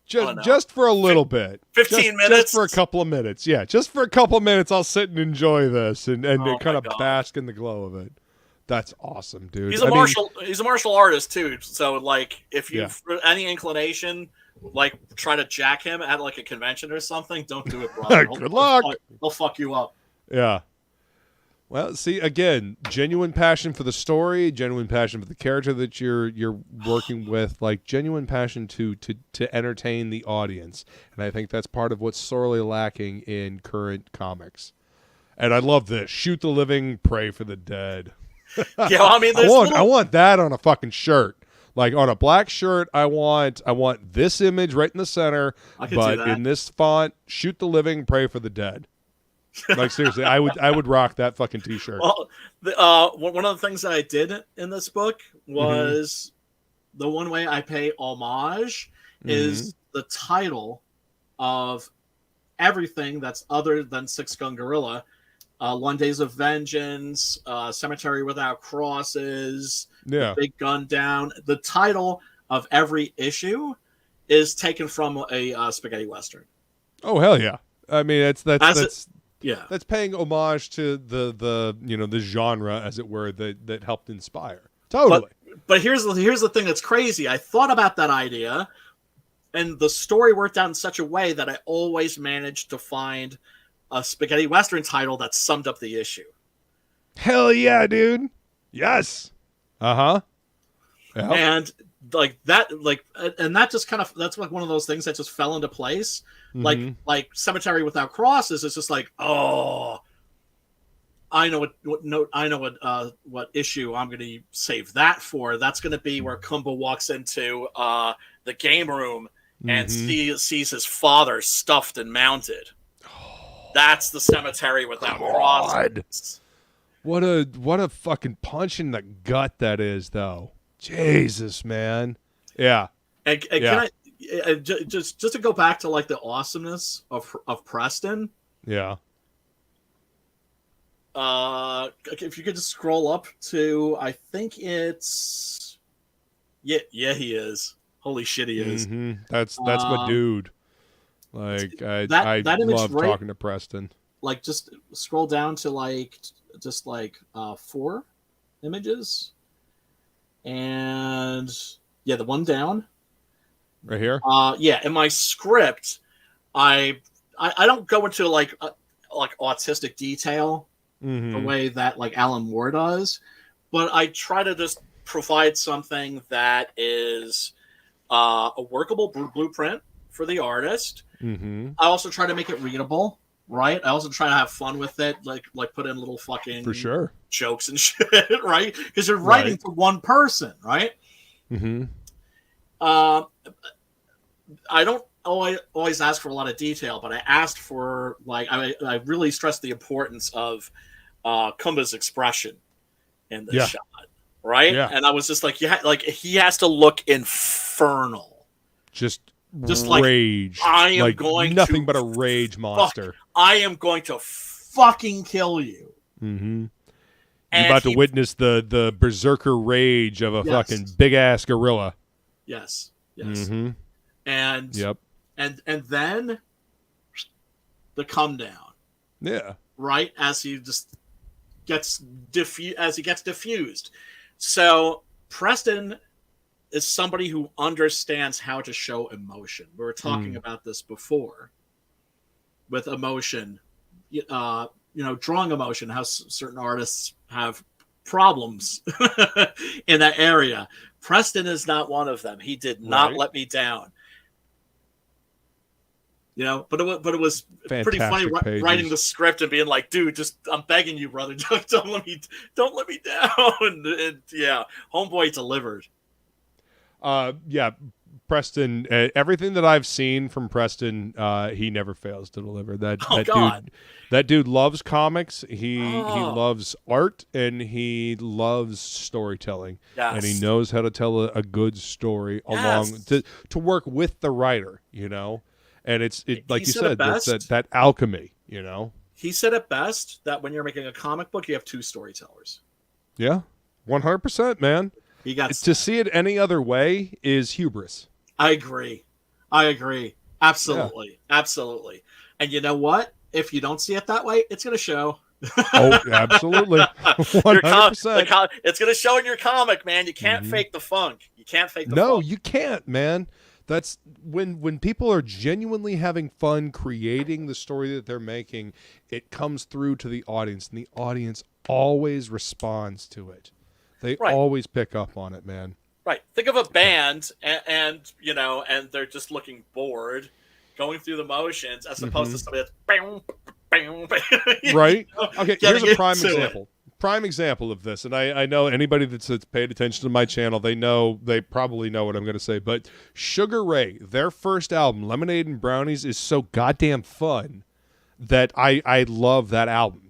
just for a little bit. 15 minutes? Just for a couple of minutes. Yeah, just for a couple of minutes, I'll sit and enjoy this and kind of bask in the glow of it. That's awesome, dude. He's a martial artist, too. So, like, if you've any inclination, like, try to jack him at, like, a convention or something, don't do it, brother. Good luck. He'll fuck you up. Yeah. Well, see, again, genuine passion for the story, genuine passion for the character that you're working with, like genuine passion to entertain the audience. And I think that's part of what's sorely lacking in current comics. And I love this. Shoot the living, pray for the dead. Yeah, I mean, I want that on a fucking shirt. Like on a black shirt, I want this image right in the center, but in this font, shoot the living, pray for the dead. Like seriously, I would rock that fucking t-shirt. Well, one of the things that I did in this book was the one way I pay homage is the title of everything that's other than Six Gun Gorilla. One Days of Vengeance, Cemetery Without Crosses, The Big Gun Down. The title of every issue is taken from a spaghetti western. Oh hell yeah! I mean that's paying homage to the genre, as it were, that helped inspire. Totally. But here's the thing that's crazy. I thought about that idea, and the story worked out in such a way that I always managed to find a spaghetti western title that summed up the issue. Hell yeah, dude! Yes. Yep. And like that, and that just kind of, that's like one of those things that just fell into place. Like Cemetery Without Crosses is just like, oh, I know what issue I'm going to save that for. That's going to be where Kumba walks into the game room and sees his father stuffed and mounted. That's the Cemetery Without Crosses. What a fucking punch in the gut that is, though. Jesus, man. Yeah. And can I just to go back to like the awesomeness of Preston? Yeah. If you could just scroll up to, I think it's he is. Holy shit, he is. That's my dude. Like I image love talking to Preston. Like just scroll down to like 4 images, and yeah, the one down right here. In my script, I don't go into like autistic detail the way that like Alan Moore does, but I try to just provide something that is a workable blueprint for the artist. I also try to make it readable, right? I also try to have fun with it, like put in little fucking for sure jokes and shit, right? Because you're writing for one person, right? I don't always ask for a lot of detail, but I asked for like I really stressed the importance of Kumba's expression in this shot, right? Yeah. And I was just like, he has to look infernal, just rage. Like, I am like going nothing but a rage monster. I am going to fucking kill you. You're about to witness the berserker rage of a fucking big ass gorilla. Yes. And and then the come down. Yeah. Right as he just gets diffused. So Preston is somebody who understands how to show emotion. We were talking about this before with emotion, drawing emotion, how certain artists have problems in that area. Preston is not one of them. He did not let me down. But it was pretty funny writing the script and being like, dude, I'm begging you, brother, don't let me down. and homeboy delivered. Preston, everything that I've seen from Preston, he never fails to deliver. That dude loves comics. He loves art, and he loves storytelling. Yes. And he knows how to tell a good story along to work with the writer, And it's like you said, that alchemy, He said it best that when you're making a comic book, you have 2 storytellers. Yeah, 100%, man. To see it any other way is hubris. I agree. Absolutely. Absolutely. And you know what? If you don't see it that way, it's going to show. Oh, absolutely. 100%. It's going to show in your comic, man. You can't fake the funk. You can't fake the funk. No, you can't, man. That's when people are genuinely having fun creating the story that they're making, it comes through to the audience, and the audience always responds to it. They always pick up on it, man. Right. Think of a band and they're just looking bored, going through the motions, as opposed to somebody that's right. Okay, here's a prime example. Prime example of this, and I know anybody that's paid attention to my channel, they probably know what I'm going to say, but Sugar Ray, their first album, Lemonade and Brownies, is so goddamn fun that I love that album.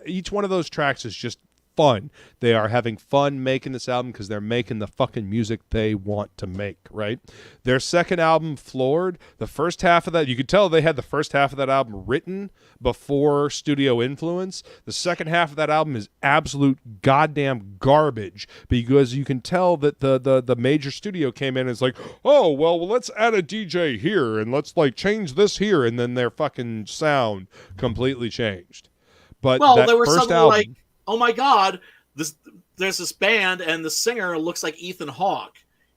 Each one of those tracks is just fun. They are having fun making this album because they're making the fucking music they want to make, right? Their second album, Floored, the first half of that, you could tell they had the first half of that album written before studio influence. The second half of that album is absolute goddamn garbage because you can tell that the major studio came in and it's like, oh, well, let's add a DJ here and let's like change this here, and then their fucking sound completely changed. But that there was first something album, like, oh my God, there's this band and the singer looks like Ethan Hawke.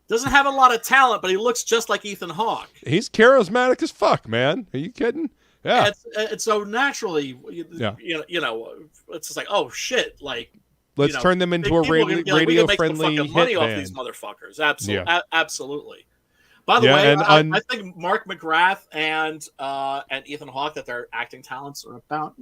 Doesn't have a lot of talent, but he looks just like Ethan Hawke. He's charismatic as fuck, man. Are you kidding? Yeah. It's so naturally, it's just like, oh shit, like let's turn them into a radio-friendly hit money band. Off these motherfuckers. Absolutely, absolutely. By the way, I think Mark McGrath and Ethan Hawke, that their acting talents are about.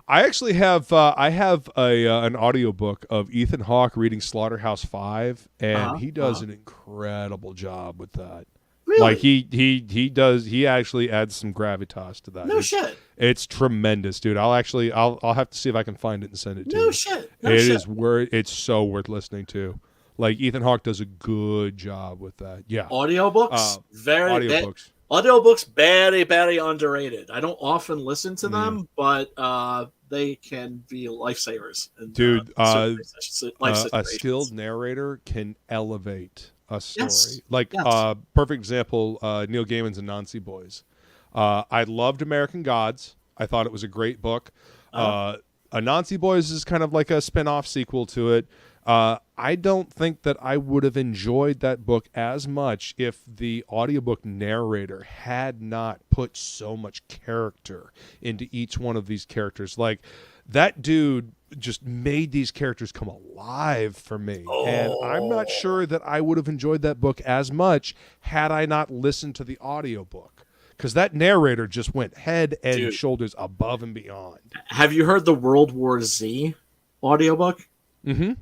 I actually have an audiobook of Ethan Hawke reading Slaughterhouse-5, and he does an incredible job with that. Really? Like he actually adds some gravitas to that. No shit. It's tremendous, dude. I'll have to see if I can find it and send it to you. No shit. It's so worth listening to. Like Ethan Hawke does a good job with that. Yeah. Audiobooks, audiobooks, very, very underrated. I don't often listen to them, but they can be lifesavers. Dude, a skilled narrator can elevate a story. Yes. Like perfect example, Neil Gaiman's Anansi Boys. I loved American Gods. I thought it was a great book. Anansi Boys is kind of like a spin-off sequel to it. I don't think that I would have enjoyed that book as much if the audiobook narrator had not put so much character into each one of these characters. Like, that dude just made these characters come alive for me. And I'm not sure that I would have enjoyed that book as much had I not listened to the audiobook. Because that narrator just went head and shoulders above and beyond. Have you heard the World War Z audiobook? Mm-hmm.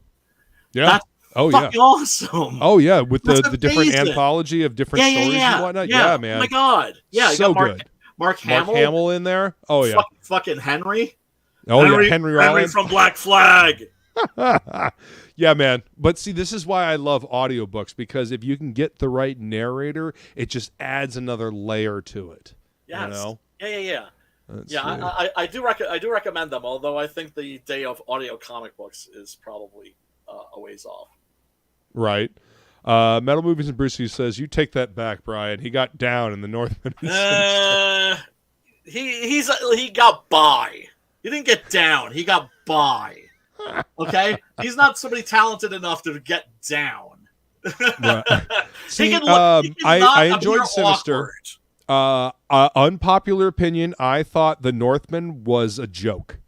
Yeah. That's fucking awesome. Oh, yeah. With the different anthology of different stories and whatnot. Yeah, man. Oh, my God. Yeah, so you got good. Mark Hamill. Mark Hamill in there. Oh, yeah. Fucking Henry. Oh, yeah. Henry from Black Flag. Yeah, man. But see, this is why I love audiobooks, because if you can get the right narrator, it just adds another layer to it. Yes. You know? Yeah. I do recommend them, although I think the day of audio comic books is probably a ways off. Right. Metal Movies and Brucey says, you take that back, Brian. He got down in the Northman. He got by. He didn't get down. He got by. Okay? He's not somebody talented enough to get down. Right. See, I enjoyed Sinister. Unpopular opinion, I thought The Northman was a joke.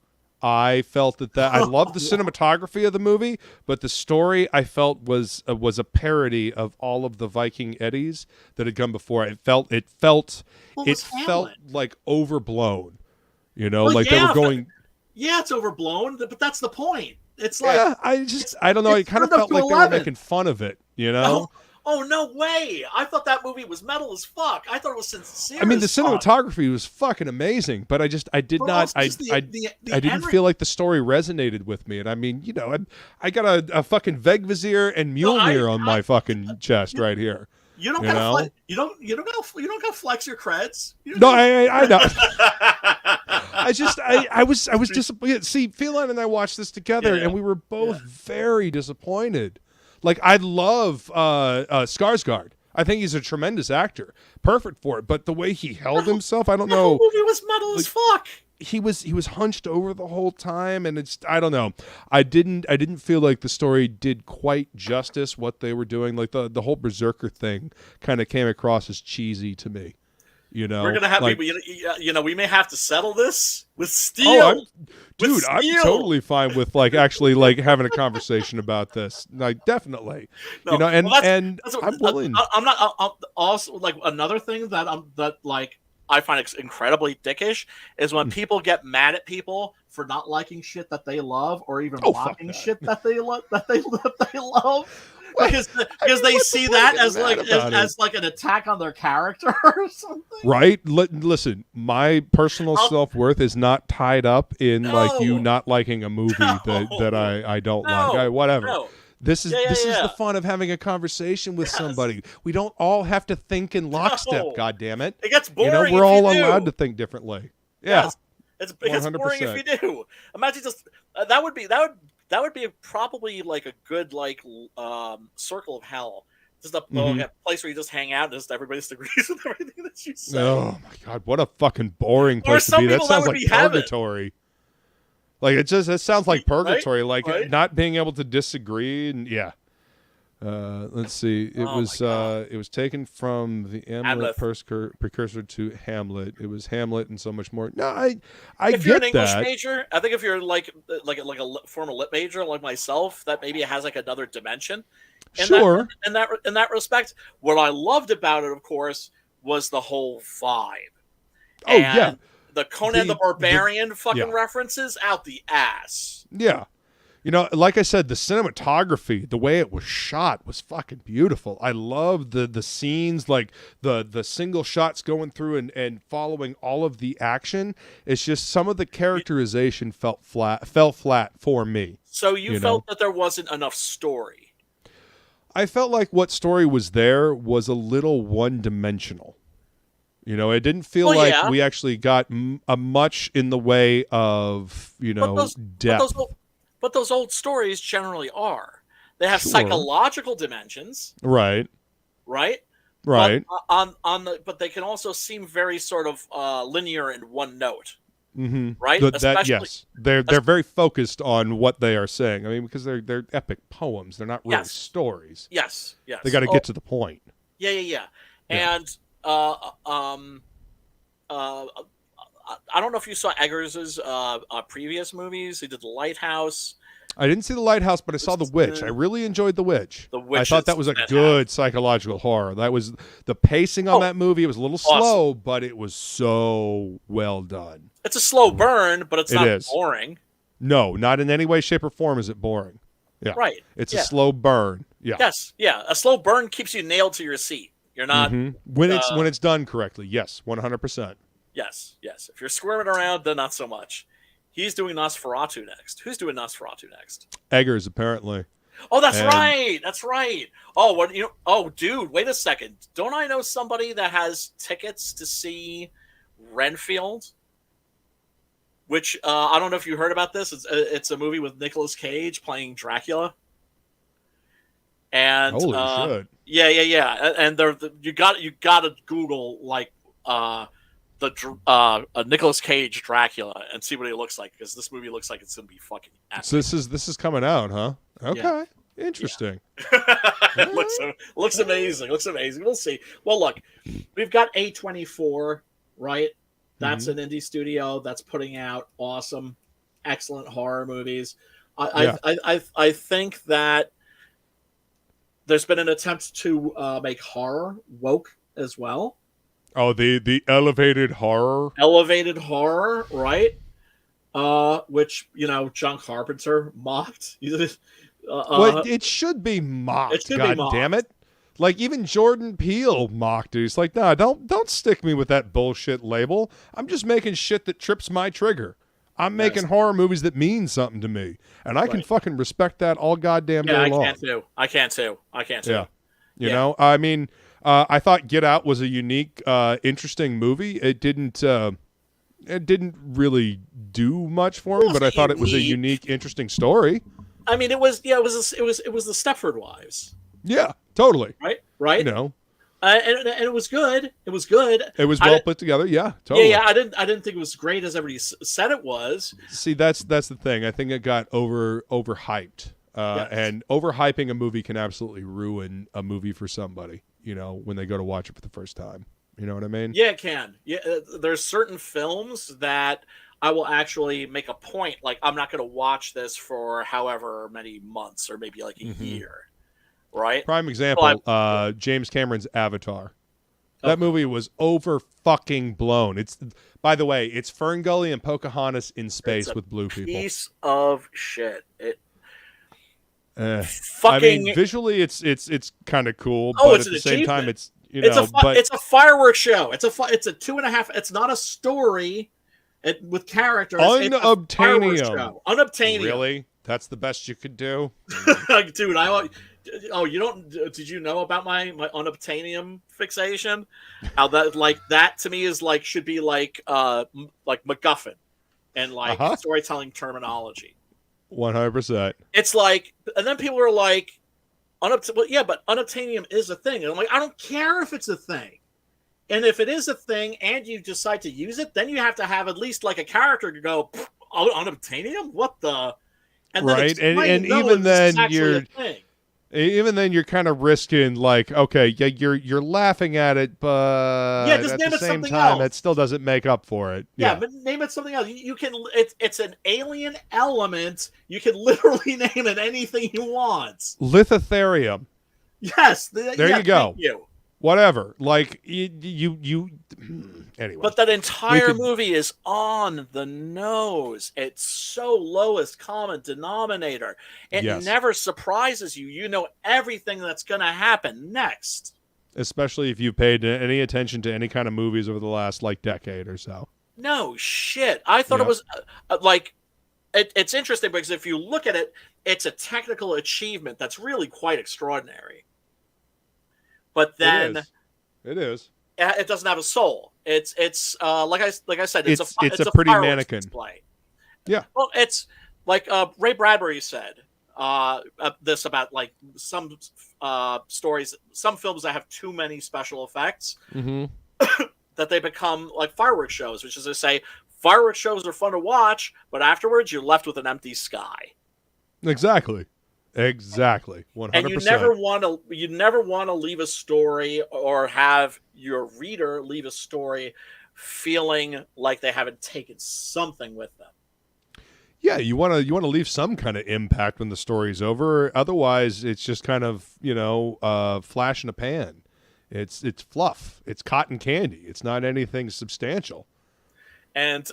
I felt that I loved the cinematography of the movie, but the story I felt was a parody of all of the Viking eddies that had come before. It felt like overblown. You know, they were going. Yeah, it's overblown, but that's the point. It's like I don't know. It kind of felt like they were making fun of it. You know. Oh, no way. I thought that movie was metal as fuck. I thought it was sincere. I mean, the cinematography was fucking amazing, but I didn't feel like the story resonated with me. And I mean, you know, I got a fucking Vegvizir and Mjolnir on my fucking chest right here. You don't gotta you don't gotta flex your creds. I know. I was disappointed. See, Feline and I watched this together, and we were both very disappointed. Like, I love Skarsgård. I think he's a tremendous actor, perfect for it. But the way he held himself, I don't know. The movie was metal as fuck. He was hunched over the whole time, and I don't know. I didn't feel like the story did quite justice what they were doing. Like the whole Berserker thing kind of came across as cheesy to me. You know, we're gonna have we may have to settle this with steel. Oh, I'm totally fine with actually having a conversation about this. Like, definitely, I'm willing. I'm not. Also, another thing that I find incredibly dickish is when people get mad at people for not liking shit that they love, or even blocking shit that they love. Because they see that as an attack on their character or something. Right? Listen, my personal self-worth is not tied up in you not liking a movie that I don't like. Whatever. No. This is the fun of having a conversation with somebody. We don't all have to think in lockstep. God damn it! It gets boring. We're all allowed to think differently. Yeah, it gets boring if you do. Imagine just that would be probably a good circle of hell. Just a place where you just hang out and just everybody just agrees with everything that you say. Oh my God, what a fucking boring place to be. That sounds like purgatory. It sounds like purgatory, right? Not being able to disagree, and let's see. It was taken from the Hamlet precursor to Hamlet. It was Hamlet and so much more. No, I if you're an English major, I think if you're like a former lit major like myself, that maybe it has another dimension. In that respect, what I loved about it, of course, was the whole vibe. The Conan the Barbarian references out the ass. Yeah. You know, like I said, the cinematography, the way it was shot was fucking beautiful. I love the scenes, like the single shots going through and following all of the action. It's just some of the characterization fell flat for me. So you felt that there wasn't enough story. I felt like what story was there was a little one-dimensional. You know, it didn't feel we actually got much in the way of, depth. But those old stories generally are. They have Sure. psychological dimensions. Right. Right. Right. But they can also seem very sort of linear in one note. Mm-hmm. Right. Yes, they're very focused on what they are saying. I mean, because they're epic poems. They're not really stories. Yes. They got to get to the point. Yeah. And I don't know if you saw Eggers's previous movies. He did The Lighthouse. I didn't see The Lighthouse, but I saw The Witch. I really enjoyed The Witch. The Witch. I thought that was a good psychological horror. That was the pacing on that movie. It was a little slow, but it was so well done. It's a slow burn, but it's not boring. No, not in any way, shape, or form is it boring. Yeah, right. It's a slow burn. Yeah. Yes. Yeah. A slow burn keeps you nailed to your seat. You're not when it's done correctly. Yes, 100%. Yes. If you're squirming around, then not so much. He's doing Nosferatu next. Who's doing Nosferatu next? Eggers, apparently. Oh, that's right. That's right. Oh, what Oh, dude, wait a second. Don't I know somebody that has tickets to see Renfield? Which I don't know if you heard about this. It's a movie with Nicolas Cage playing Dracula. And holy shit. Yeah. And you got to Google like the Nicolas Cage Dracula and see what he looks like, because this movie looks like it's gonna be fucking epic. So this is coming out, huh? Okay, yeah. Interesting. Yeah. looks amazing. Looks amazing. We'll see. Well, look, we've got A24, right? That's an indie studio that's putting out awesome, excellent horror movies. I think that there's been an attempt to make horror woke as well. Oh, the elevated horror. Elevated horror, right? Which, John Carpenter mocked. Well, it should be mocked. It should God be mocked. Damn it! Like even Jordan Peele mocked it. He's like, "Nah, don't stick me with that bullshit label. I'm just making shit that trips my trigger. I'm making horror movies that mean something to me, and I can fucking respect that all goddamn day long." I can too. Yeah, you know, I mean. I thought Get Out was a unique, interesting movie. It didn't really do much for me, but I thought it was a unique, interesting story. I mean, it was the Stepford Wives. Yeah, totally. Right. You know, and it was good. It was good. It was well put together. Yeah, totally. Yeah. I didn't think it was great as everybody said it was. See, that's the thing. I think it got overhyped, and overhyping a movie can absolutely ruin a movie for somebody. When they go to watch it for the first time. You know what I mean? Yeah, it can. Yeah, there's certain films that I will actually make a point, like, I'm not going to watch this for however many months or maybe like a year, right? Prime example, James Cameron's Avatar. That movie was over-fucking blown. By the way, it's Ferngully and Pocahontas in space with blue people. Piece of shit. I mean, visually, it's kind of cool, but at the same time, it's it's a fireworks show. It's a 2.5. It's not a story with characters. Unobtainium. Unobtainium. Really? That's the best you could do, dude. You don't? Did you know about my unobtainium fixation? How that to me is should be like MacGuffin and storytelling terminology. 100%. It's like, and then people are like, but unobtainium is a thing. And I'm like, I don't care if it's a thing. And if it is a thing and you decide to use it, then you have to have at least a character to go, unobtainium? What the? And right. And even then you're kind of risking okay, yeah, you're laughing at it, but just at name the it same something time, else. it still doesn't make up for it. Yeah, but name it something else. You can. It's an alien element. You can literally name it anything you want. Lithotherium. Yes. There you go. Thank you. Whatever. You anyway. But that entire movie is on the nose. It's so lowest common denominator. It never surprises you. You know everything that's going to happen next. Especially if you've paid any attention to any kind of movies over the last decade or so. No shit. I thought it was it's interesting because if you look at it, it's a technical achievement that's really quite extraordinary. But then it is. It doesn't have a soul. It's like I said, it's a pretty fireworks mannequin display. Yeah. Well, it's like Ray Bradbury said. this about like some stories, some films that have too many special effects, that they become like fireworks shows, which is to say, fireworks shows are fun to watch, but afterwards you're left with an empty sky. Exactly. 100%. And you never want to leave a story or have your reader leave a story feeling like they haven't taken something with them. Yeah, you want to leave some kind of impact when the story's over. Otherwise, it's just kind of, flash in a pan. It's fluff. It's cotton candy. It's not anything substantial. And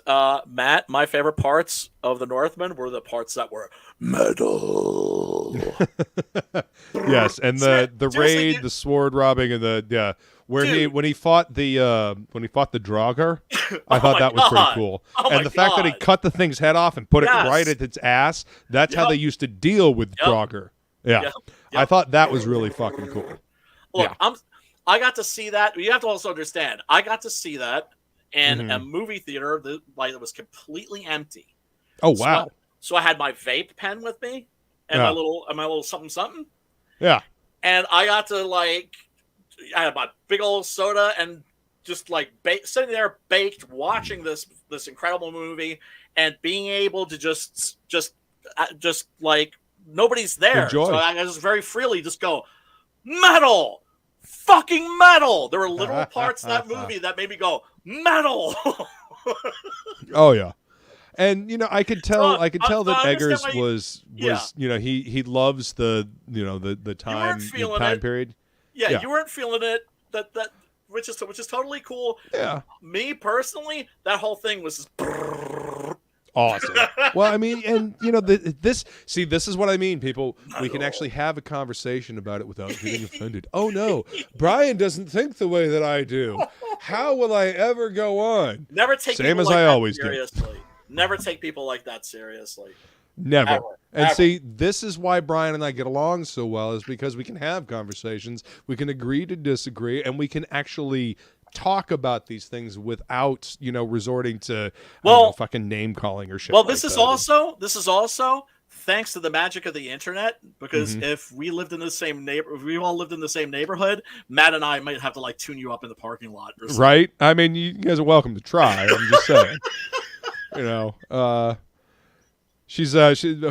Matt, my favorite parts of the Northman were the parts that were metal. Yes, and the raid, the sword robbing, and when he fought the Draugr, I thought that was pretty cool. And the fact that he cut the thing's head off and put it right at its ass, that's how they used to deal with Draugr. Yeah. I thought that was really fucking cool. Look, I got to see that. You have to also understand, I got to see that in a movie theater that was completely empty. Oh wow! So I had my vape pen with me and my little something. Yeah. And I got to I had my big old soda and just sitting there baked, watching this incredible movie and being able to just nobody's there. Enjoy. So I just very freely just go, metal! Fucking metal! There were little parts of that movie that made me go, metal! Oh yeah. And I could tell that Eggers was he loves the time period. Yeah, you weren't feeling it. That which is totally cool. Yeah. Me personally, that whole thing was just awesome. Well, I mean, and this is what I mean, people. We can actually have a conversation about it without getting offended. Oh no, Brian doesn't think the way that I do. How will I ever go on? Never take same people as like I that always seriously. Never take people like that seriously. Never. And see, this is why Brian and I get along so well, is because we can have conversations, we can agree to disagree, and we can actually talk about these things without, resorting to fucking name calling or shit. Well, this is also thanks to the magic of the internet, because if we lived in the same if we all lived in the same neighborhood, Matt and I might have to tune you up in the parking lot or something. Right? I mean, you guys are welcome to try. I'm just saying.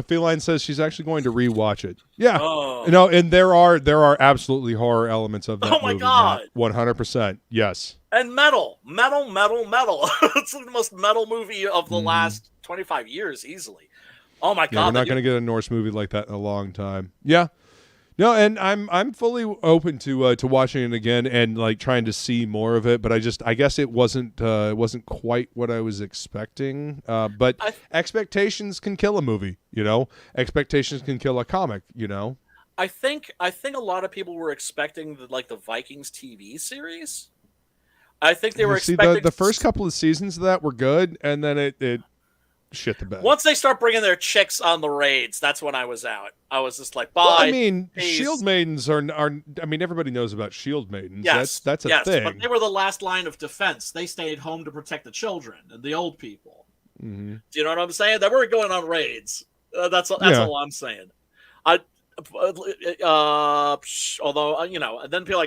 Feline says she's actually going to rewatch it. Yeah. Oh. And there are absolutely horror elements of that movie. Oh my god. 100%. Yes. And metal. It's the most metal movie of the last 25 years easily. Oh my god. We're not going to get a Norse movie like that in a long time. Yeah. No, and I'm fully open to watching it again and trying to see more of it, but I guess it wasn't quite what I was expecting. But expectations can kill a movie, Expectations can kill a comic, I think a lot of people were expecting the Vikings TV series. I think they were expecting the first couple of seasons of that were good, and then it shit the bed. Once they start bringing their chicks on the raids, that's when I was out. I was just like, bye. Well, I mean, shield maidens are. I mean, everybody knows about shield maidens. Yes, that's a thing. But they were the last line of defense. They stayed home to protect the children and the old people. Mm-hmm. Do you know what I'm saying? They weren't going on raids. That's all I'm saying. Although and then people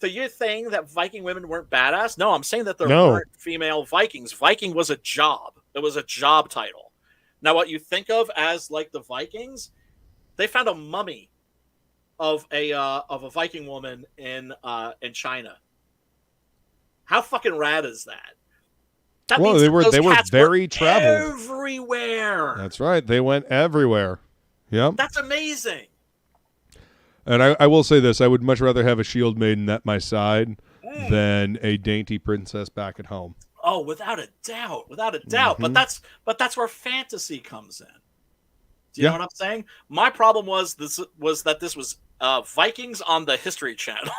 so you're saying that Viking women weren't badass? No, I'm saying that there weren't female Vikings. Viking was a job. It was a job title. Now, what you think of as the Vikings, they found a mummy of a Viking woman in China. How fucking rad is that? That means they were very traveled. Everywhere. That's right. They went everywhere. Yep. That's amazing. And I will say this: I would much rather have a shield maiden at my side than a dainty princess back at home. Oh, without a doubt. But that's where fantasy comes in. Do you know what I'm saying? My problem was that this was Vikings on the History Channel.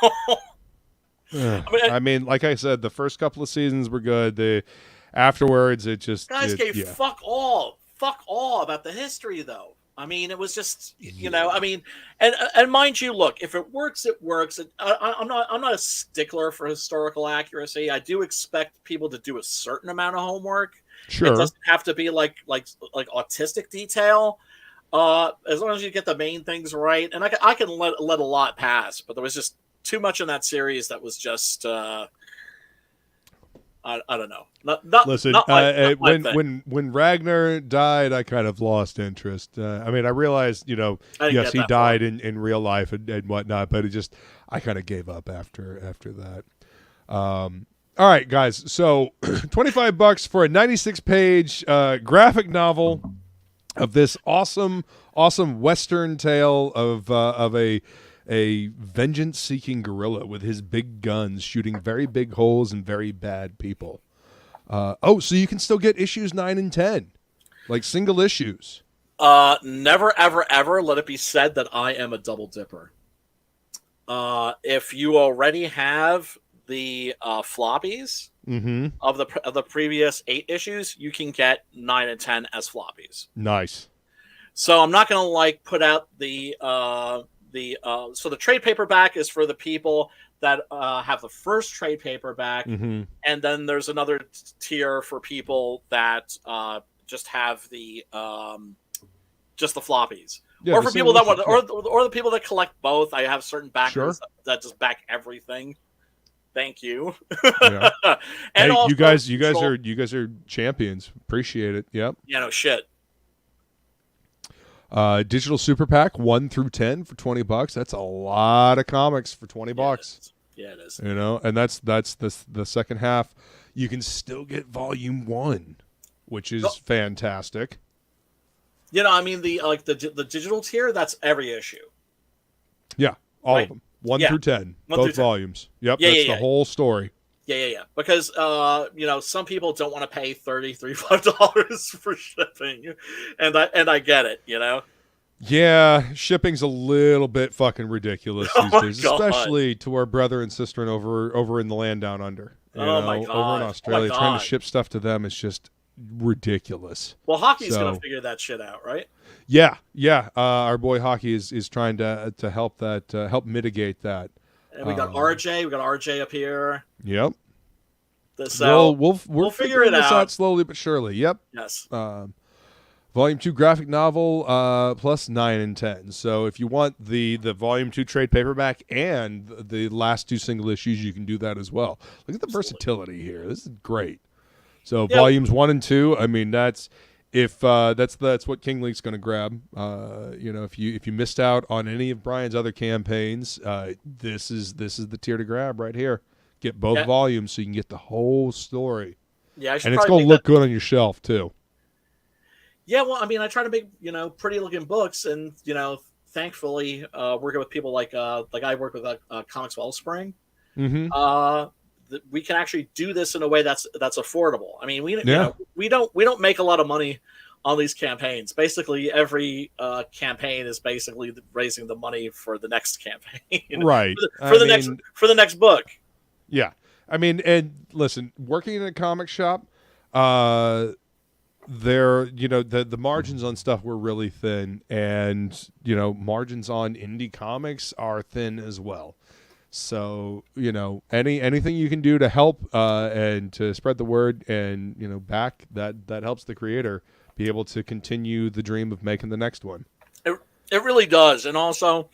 I mean, like I said, the first couple of seasons were good. Afterwards, it just fuck all about the history, though. I mean, it was just I mean, and mind you, look, if it works, it works. I'm not a stickler for historical accuracy. I do expect people to do a certain amount of homework. Sure, it doesn't have to be like autistic detail. As long as you get the main things right, and I can let a lot pass, but there was just too much in that series that was just I don't know. Listen, not my when Ragnar died, I kind of lost interest. I mean, I realized, yes, he died in real life and whatnot, but I kind of gave up after that. All right, guys. So $25 for a 96-page graphic novel of this awesome Western tale of a vengeance-seeking gorilla with his big guns shooting very big holes in very bad people. So you can still get issues 9 and 10, like single issues. Never, ever, ever let it be said that I am a double dipper. If you already have the floppies of the previous 8 issues, you can get 9 and 10 as floppies. Nice. So I'm not going to put out so the trade paperback is for the people that have the first trade paperback, and then there's another tier for people that just have the just the floppies, or for people that want, or the people that collect both. I have certain backers that just back everything. Thank you. Yeah. And hey, you guys are champions. Appreciate it. Yep. Yeah, no shit. Digital Super Pack 1 through 10 for $20. That's a lot of comics for $20. Yeah, it is. And that's the second half. You can still get volume 1, which is fantastic. I mean the digital tier, that's every issue. Yeah, all of them. 1 through 10, both volumes. Yep, that's the whole story. Yeah. Because some people don't want to pay $35 for shipping, and I get it. Yeah, shipping's a little bit fucking ridiculous these days, especially to our brother and sister over in the land down under. My God. Over in Australia, trying to ship stuff to them is just ridiculous. Well, Hockey's gonna figure that shit out, right? Yeah. Our boy Hockey is trying to help help mitigate that. And we got RJ. We got RJ up here. Yep. So we'll figure it out slowly but surely. Yep. Yes. Volume 2 graphic novel plus 9 and 10. So if you want the Volume 2 trade paperback and the last 2 single issues, you can do that as well. Look at the versatility here. This is great. So volumes 1 and 2. I mean, that's what King Leak's going to grab. If you missed out on any of Brian's other campaigns, this is the tier to grab right here. Get both volumes so you can get the whole story. Yeah, and it's going to look good on your shelf too. Yeah, well, I mean, I try to make pretty looking books, and thankfully, working with people like I work with Comics Wellspring. We can actually do this in a way that's affordable. I mean, we don't make a lot of money on these campaigns. Basically, every campaign is basically raising the money for the next campaign, right? for the next book. Yeah, I mean, and listen, working in a comic shop, the margins on stuff were really thin, and margins on indie comics are thin as well. So anything you can do to help and to spread the word and back that helps the creator be able to continue the dream of making the next one. It really does, and also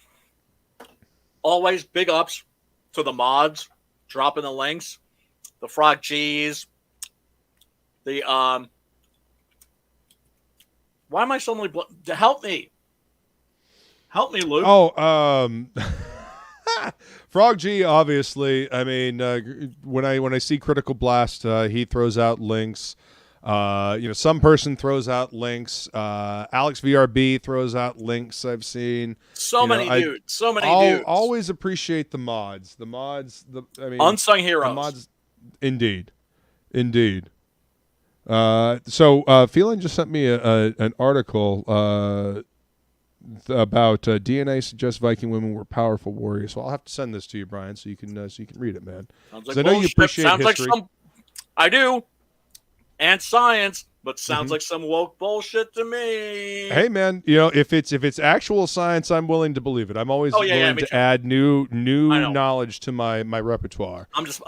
always big ups to the mods dropping the links, the Frog G's, the Why am I suddenly help me, Luke? Frog G, obviously. I mean, when I see Critical Blast, he throws out links. Some person throws out links. Alex VRB throws out links. I've seen so many dudes. Always appreciate the mods. Unsung heroes. The mods, indeed. So Feline just sent me an article about DNA suggests Viking women were powerful warriors. So I'll have to send this to you, Brian, so you can read it, man. Sounds like I know you appreciate history. I do, and science, but sounds like some woke bullshit to me. Hey, man, if it's actual science, I'm willing to believe it. I'm always willing to add new knowledge to my repertoire. I'm just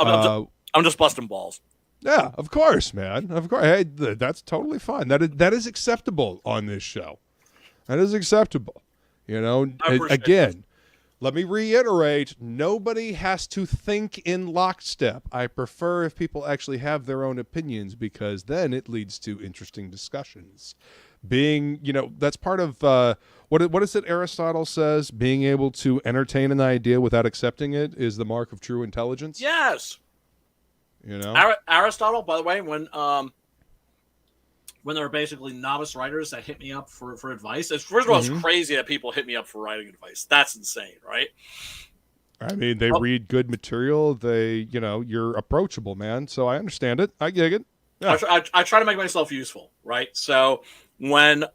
busting balls. Yeah, of course, man. Of course. Hey, that's totally fine. That is acceptable on this show. That is acceptable. You know, again, let me reiterate, nobody has to think in lockstep. I prefer if people actually have their own opinions, because then it leads to interesting discussions. Being, you know, that's part of, what is it Aristotle says? Being able to entertain an idea without accepting it is the mark of true intelligence. Yes. You know? Aristotle, by the way, when there were basically novice writers that hit me up for advice. First of all, it's crazy that people hit me up for writing advice. That's insane, right? I mean, they read good material. They, you know, you're approachable, man. So I understand it. I gig it. Yeah. I try to make myself useful, right? So when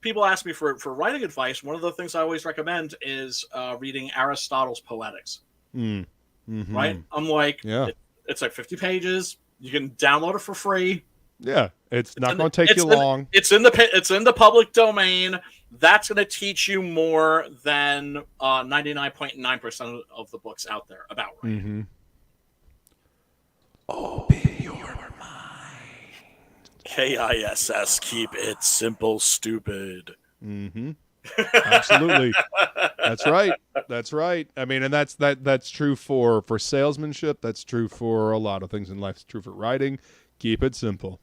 people ask me for writing advice, one of the things I always recommend is reading Aristotle's Poetics. Right? I'm like, it's like 50 pages. You can download it for free. Yeah, it's not going to take you long. It's in the public domain. That's going to teach you more than 99.9% of the books out there about writing. Open your mind. KISS, keep it simple, stupid. Absolutely. That's right. That's right. I mean, and that's true for salesmanship. That's true for a lot of things in life. It's true for writing. Keep it simple.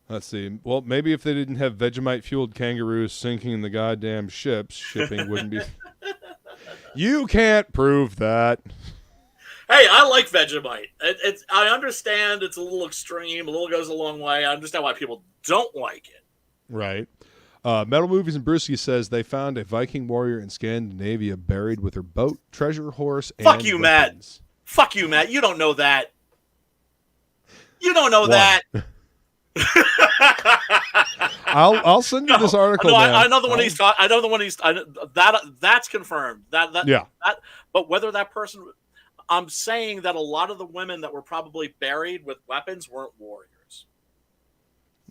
Let's see. Well, maybe if they didn't have Vegemite-fueled kangaroos sinking the goddamn ships, shipping wouldn't be... You can't prove that. Hey, I like Vegemite. I understand it's a little extreme. A little goes a long way. I understand why people don't like it. Right. Metal Movies and Brewski says they found a Viking warrior in Scandinavia buried with her boat, treasure horse, and Fuck you, weapons. Matt. Fuck you, Matt. You don't know that. You don't know that. I'll send you this article. No, I know the one he's talking. I know the one he's. That's confirmed. But whether that person, I'm saying that a lot of the women that were probably buried with weapons weren't warriors.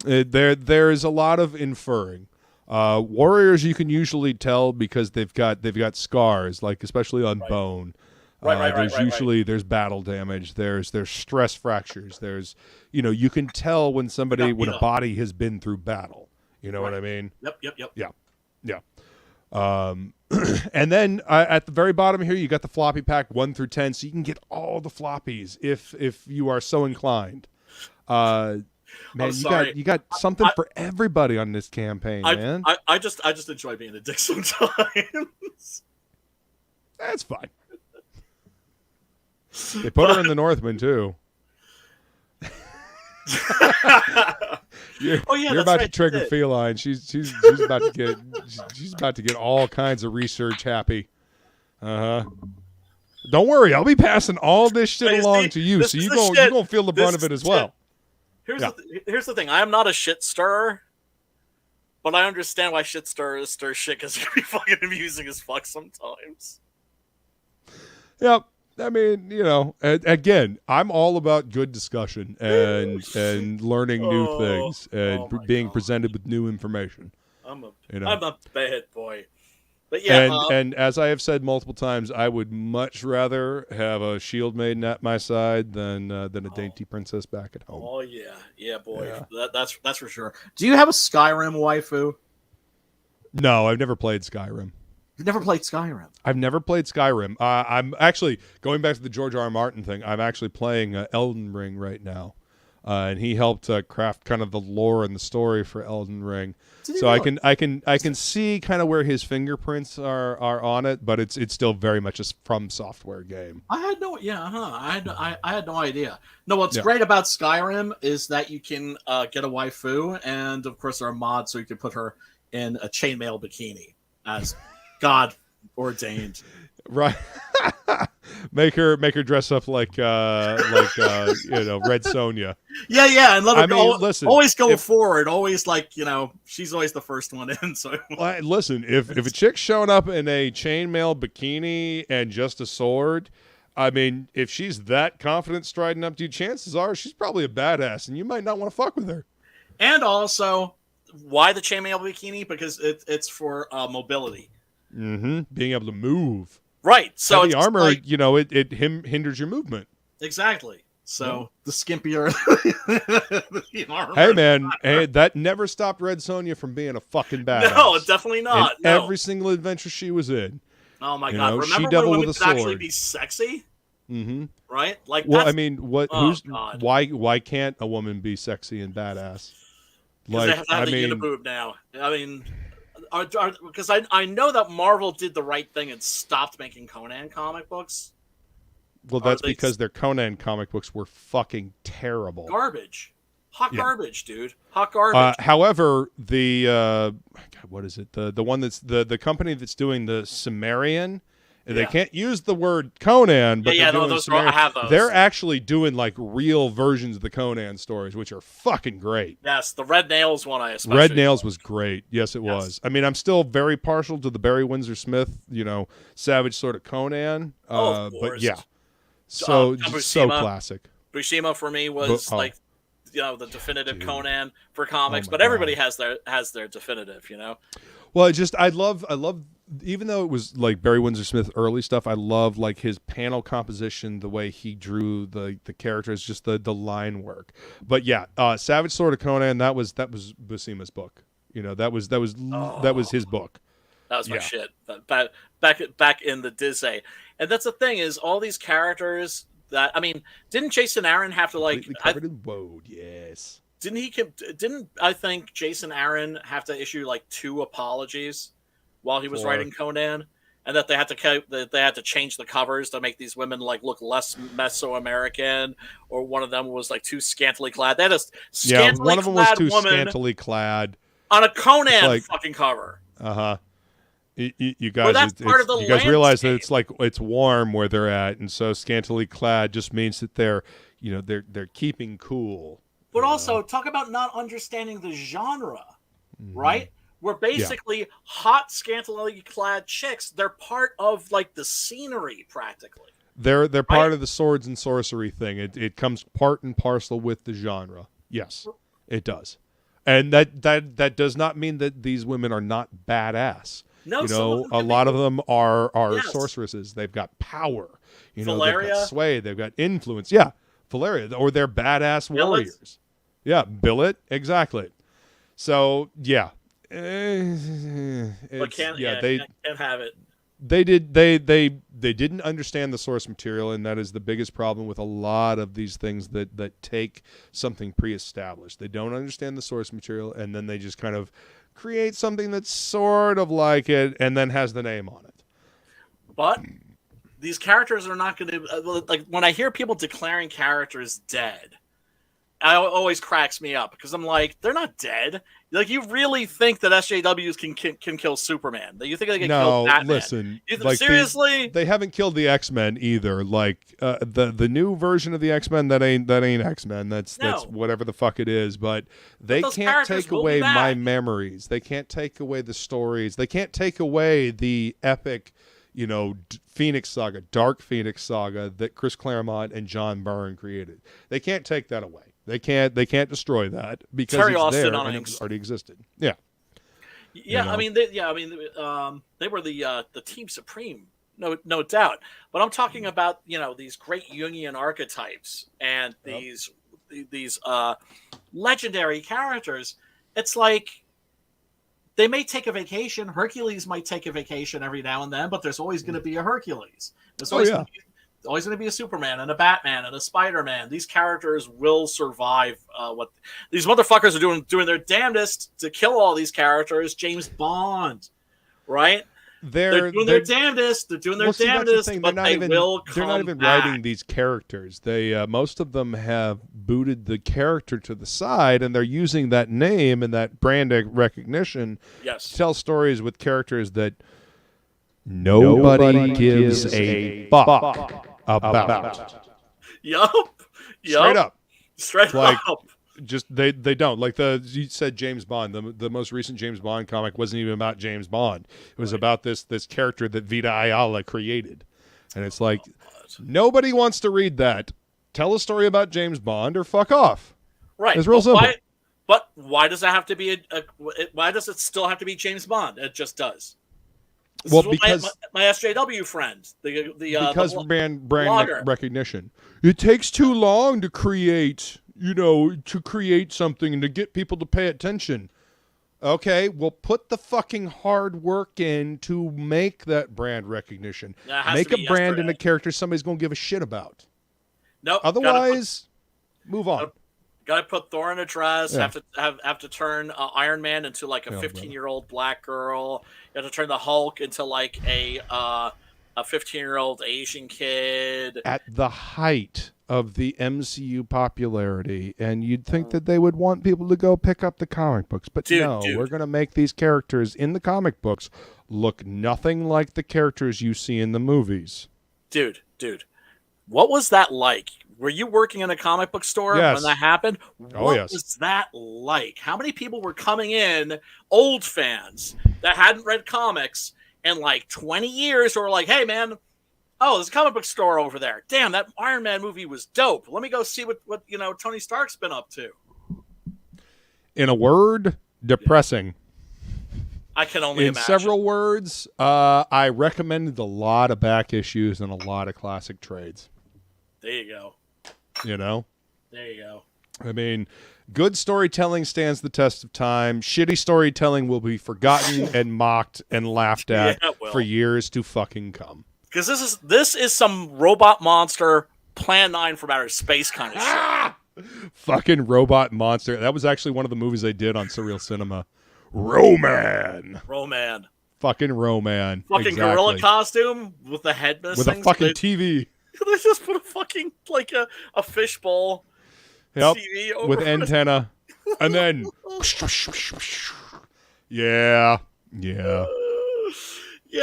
There is a lot of inferring. Warriors you can usually tell because they've got scars, like especially on bone. There's battle damage. There's stress fractures. There's, you know, you can tell when a body has been through battle. You know what I mean? Yep. Yeah. And then at the very bottom here, you got the floppy pack 1 through 10, so you can get all the floppies if you are so inclined. Man, you got something for everybody on this campaign, man. I just enjoy being a dick sometimes. That's fine. They put her in the Northman too. You're about to trigger Feline. She's about to get all kinds of research happy. Don't worry, I'll be passing all this shit along to you, so you're gonna feel the brunt of it as well. Here's the thing. I am not a shit stirrer, but I understand why shit stirrers stir shit, because it can be fucking amusing as fuck sometimes. Yep. I mean, you know, again, I'm all about good discussion and learning new things and being presented with new information. I'm a bad boy. But yeah, and as I have said multiple times, I would much rather have a shield maiden at my side than a dainty princess back at home. Oh yeah, boy, yeah. That's for sure. Do you have a Skyrim waifu? No, I've never played Skyrim. You've never played Skyrim? I've never played Skyrim. I'm actually going back to the George R. R. Martin thing. I'm actually playing Elden Ring right now, and he helped craft kind of the lore and the story for Elden Ring. So really? I can see kind of where his fingerprints are on it, but it's still very much a From Software game. I had no idea. No, what's great about Skyrim is that you can get a waifu, and of course there are mods so you can put her in a chainmail bikini as God ordained. Right. make her dress up like Red Sonja. Yeah, and let her listen, always go forward, always she's always the first one in. So listen, if a chick's showing up in a chainmail bikini and just a sword, I mean, if she's that confident striding up to you, chances are she's probably a badass, and you might not want to fuck with her. And also, why the chainmail bikini? Because it's for mobility. Being able to move. Right. So the armor, it hinders your movement. Exactly. So the skimpier. Hey man, hey, that never stopped Red Sonja from being a fucking badass. No, definitely not. In every single adventure she was in. Oh my god! Remember She-Devil when with women a could actually sword. be sexy? Mm-hmm. Right? Like, well, I mean, what? Oh, who's? God. Why can't a woman be sexy and badass? Because they have to have the uniboob now. I mean, because I know that Marvel did the right thing and stopped making Conan comic books. Well, that's because their Conan comic books were fucking terrible. Garbage. Hot garbage, dude. Hot garbage. However, the God, what is it? The one that's the company that's doing the Sumerian. They can't use the word Conan, but I have those. They're actually doing like real versions of the Conan stories, which are fucking great. Yes, the Red Nails one I especially. Red Nails was great. Yes, it was. I mean, I'm still very partial to the Barry Windsor Smith, Savage sort of Conan. Of course. But yeah, so classic. Buscema for me was the definitive Conan for comics, but everybody has their definitive, Well, I love even though it was like Barry Windsor Smith early stuff, I love like his panel composition, the way he drew the characters, just the line work. But yeah, Savage Sword of Conan, that was Buscema's book. That was his book. That was my shit. Back in the Disney. And that's the thing is all these characters that didn't Jason Aaron have to completely covered in woad? Yes. Didn't I think Jason Aaron have to issue like 2 apologies while he was writing Conan, and that they had to change the covers to make these women like look less Mesoamerican, or one of them was like too scantily clad. That is one of them was too scantily clad on a Conan fucking cover. You guys, you guys realize that it's warm where they're at, and so scantily clad just means that they're keeping cool. But also talk about not understanding the genre, right? Where basically hot, scantily clad chicks, they're part of like the scenery practically. They're part of the swords and sorcery thing. It comes part and parcel with the genre. Yes, it does. And that does not mean that these women are not badass. No, a lot of them are sorceresses. They've got power. Valeria. They've got sway. They've got influence. Yeah, Valeria, or they're badass warriors. Yeah, Billet, exactly. So yeah, but can't have it. They didn't understand the source material, and that is the biggest problem with a lot of these things that take something pre-established. They don't understand the source material, and then they just kind of create something that's sort of like it, and then has the name on it. But these characters are not going to like when I hear people declaring characters dead. It always cracks me up because I'm like, they're not dead. Like, you really think that SJWs can kill Superman? You think they can kill Batman? Listen, seriously, they haven't killed the X-Men either. Like the new version of the X-Men that ain't X-Men. That's whatever the fuck it is. But they can't take away my memories. They can't take away the stories. They can't take away the epic, Phoenix Saga, Dark Phoenix Saga that Chris Claremont and John Byrne created. They can't take that away. They can't destroy that because Terry it's Austin there and it already existed. Yeah. Yeah, they were the team supreme, no doubt. But I'm talking about these great Jungian archetypes and these legendary characters. It's like they may take a vacation. Hercules might take a vacation every now and then, but there's always going to be a Hercules. There's always going to be a Superman and a Batman and a Spider-Man. These characters will survive what these motherfuckers are doing their damnedest to kill all these characters. James Bond, right? They're doing their damnedest. They're doing their damnedest, but they will come They're not even back. writing these characters. They most of them have booted the character to the side, and they're using that name and that brand recognition to tell stories with characters that nobody gives a fuck about. Yup. Straight up. Just they don't like you said James Bond. The most recent James Bond comic wasn't even about James Bond. It was about this character that Vita Ayala created, and it's like nobody wants to read that. Tell a story about James Bond or fuck off. Right. It's real simple. But why does that have to be why does it still have to be James Bond? It just does. Because my SJW friend, because brand recognition. it takes too long to create, something and to get people to pay attention. Okay, well, put the fucking hard work in to make that brand recognition. Make a brand and a character somebody's going to give a shit about. Nope. Otherwise, move on. Got to put Thor in a dress. Yeah. Have to turn Iron Man into like a 15-year-old black girl. You have to turn the Hulk into like a 15-year-old Asian kid. At the height of the MCU popularity, and you'd think that they would want people to go pick up the comic books, but we're going to make these characters in the comic books look nothing like the characters you see in the movies. Dude, what was that like? Were you working in a comic book store when that happened? What was that like? How many people were coming in, old fans that hadn't read comics in like 20 years, or were like, hey man, there's a comic book store over there. Damn, that Iron Man movie was dope. Let me go see what Tony Stark's been up to. In a word, depressing. I can only imagine. In several words, I recommended a lot of back issues and a lot of classic trades. There you go. There you go. I mean, good storytelling stands the test of time. Shitty storytelling will be forgotten and mocked and laughed at for years to fucking come. Because this is some robot monster Plan 9 from outer space kind of shit. Fucking robot monster. That was actually one of the movies they did on Surreal Cinema. Roman. Fucking Roman. Fucking gorilla costume with the head missing. With a fucking TV. They just put a fucking, like a fishbowl TV over with antenna. And then... Yeah,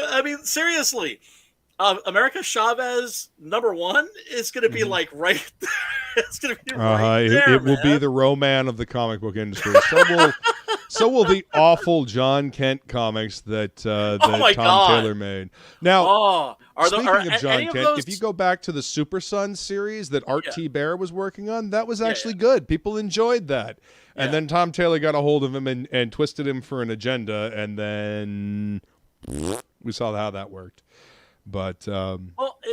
I mean, seriously. America Chavez #1 is going to be like right there. It's going to be right there, It will be the Roman of the comic book industry. So will the awful John Kent comics that Tom Taylor made. Now, speaking of John Kent, if you go back to the Super Sons series that Art T. Bear was working on, that was actually good. People enjoyed that. And then Tom Taylor got a hold of him and twisted him for an agenda, and then we saw how that worked. But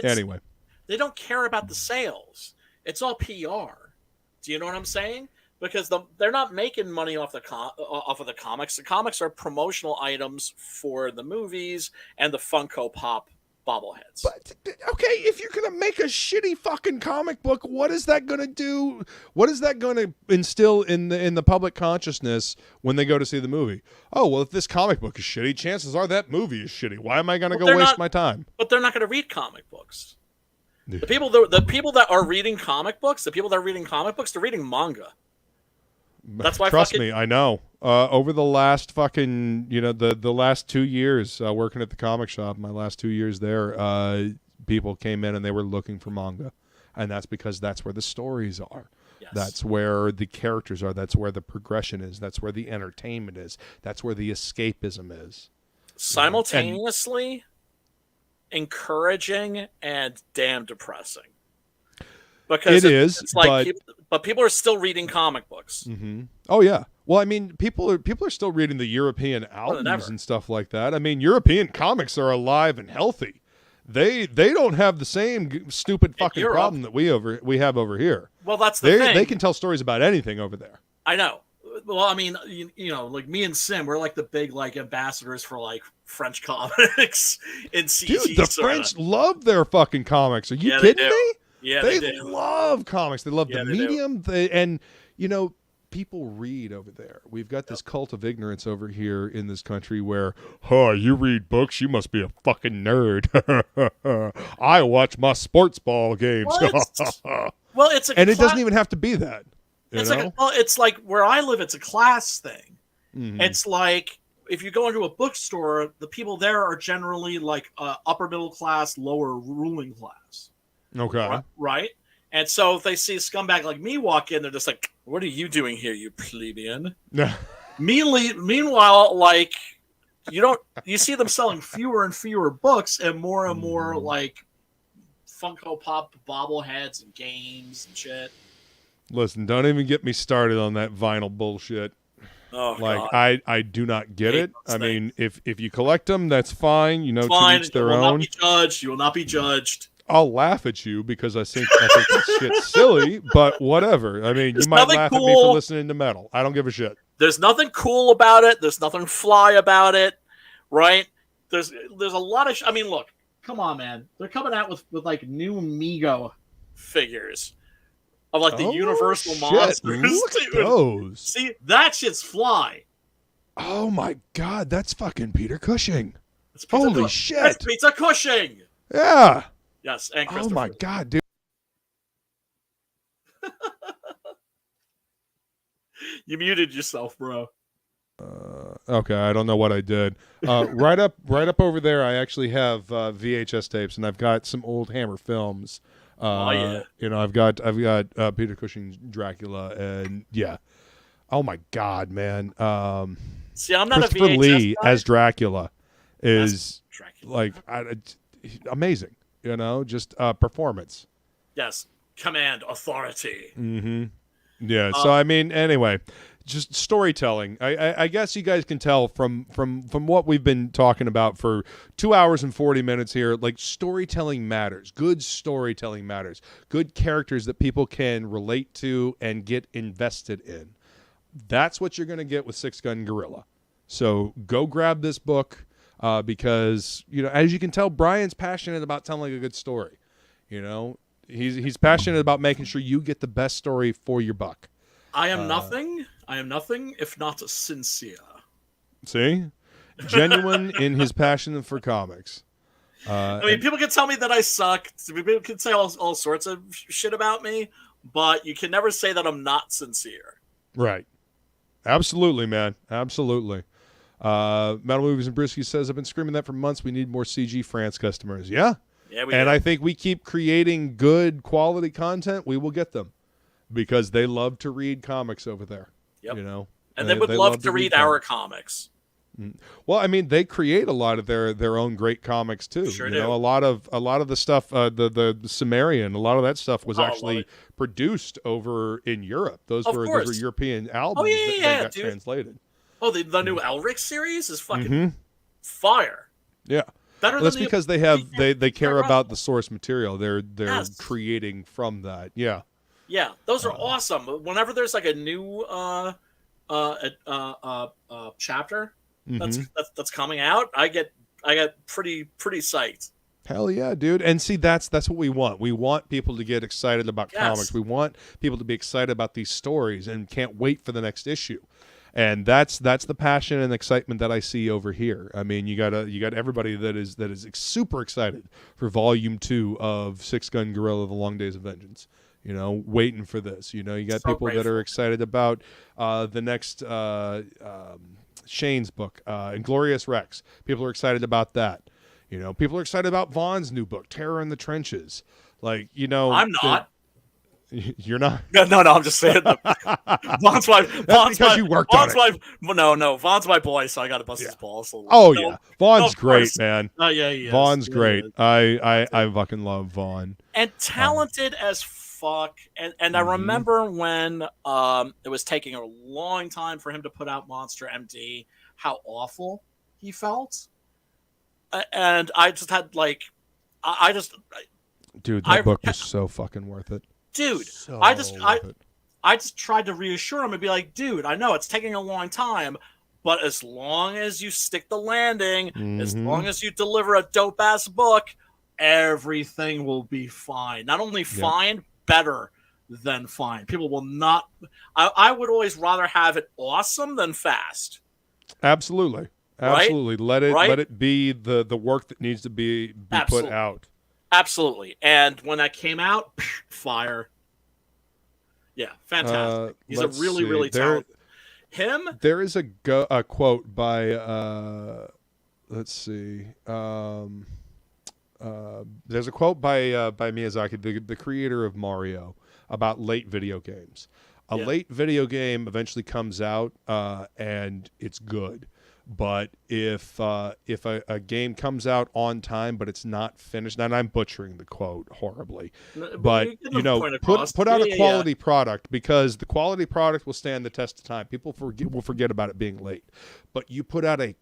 anyway. They don't care about the sales. It's all PR. Do you know what I'm saying? Because they're not making money off of the comics. The comics are promotional items for the movies and the Funko Pop bobbleheads. But okay, if you're gonna make a shitty fucking comic book, what is that gonna do? What is that gonna instill in the public consciousness when they go to see the movie? Oh well, if this comic book is shitty, chances are that movie is shitty. Why am I gonna go waste my time? But they're not gonna read comic books. The people that are reading comic books, they're reading manga. That's why. Trust me, I know. Over the last fucking, the last 2 years working at the comic shop, my last 2 years there, people came in and they were looking for manga, and that's because that's where the stories are. Yes. That's where the characters are. That's where the progression is. That's where the entertainment is. That's where the escapism is. Simultaneously encouraging and damn depressing. Because it's like, but people are still reading comic books. Mm-hmm. Oh yeah. Well, I mean, people are still reading the European albums and stuff like that. I mean, European comics are alive and healthy. They don't have the same stupid fucking problem that we have over here. Well, that's the thing. They can tell stories about anything over there. I know. Well, I mean, like me and Sim, we're like the big ambassadors for like French comics in CG. Dude, the French love their fucking comics. Are you kidding me? Yeah, they love comics. They love the medium. And people read over there. We've got this cult of ignorance over here in this country where, you read books? You must be a fucking nerd. I watch my sports ball games. Well, it doesn't even have to be that. It's like where I live. It's a class thing. Mm-hmm. It's like if you go into a bookstore, the people there are generally like upper middle class, lower ruling class. Okay. Right? And so if they see a scumbag like me walk in, they're just like, what are you doing here, you plebeian? Meanwhile, like, you see them selling fewer and fewer books and more like Funko Pop bobbleheads and games and shit. Listen, don't even get me started on that vinyl bullshit. Oh, like, God. I do not get it. I mean, if you collect them, that's fine. To each their own. own. You will not be judged. I'll laugh at you because I think this shit's silly, but whatever. I mean, you might laugh at me for listening to metal. I don't give a shit. There's nothing cool about it. There's nothing fly about it, right? There's a lot of. I mean, look, come on, man. They're coming out with like new Amigo figures of like the Universal monsters. Look at those. See, that shit's fly. Oh my God, that's fucking Peter Cushing. Holy shit. That's Peter Cushing. Yeah. Yes, and Christopher. Oh my God, dude. You muted yourself, bro. Okay, I don't know what I did. Right up over there, I actually have VHS tapes, and I've got some old Hammer films. You know, I've got Peter Cushing's Dracula, and yeah. Oh my God, man. See, I'm not Christopher a VHS Lee guy. as Dracula is like amazing. You know, just performance. Yes, command, authority. Mm-hmm. Yeah. So I mean, anyway, just storytelling. I guess you guys can tell from what we've been talking about for 2 hours and 40 minutes here. Like, storytelling matters. Good storytelling matters. Good characters that people can relate to and get invested in. That's what you're going to get with Six Gun Gorilla. So go grab this book because, you know, as you can tell, Brian's passionate about telling a good story. You know, he's passionate about making sure you get the best story for your buck. I am nothing if not sincere. See? Genuine in his passion for comics. I mean, people can tell me that I suck. People can say all sorts of shit about me, but you can never say that I'm not sincere. Right. Absolutely, man. Absolutely. Metal Movies and Brisky says, I've been screaming that for months. We need more CG France customers. Yeah. Yeah, we and do. I think we keep creating good quality content. We will get them because they love to read comics over there. Yep. You know, and they would love to read our comics. Well, I mean, they create a lot of their own great comics too. Sure you do. know, a lot of the stuff, the Sumerian, a lot of that stuff was actually produced over in Europe. Those were European albums that got translated. Oh, the new Elric series is fucking fire. Yeah. Better that's than because they care about the source material. They're creating from that. Yeah. Yeah, those are awesome. Whenever there's like a new chapter that's coming out, I get pretty psyched. Hell yeah, dude. And see, that's what we want. We want people to get excited about comics. We want people to be excited about these stories and can't wait for the next issue. And that's the passion and excitement that I see over here. I mean, you got everybody that is super excited for Volume 2 of Six Gun Gorilla: The Long Days of Vengeance. You know, waiting for this. You know, you got people that are excited about the next Shane's book, Inglorious Rex. People are excited about that. You know, people are excited about Vaughn's new book, Terror in the Trenches. Like, you know, I'm not. You're not? No, I'm just saying. Vaughn's you worked on it. No, Vaughn's my boy, so I got to bust his balls. Yeah, Vaughn's great, man. Yeah, he is. Vaughn's great. I fucking love Vaughn. And talented as fuck. And I remember when it was taking a long time for him to put out Monster MD, how awful he felt. And I just had dude, that book was so fucking worth it. Dude, so I just tried to reassure him and be like, dude, I know it's taking a long time, but as long as you stick the landing, as long as you deliver a dope ass book, everything will be fine. Not only fine, better than fine. People will not. I would always rather have it awesome than fast. Absolutely. Absolutely. Right? Let it be the work that needs to be put out. Absolutely. And when that came out, fire. Yeah, fantastic. He's a really talented. There is a quote by let's see. There's a quote by Miyazaki, the creator of Mario, about late video games. A late video game eventually comes out and it's good. But if a game comes out on time but it's not finished, and I'm butchering the quote horribly, but you know, put out a quality product, because the quality product will stand the test of time. People will forget about it being late. But you put out a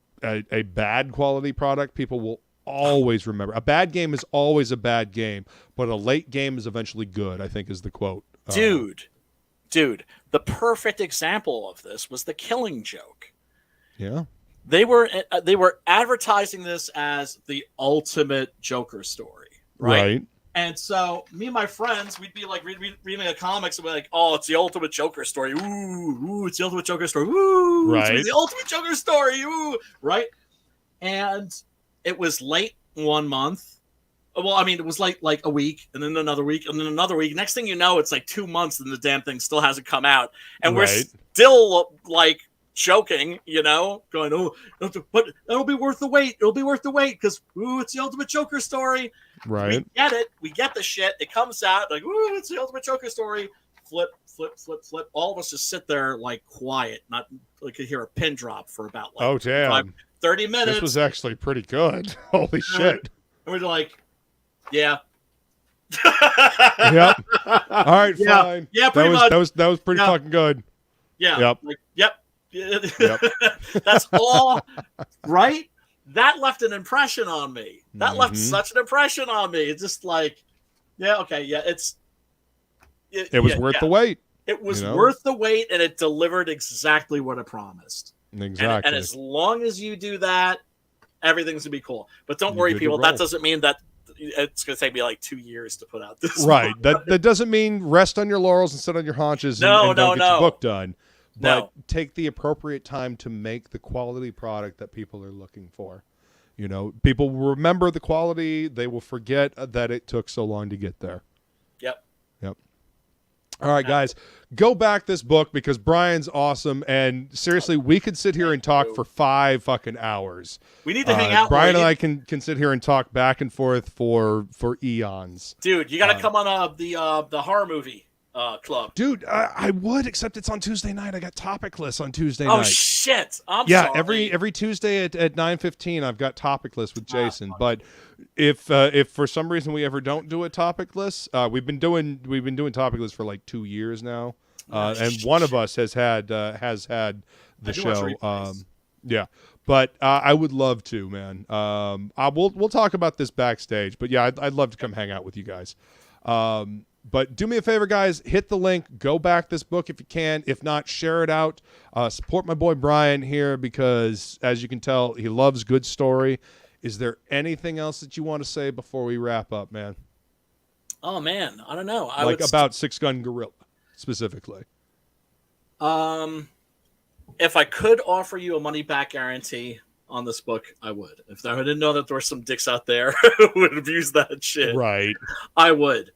bad quality product, people will always remember. A bad game is always a bad game, but a late game is eventually good, I think is the quote. Dude, the perfect example of this was The Killing Joke. Yeah. They were advertising this as the ultimate Joker story, right? And so me and my friends, we'd be like reading a comics and we're like, oh, it's the ultimate Joker story. Ooh, it's the ultimate Joker story. Ooh, it's the ultimate Joker story. Ooh, right? And it was late 1 month. Well, I mean, it was like a week, and then another week, and then another week. Next thing you know, it's like 2 months, and the damn thing still hasn't come out. And we're still like joking, you know, going, oh, but it'll be worth the wait. It'll be worth the wait because, ooh, it's the ultimate Joker story. Right. We get it. We get the shit. It comes out like, ooh, it's the ultimate Joker story. Flip. All of us just sit there like quiet, not like you hear a pin drop for about like 30 minutes. This was actually pretty good. Holy shit. And we're like, yeah. Yep. All right, fine. Yeah, pretty much. That was pretty fucking good. Yeah. Yep. Like, yep. That's all right. That left an impression on me. That left such an impression on me. It's just like, yeah, okay, yeah, it was worth the wait. It was worth the wait, and it delivered exactly what it promised. Exactly. And as long as you do that, everything's gonna be cool. But don't worry, people. That doesn't mean that it's gonna take me like 2 years to put out this. Right. That doesn't mean rest on your laurels and sit on your haunches and don't get your book done. But take the appropriate time to make the quality product that people are looking for. You know, people will remember the quality. They will forget that it took so long to get there. Yep. All right, guys, go back this book because Brian's awesome. And seriously, we could sit here and talk for 5 fucking hours. We need to hang out. Brian and I can sit here and talk back and forth for eons. Dude, you got to come on the horror movie club. Dude, I would, except it's on Tuesday night. I got Topicless on Tuesday night. Oh shit! I'm sorry. Every Tuesday at 9:15, I've got Topicless with Jason. But if for some reason we ever don't do a Topicless, we've been doing Topicless for like 2 years now, and one of us has had the show. Yeah. But I would love to, man. We'll talk about this backstage. But yeah, I'd love to come hang out with you guys. But do me a favor, guys. Hit the link. Go back this book if you can. If not, share it out. Support my boy Brian here because, as you can tell, he loves good story. Is there anything else that you want to say before we wrap up, man? Oh, man. I don't know. About Six Gun Gorilla, specifically. If I could offer you a money-back guarantee on this book, I would. If I didn't know that there were some dicks out there who would abuse that shit, right? I would.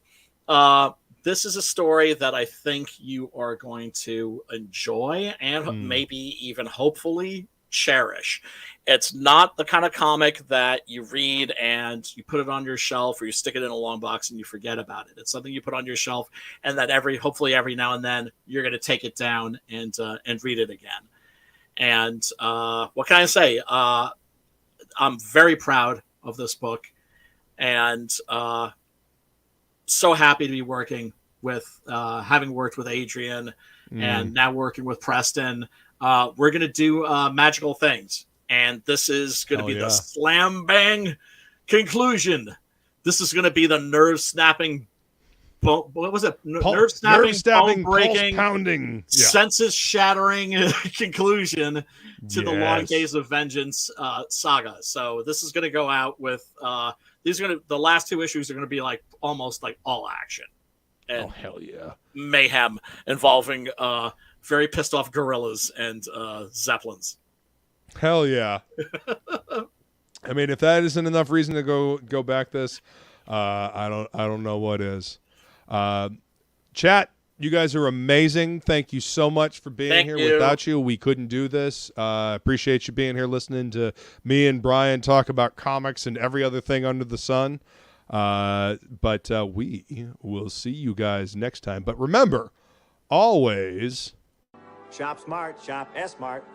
This is a story that I think you are going to enjoy and maybe even hopefully cherish. It's not the kind of comic that you read and you put it on your shelf or you stick it in a long box and you forget about it. It's something you put on your shelf and that hopefully every now and then you're going to take it down and read it again. And what can I say? I'm very proud of this book and so happy to be working with, having worked with Adrian and now working with Preston. We're going to do magical things. And this is going to be the slam bang conclusion. This is going to be the nerve snapping, what was it? Nerve snapping, bone breaking, pounding, senses shattering conclusion to the Long Days of Vengeance saga. So this is going to go out with, the last 2 issues are going to be like almost like all action. And hell yeah. Mayhem involving very pissed off gorillas and zeppelins. Hell yeah. I mean, if that isn't enough reason to go back this, I don't know what is. Chat, you guys are amazing. Thank you so much for being here. Without you, we couldn't do this. Appreciate you being here listening to me and Brian talk about comics and every other thing under the sun. But we will see you guys next time. But remember, always shop smart, shop S-Mart.